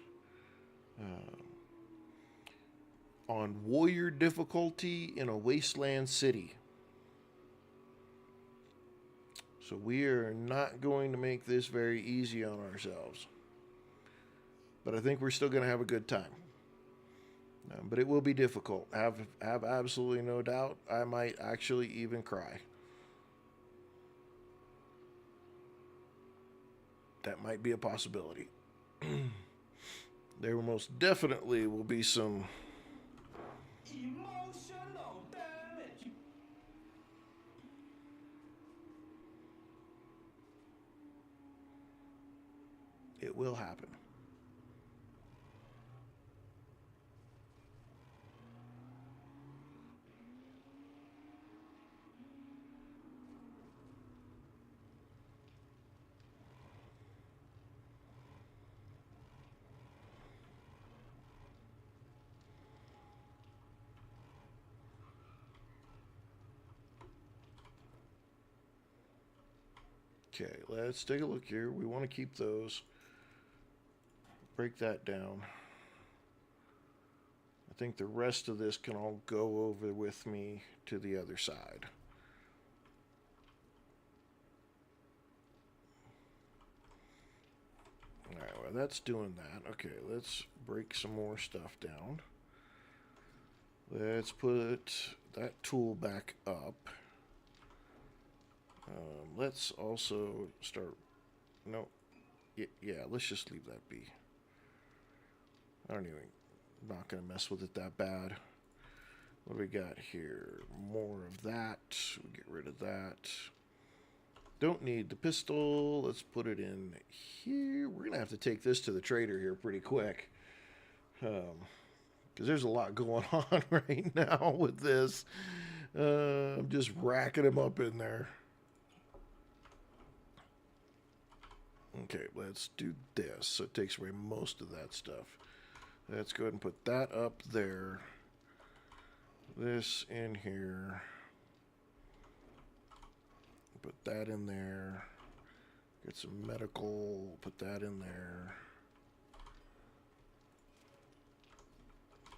on Warrior difficulty in a wasteland city. So we are not going to make this very easy on ourselves. But I think we're still going to have a good time. But it will be difficult. Have absolutely no doubt. I might actually even cry. That might be a possibility. There most definitely will be some emotional damage. It will happen. Okay, let's take a look here. We want to keep those. break that down. I think the rest of this can all go over with me to the other side. Alright, well, that's doing that. Okay, let's break some more stuff down. Let's put that tool back up. Let's also start... No. Yeah, let's just leave that be. I don't even... I'm not going to mess with it that bad. What do we got here? More of that. We'll get rid of that. Don't need the pistol. Let's put it in here. We're going to have to take this to the trader here pretty quick. Because there's a lot going on right now with this. I'm just racking them up in there. Okay, let's do this. So it takes away most of that stuff. Let's go ahead and put that up there. This in here. Put that in there. Get some medical. Put that in there.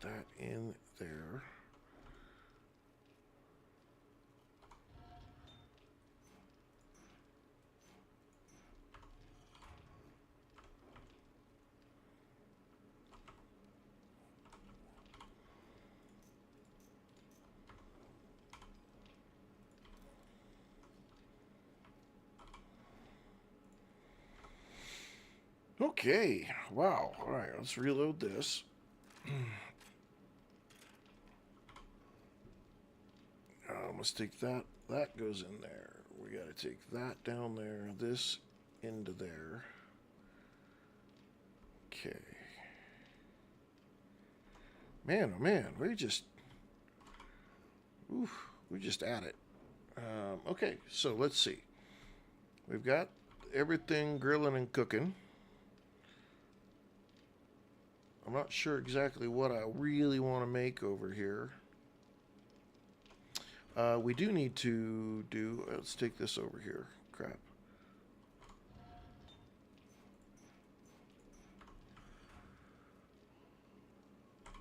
Put that in there. Okay, wow. All right, let's reload this. Let's take that. That goes in there. We got to take that down there. This into there. Okay. Man, oh man, we just at it. Okay, so let's see. We've got everything grilling and cooking. I'm not sure exactly what I really want to make over here. We do need to do... Let's take this over here. Crap.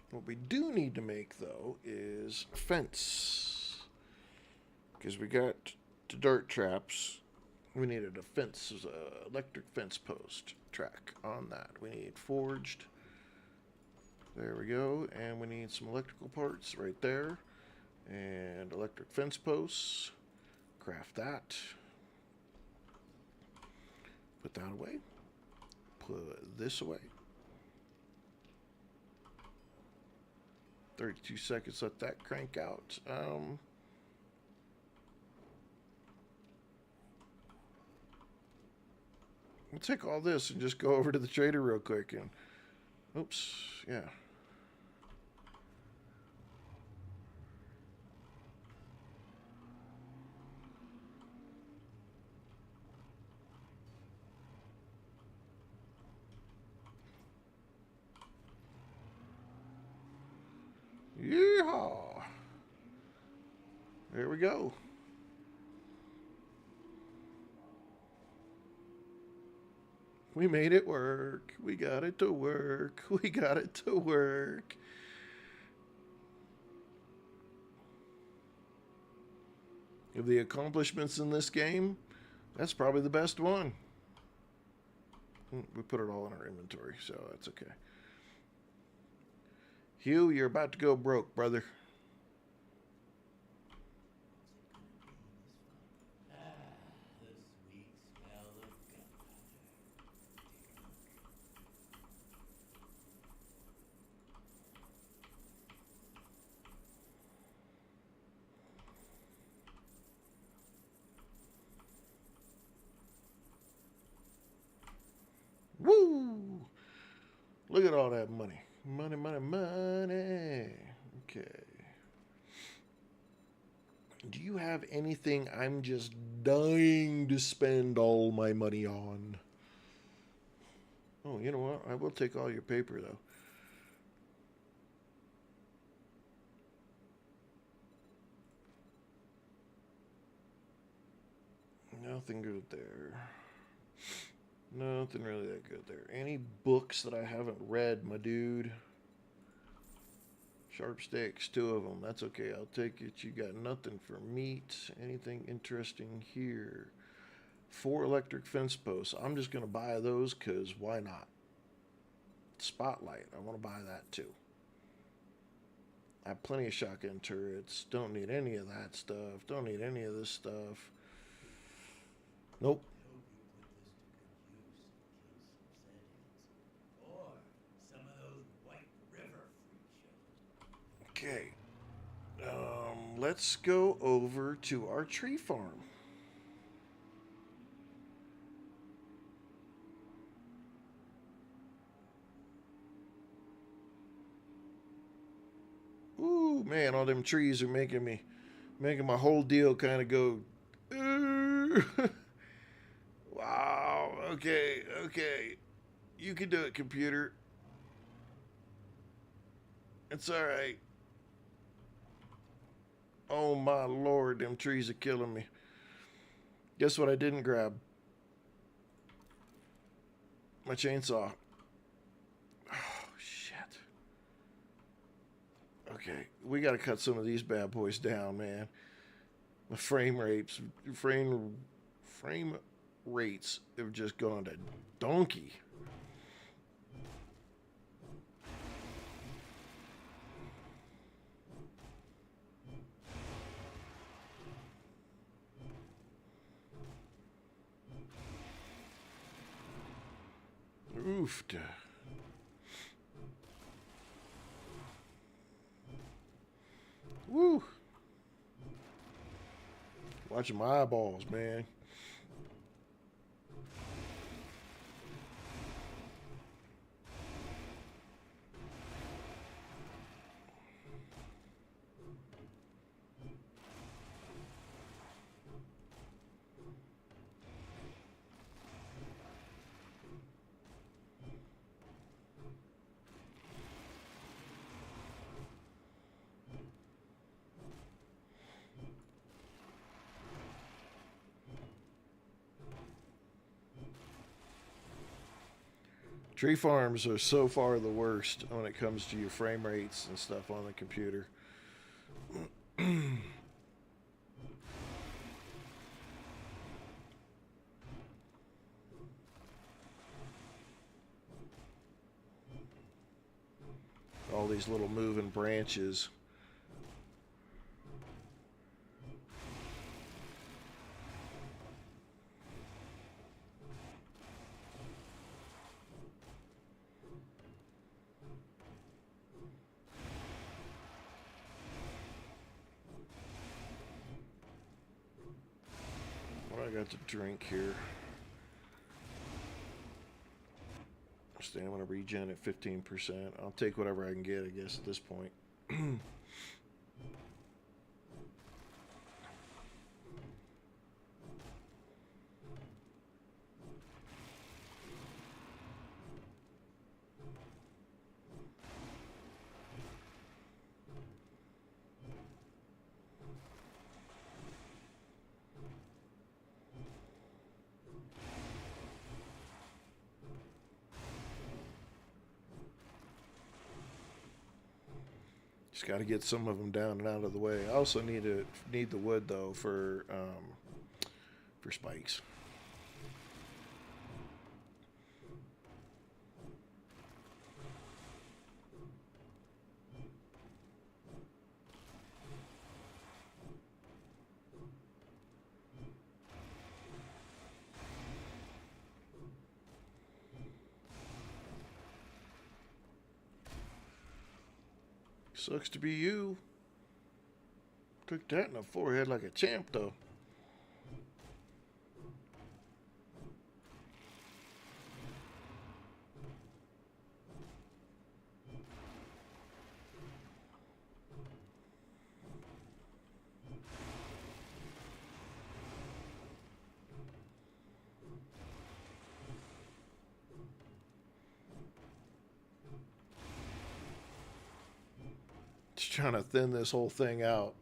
What we do need to make, though, is a fence. Because we got the dart traps. We needed a fence, electric fence post track on that. We need forged. There we go. And we need some electrical parts right there. And electric fence posts. Craft that. Put that away. Put this away. 32 seconds, let that crank out. We'll take all this and just go over to the trader real quick and... Oops, yeah. Yeehaw! There we go. We made it work. We got it to work. We got it to work. Of the accomplishments in this game, that's probably the best one. We put it all in our inventory, so that's okay. Hugh, you're about to go broke, brother. Woo! Look at all that money. Money, money, money. Okay. Do you have anything I'm just dying to spend all my money on? Oh, you know what? I will take all your paper, though. Nothing good there. Nothing really that good there. Any books that I haven't read, my dude? Sharp sticks, 2 of them. That's okay. I'll take it. You got nothing for meat. Anything interesting here? 4 electric fence posts. I'm just going to buy those because why not? Spotlight. I want to buy that too. I have plenty of shotgun turrets. Don't need any of that stuff. Don't need any of this stuff. Nope. Okay. Let's go over to our tree farm. Ooh, man, all them trees are making my whole deal kind of go. Wow. Okay. Okay. You can do it, computer. It's all right. Oh my lord, them trees are killing me. Guess what I didn't grab? My chainsaw. Oh, shit. Okay, we gotta cut some of these bad boys down, man. The frame rates have just gone to donkey. Oofed. Woo. Watching my eyeballs, man. Tree farms are so far the worst when it comes to your frame rates and stuff on the computer. All these little moving branches. What I got to drink here? Stamina regen at 15%. I'll take whatever I can get, I guess, at this point. Just got to get some of them down and out of the way. I also need the wood though for spikes. Sucks to be you. Took that in the forehead like a champ, though. Just trying to thin this whole thing out.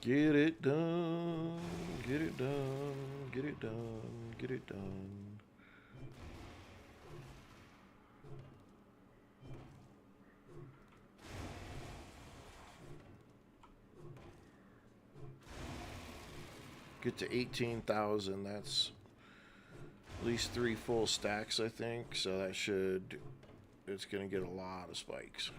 Get it done. Get it done. Get it done. Get it done. Get to 18,000. That's at least 3 full stacks, I think. So that should... It's going to get a lot of spikes.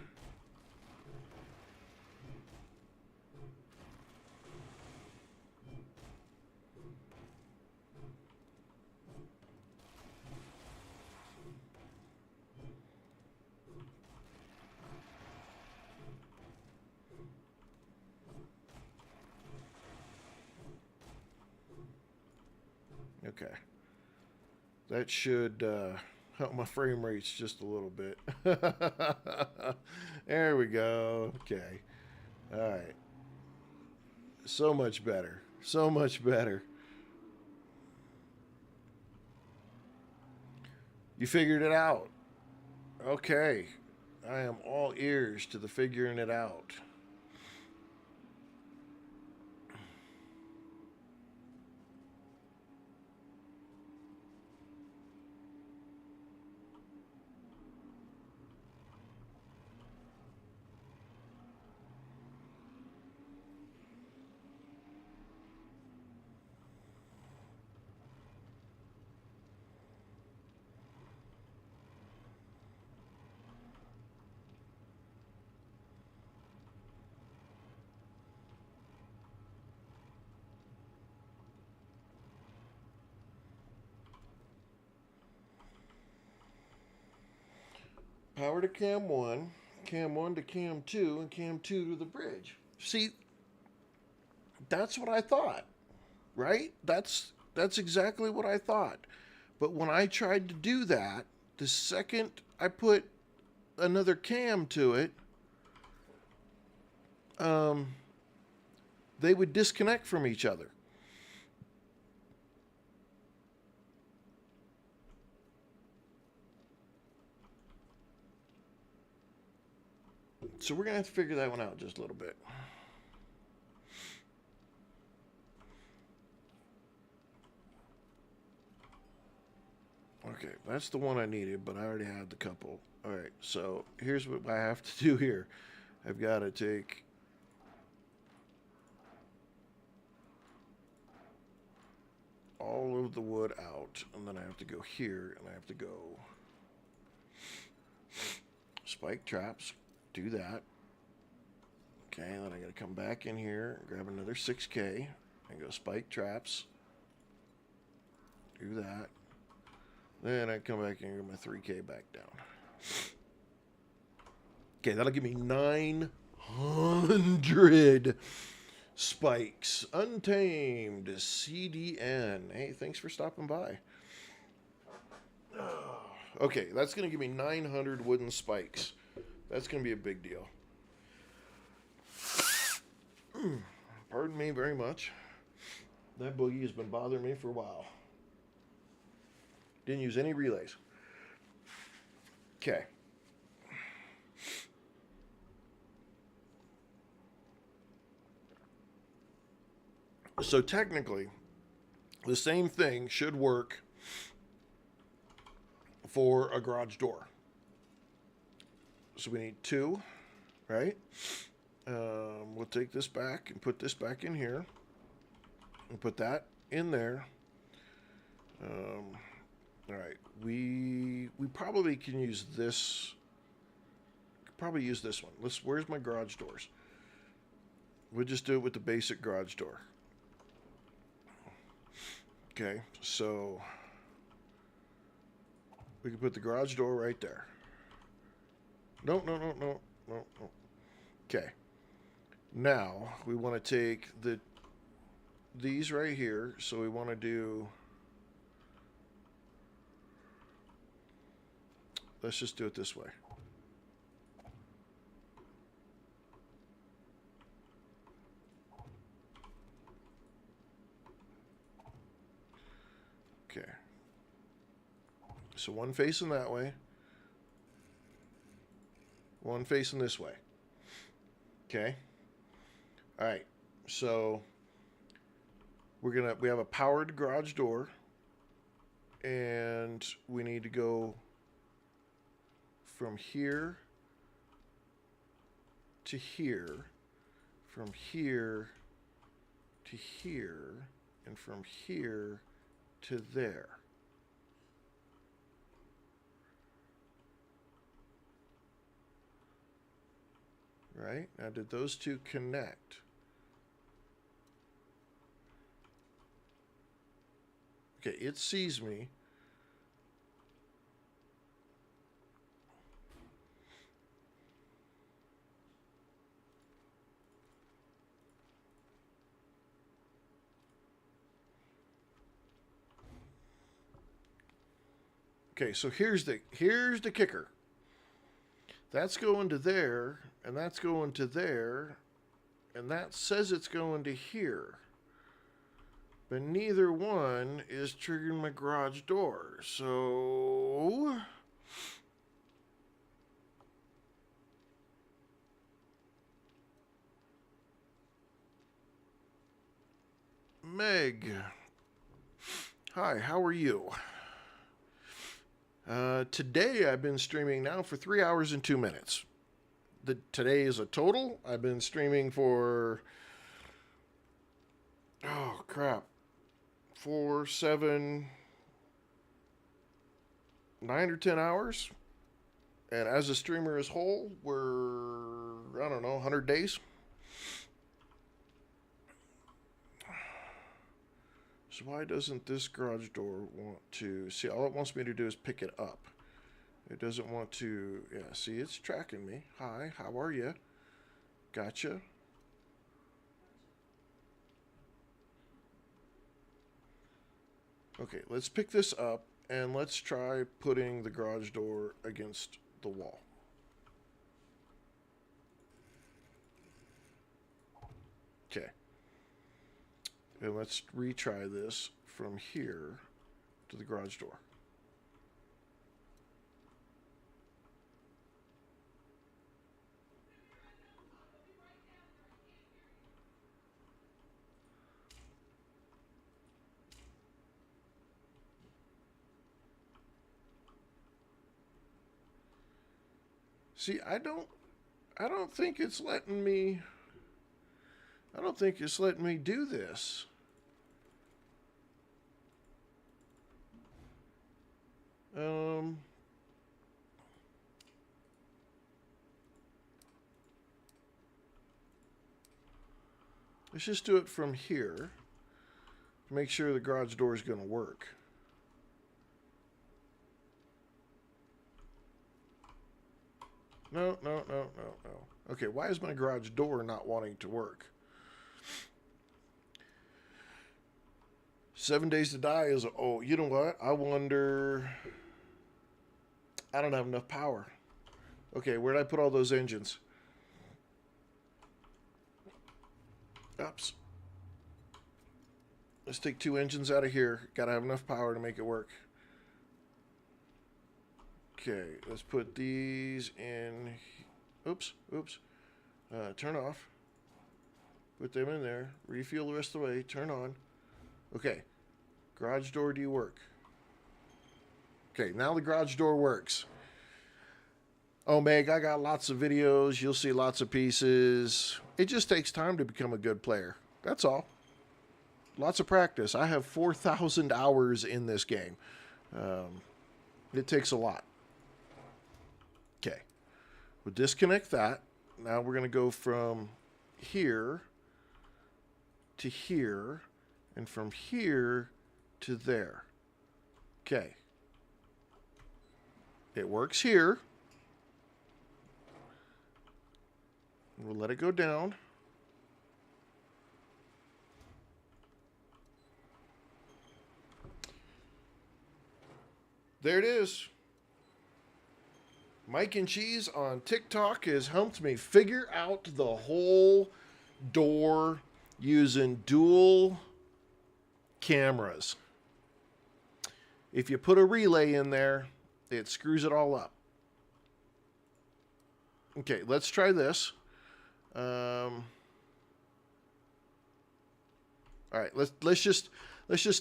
Okay. That should help my frame rates just a little bit. There we go. Okay. All right. So much better. So much better. You figured it out. Okay. I am all ears to the figuring it out. Power to cam 1, cam 1 to cam 2, and cam 2 to the bridge. See, that's what I thought, right? That's exactly what I thought. But when I tried to do that, the second I put another cam to it, they would disconnect from each other. So we're going to have to figure that one out just a little bit. Okay, that's the one I needed, but I already had the couple. All right, so here's what I have to do here. I've got to take all of the wood out, and then I have to go here, and I have to go spike traps, do that. Okay, then I got to come back in here, grab another 6K, and go spike traps, do that. Then I come back in and get my 3K back down. Okay, that'll give me 900 spikes. Untamed CDN. Hey, thanks for stopping by. Okay, that's going to give me 900 wooden spikes. That's going to be a big deal. Pardon me very much. That boogie has been bothering me for a while. Didn't use any relays. Okay. So technically, the same thing should work for a garage door. So we need 2, right? We'll take this back and put this back in here. And put that in there. All right, we probably can use this. Probably use this one. Where's my garage doors? We'll just do it with the basic garage door. Okay, so we can put the garage door right there. No. Okay. Now we want to take these right here. So we want to do. Let's just do it this way. Okay. So one facing that way. One facing this way. Okay. All right. So we have a powered garage door, and we need to go from here to here, from here to here, and from here to there. Right? Now, did those two connect? Okay, it sees me. Okay, so here's the kicker. That's going to there, and that's going to there, and that says it's going to here. But neither one is triggering my garage door. So Meg, hi, how are you? Today I've been streaming now for 3 hours and 2 minutes. Today is a total. I've been streaming for, oh crap, 4, 7, 9 or 10 hours. And as a streamer as whole, we're, I don't know, 100 days. So why doesn't this garage door want to... See, all it wants me to do is pick it up. It doesn't want to... Yeah, see, it's tracking me. Hi, how are you? Gotcha. Okay, let's pick this up, and let's try putting the garage door against the wall. Okay. And let's retry this from here to the garage door. See, I don't think it's letting me... I don't think it's letting me do this. Let's just do it from here to make sure the garage door is going to work. No. Okay, why is my garage door not wanting to work? 7 days to die is... Oh, you know what? I wonder... I don't have enough power. Okay, where did I put all those engines? Oops. Let's take 2 engines out of here. Gotta have enough power to make it work. Okay, let's put these in... Oops. Turn off. Put them in there. Refuel the rest of the way. Turn on. Okay. Garage door, do you work? Okay, now the garage door works. Oh, Meg, I got lots of videos. You'll see lots of pieces. It just takes time to become a good player. That's all. Lots of practice. I have 4,000 hours in this game. It takes a lot. Okay. We'll disconnect that. Now we're going to go from here to here, and from here to there. Okay. It works here. We'll let it go down. There it is. Mike and Cheese on TikTok has helped me figure out the whole door using dual cameras. If you put a relay in there, it screws it all up. Okay, let's try this. All right, let's just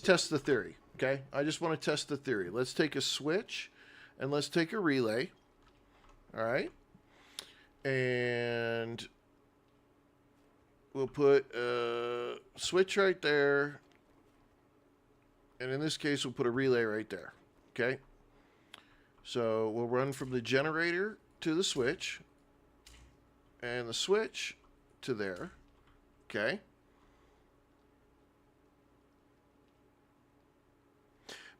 test the theory. Okay, I just want to test the theory. Let's take a switch, and let's take a relay. All right, and we'll put a switch right there, and in this case, we'll put a relay right there. Okay, so we'll run from the generator to the switch, and the switch to there. Okay.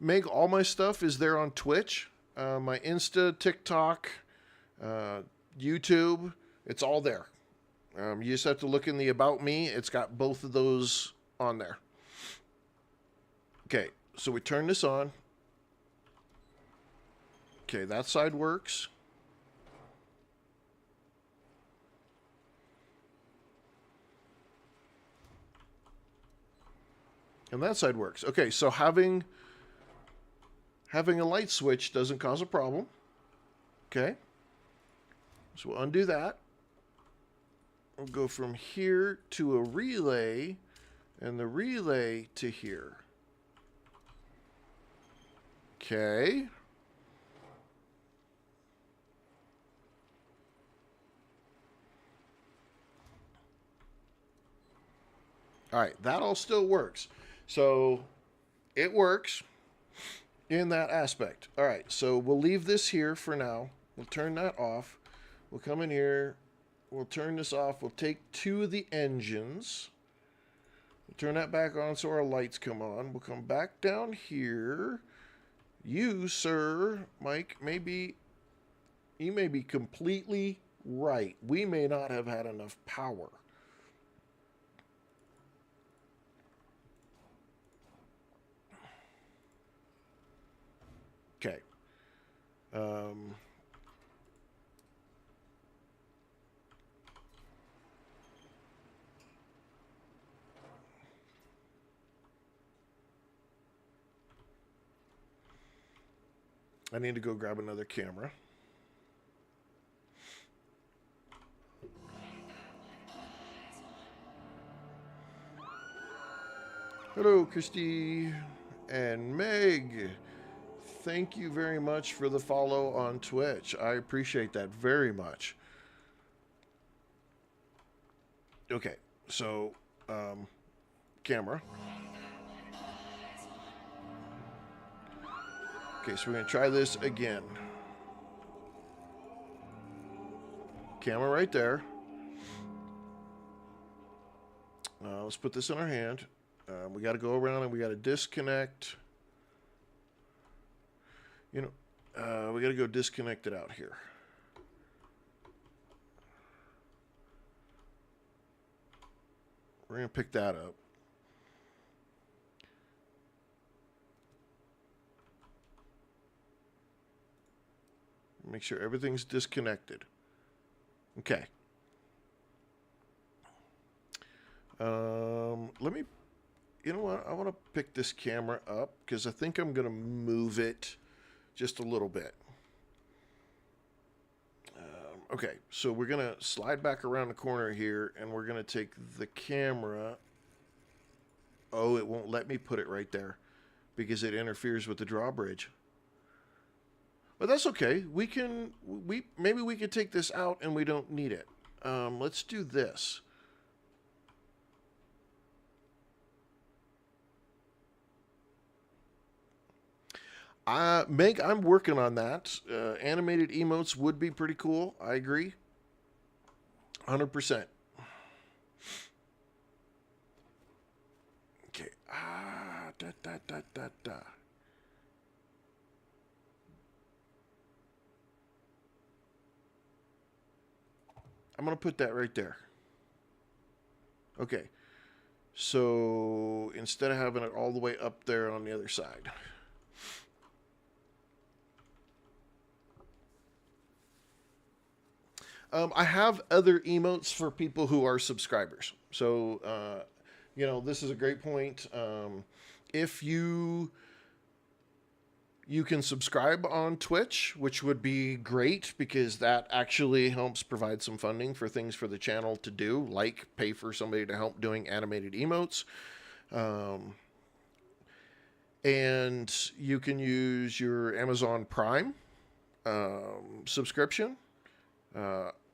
Meg, all my stuff is there on Twitch, my Insta, TikTok, YouTube. It's all there. You just have to look in the About Me. It's got both of those on there. Okay, so we turn this on. Okay, that side works. And that side works. Okay, so having a light switch doesn't cause a problem. Okay. So we'll undo that. We'll go from here to a relay, and the relay to here. Okay. All right, that all still works. So it works in that aspect. All right, so we'll leave this here for now. We'll turn that off. We'll come in here. We'll turn this off. We'll take two of the engines. We'll turn that back on so our lights come on. We'll come back down here. You, sir, Mike, you may be completely right. We may not have had enough power. Okay. I need to go grab another camera. Hello, Christy and Meg. Thank you very much for the follow on Twitch. I appreciate that very much. Okay, so, camera. Okay, so we're going to try this again. Camera right there. Let's put this in our hand. We got to go around and we got to disconnect. You know, we got to go disconnect it out here. We're going to pick that up. Make sure everything's disconnected. Okay. Let me, you know what? I want to pick this camera up because I think I'm going to move it just a little bit. Okay, so we're going to slide back around the corner here and we're going to take the camera. Oh, it won't let me put it right there because it interferes with the drawbridge. But that's okay. Maybe we could take this out and we don't need it. Let's do this. Meg, I'm working on that. Animated emotes would be pretty cool. I agree. 100%. Okay. I'm going to put that right there. Okay. So instead of having it all the way up there on the other side. I have other emotes for people who are subscribers. So, you know, this is a great point. If you can subscribe on Twitch, which would be great because that actually helps provide some funding for things for the channel to do, like pay for somebody to help doing animated emotes. Um, and you can use your Amazon Prime subscription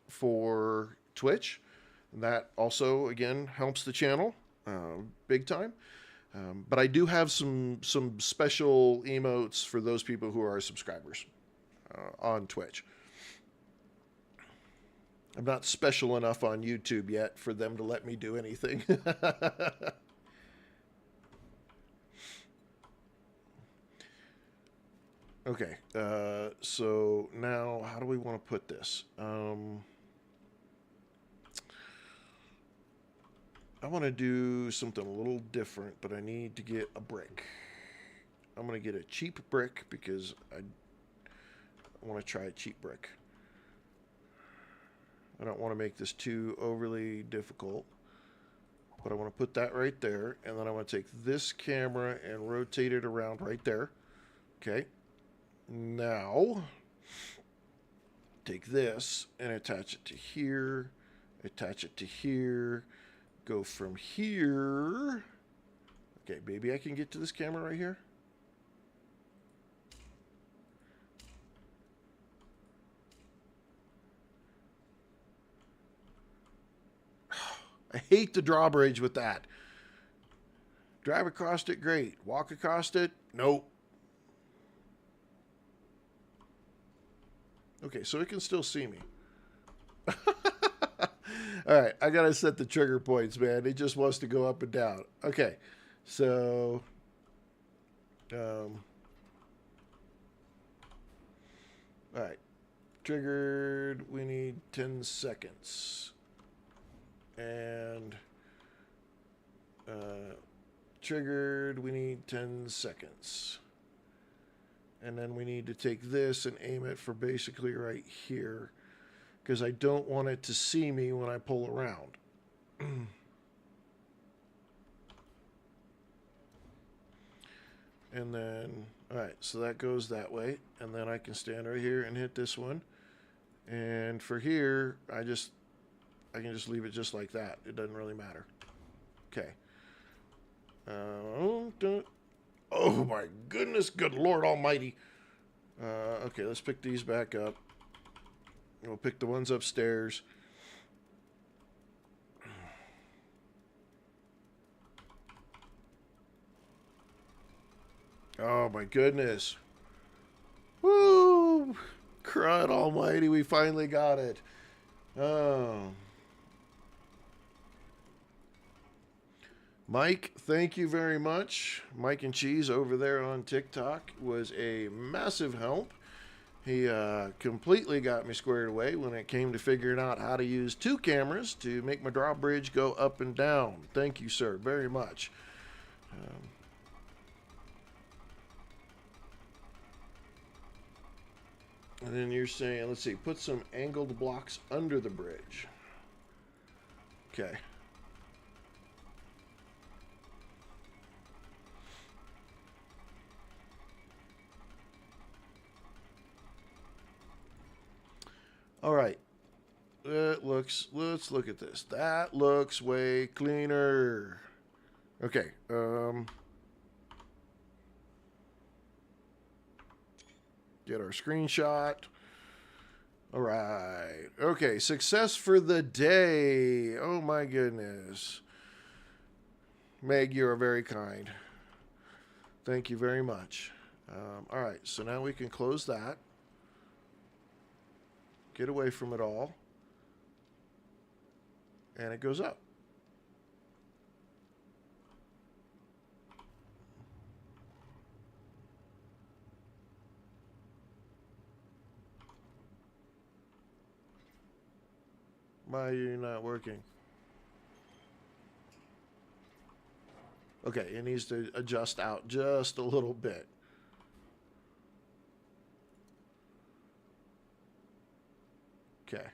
for Twitch. And that also, again, helps the channel big time. But I do have some special emotes for those people who are subscribers on Twitch. I'm not special enough on YouTube yet for them to let me do anything. Okay, so now how do we want to put this? I want to do something a little different, but I need to get a brick. I'm going to get a cheap brick because I want to try a cheap brick. I don't want to make this too overly difficult, but I want to put that right there, and then I want to take this camera and rotate it around right there. Okay. Now, take this and attach it to here, attach it to here, go from here. Okay, maybe I can get to this camera right here. I hate the drawbridge with that. Drive across it, great. Walk across it, nope. Okay, so it can still see me. All right, I gotta set the trigger points, man. It just wants to go up and down. Okay, so all right, triggered. We need 10 seconds, and triggered. We need 10 seconds. And then we need to take this and aim it for basically right here, because I don't want it to see me when I pull around. And then, all right, so that goes that way. And then I can stand right here and hit this one. And for here, I can just leave it just like that. It doesn't really matter. Okay. Oh my goodness, good Lord Almighty. Okay, let's pick these back up. We'll pick the ones upstairs. Oh my goodness. Woo! Crud Almighty, we finally got it. Oh. Mike, thank you very much. Mike and Cheese over there on TikTok was a massive help. He completely got me squared away when it came to figuring out how to use 2 cameras to make my drawbridge go up and down. Thank you, sir, very much. And then you're saying, let's see, put some angled blocks under the bridge. Okay. All right. Let's look at this. That looks way cleaner. Okay. Get our screenshot. All right. Okay. Success for the day. Oh my goodness. Meg, you are very kind. Thank you very much. All right. So now we can close that. Get away from it all. And it goes up. Why are you not working? Okay, it needs to adjust out just a little bit. Okay.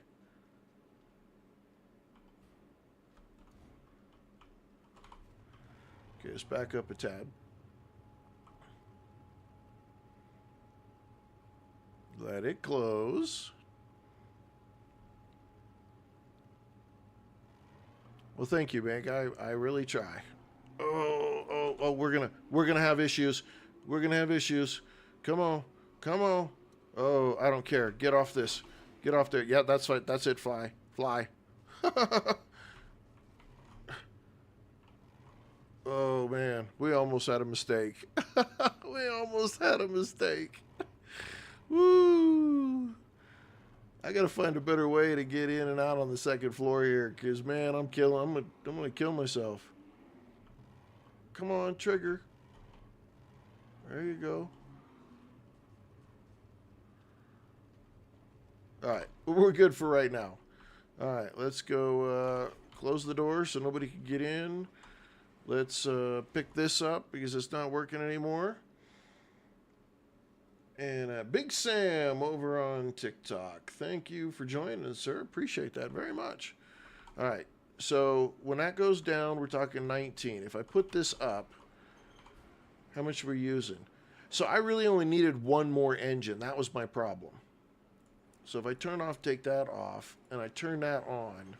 Okay, let's back up a tab. Let it close. Well, thank you, Meg. I really try. Oh. oh, we're gonna have issues. We're gonna have issues. Come on, come on. Oh, I don't care. Get off this. Get off there. Yeah, that's right. That's it. Fly, fly. Oh man, we almost had a mistake. We almost had a mistake. Woo! I gotta find a better way to get in and out on the second floor here, cause man, I'm gonna kill myself. Come on, trigger. There you go. All right, we're good for right now. All right, let's go close the door so nobody can get in. Let's pick this up because it's not working anymore. And Big Sam over on TikTok. Thank you for joining us, sir. Appreciate that very much. All right. So when that goes down, we're talking 19. If I put this up, how much are we using? So I really only needed one more engine. That was my problem. So if I turn off, take that off, and I turn that on,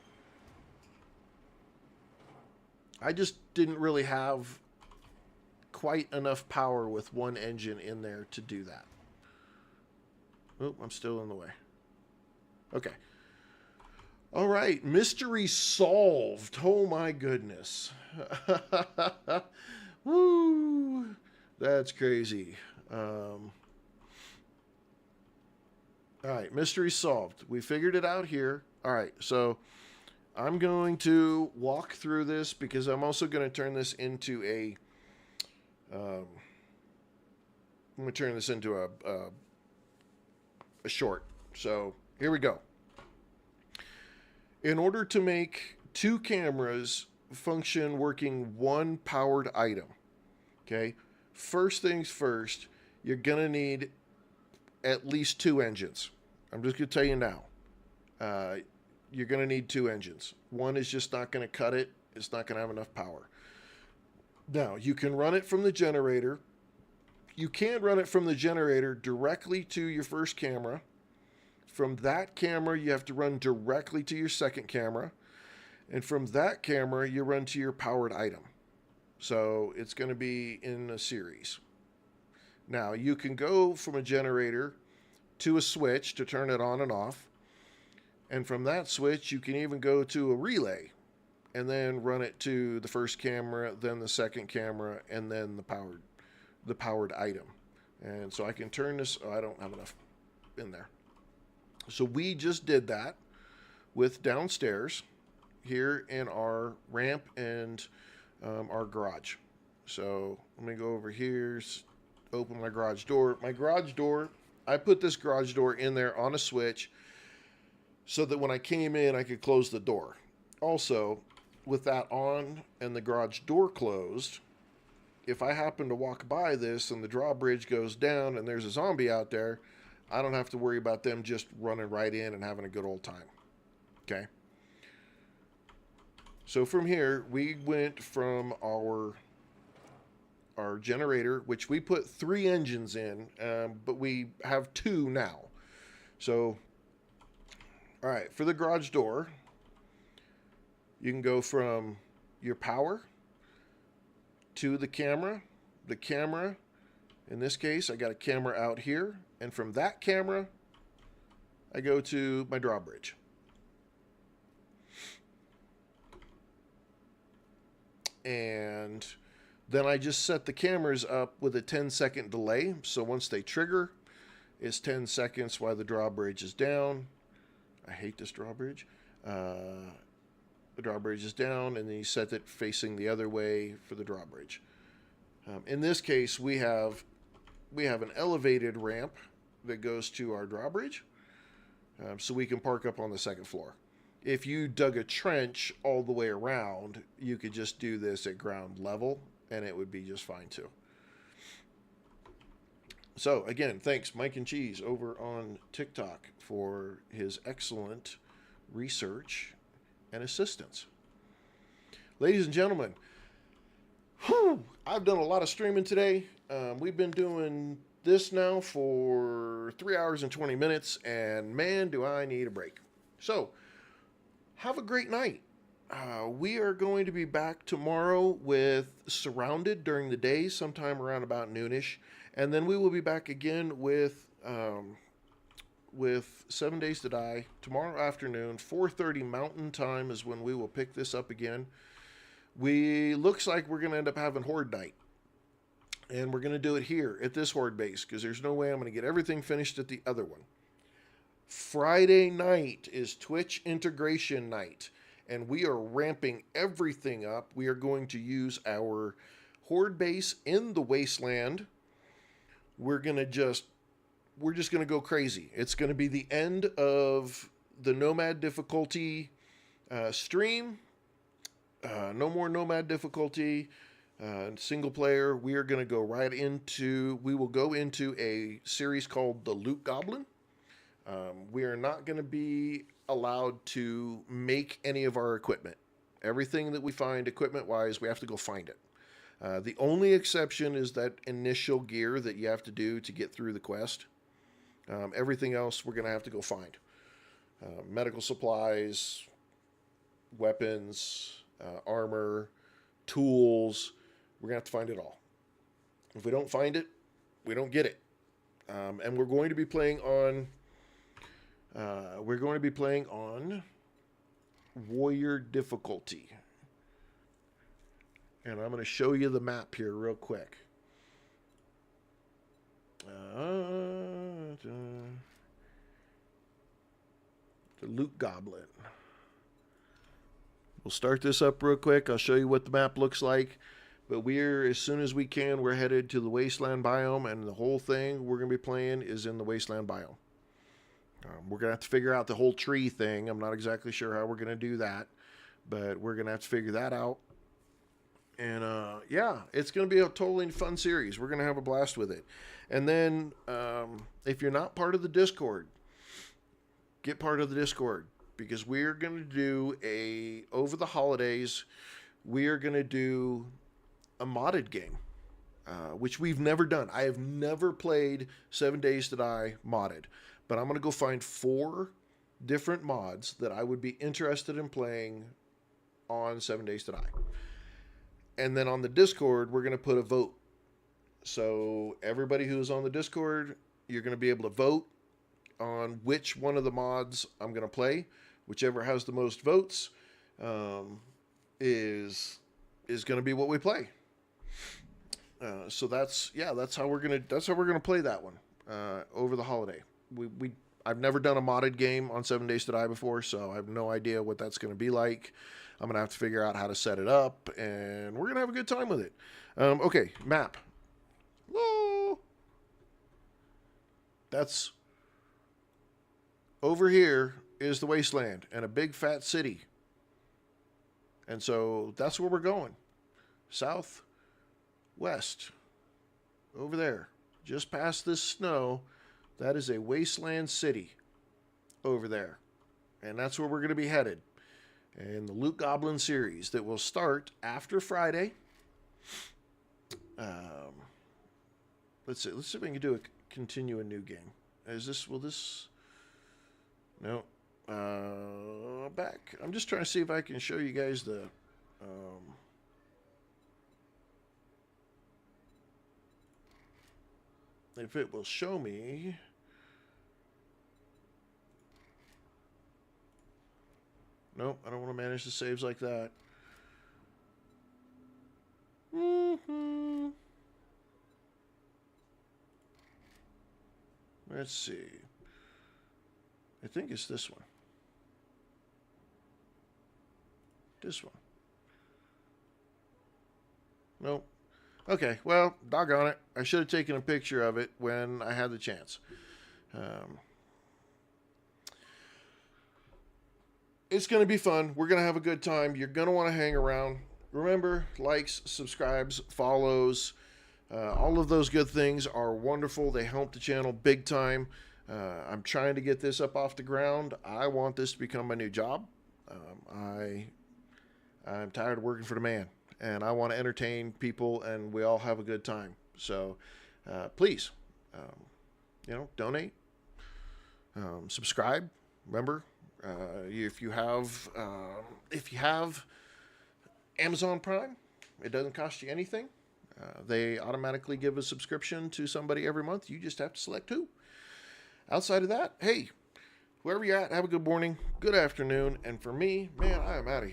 I just didn't really have quite enough power with one engine in there to do that. Oh, I'm still in the way. Okay. All right. Mystery solved. Oh, my goodness. Woo. That's crazy. All right. Mystery solved. We figured it out here. All right. So I'm going to walk through this because I'm also going to turn this into a... I'm going to turn this into a short. So here we go. In order to make two cameras function working one powered item, okay, first things first, you're going to need at least two engines. I'm just going to tell you now. You're going to need two engines. One is just not going to cut it. It's not going to have enough power. Now, you can run it from the generator. You can run it from the generator directly to your first camera. From that camera, you have to run directly to your second camera. And from that camera, you run to your powered item. So it's going to be in a series. Now, you can go from a generator to a switch to turn it on and off. And from that switch, you can even go to a relay and then run it to the first camera, then the second camera, and then the powered item. And so I can turn this. Oh, I don't have enough in there. So we just did that with downstairs here in our ramp and our garage. So let me go over here, open my garage door. My garage door, I put this garage door in there on a switch so that when I came in, I could close the door. Also, with that on and the garage door closed, if I happen to walk by this and the drawbridge goes down and there's a zombie out there, I don't have to worry about them just running right in and having a good old time. Okay? So from here, we went from our generator, which we put 3 engines in, but we have 2 now. So, all right, for the garage door, you can go from your power to the camera. The camera, in this case, I got a camera out here. And from that camera, I go to my drawbridge. And then I just set the cameras up with a 10-second delay. So once they trigger, it's 10 seconds while the drawbridge is down. I hate this drawbridge. The drawbridge is down, and then you set it facing the other way for the drawbridge. In this case, we have an elevated ramp that goes to our drawbridge, so we can park up on the second floor. If you dug a trench all the way around, you could just do this at ground level, and it would be just fine too. So again, thanks Mike and Cheese over on TikTok for his excellent research and assistance. Ladies and gentlemen, I've done a lot of streaming today. We've been doing this now for 3 hours and 20 minutes, and man, do I need a break. So, have a great night. We are going to be back tomorrow with Surrounded during the day, sometime around about noonish, and then we will be back again with 7 Days to Die tomorrow afternoon. 4:30 Mountain Time is when we will pick this up again. We looks like we're going to end up having Horde Night, and we're going to do it here at this Horde base because there's no way I'm going to get everything finished at the other one. Friday night is Twitch integration night, and we are ramping everything up. We are going to use our Horde base in the Wasteland. We're just going to go crazy. It's going to be the end of the Nomad difficulty stream. No more Nomad difficulty. Single player. We are going to go we will go into a series called the Loot Goblin. We are not going to be allowed to make any of our equipment. Everything that we find equipment-wise, we have to go find it. The only exception is that initial gear that you have to do to get through the quest. Everything else we're going to have to go find. Medical supplies, weapons, armor, tools. We're going to have to find it all. If we don't find it, we don't get it. And we're going to be playing on Warrior difficulty. And I'm going to show you the map here real quick. The Loot Goblin. We'll start this up real quick. I'll show you what the map looks like. But as soon as we can, we're headed to the Wasteland biome, and the whole thing we're going to be playing is in the Wasteland biome. We're going to have to figure out the whole tree thing. I'm not exactly sure how we're going to do that, but we're going to have to figure that out. And yeah, it's going to be a totally fun series. We're going to have a blast with it. And then if you're not part of the Discord, get part of the Discord, because we're going to do over the holidays, we are going to do a modded game, which we've never done. I have never played 7 Days to Die modded, but I'm going to go find 4 different mods that I would be interested in playing on 7 Days to Die. And then on the Discord, we're going to put a vote. So everybody who is on the Discord, you're going to be able to vote on which one of the mods I'm going to play. Whichever has the most votes is going to be what we play. So that's how we're gonna play that one over the holiday. I've never done a modded game on 7 Days to Die before, so I have no idea what that's going to be like. I'm going to have to figure out how to set it up, and we're going to have a good time with it. Okay, map. Hello. That's over here is the Wasteland and a big fat city. And so that's where we're going. Southwest. Over there. Just past this snow. That is a Wasteland city over there. And that's where we're going to be headed. And the Loot Goblin series that will start after Friday. Let's see if we can continue a new game. Will this? No. Back. I'm just trying to see if I can show you guys the if it will show me. Nope, I don't want to manage the saves like that. Let's see. I think it's this one. This one. Nope. Okay, well, doggone it. I should have taken a picture of it when I had the chance. It's going to be fun. We're going to have a good time. You're going to want to hang around. Remember, likes, subscribes, follows, all of those good things are wonderful. They help the channel big time. I'm trying to get this up off the ground. I want this to become my new job. I'm tired of working for the man, and I want to entertain people, and we all have a good time. So please, donate, subscribe. Remember, If you have Amazon Prime, it doesn't cost you anything. They automatically give a subscription to somebody every month. You just have to select who. Outside of that, hey, wherever you're at, have a good morning, good afternoon, and for me, man, I am out of here.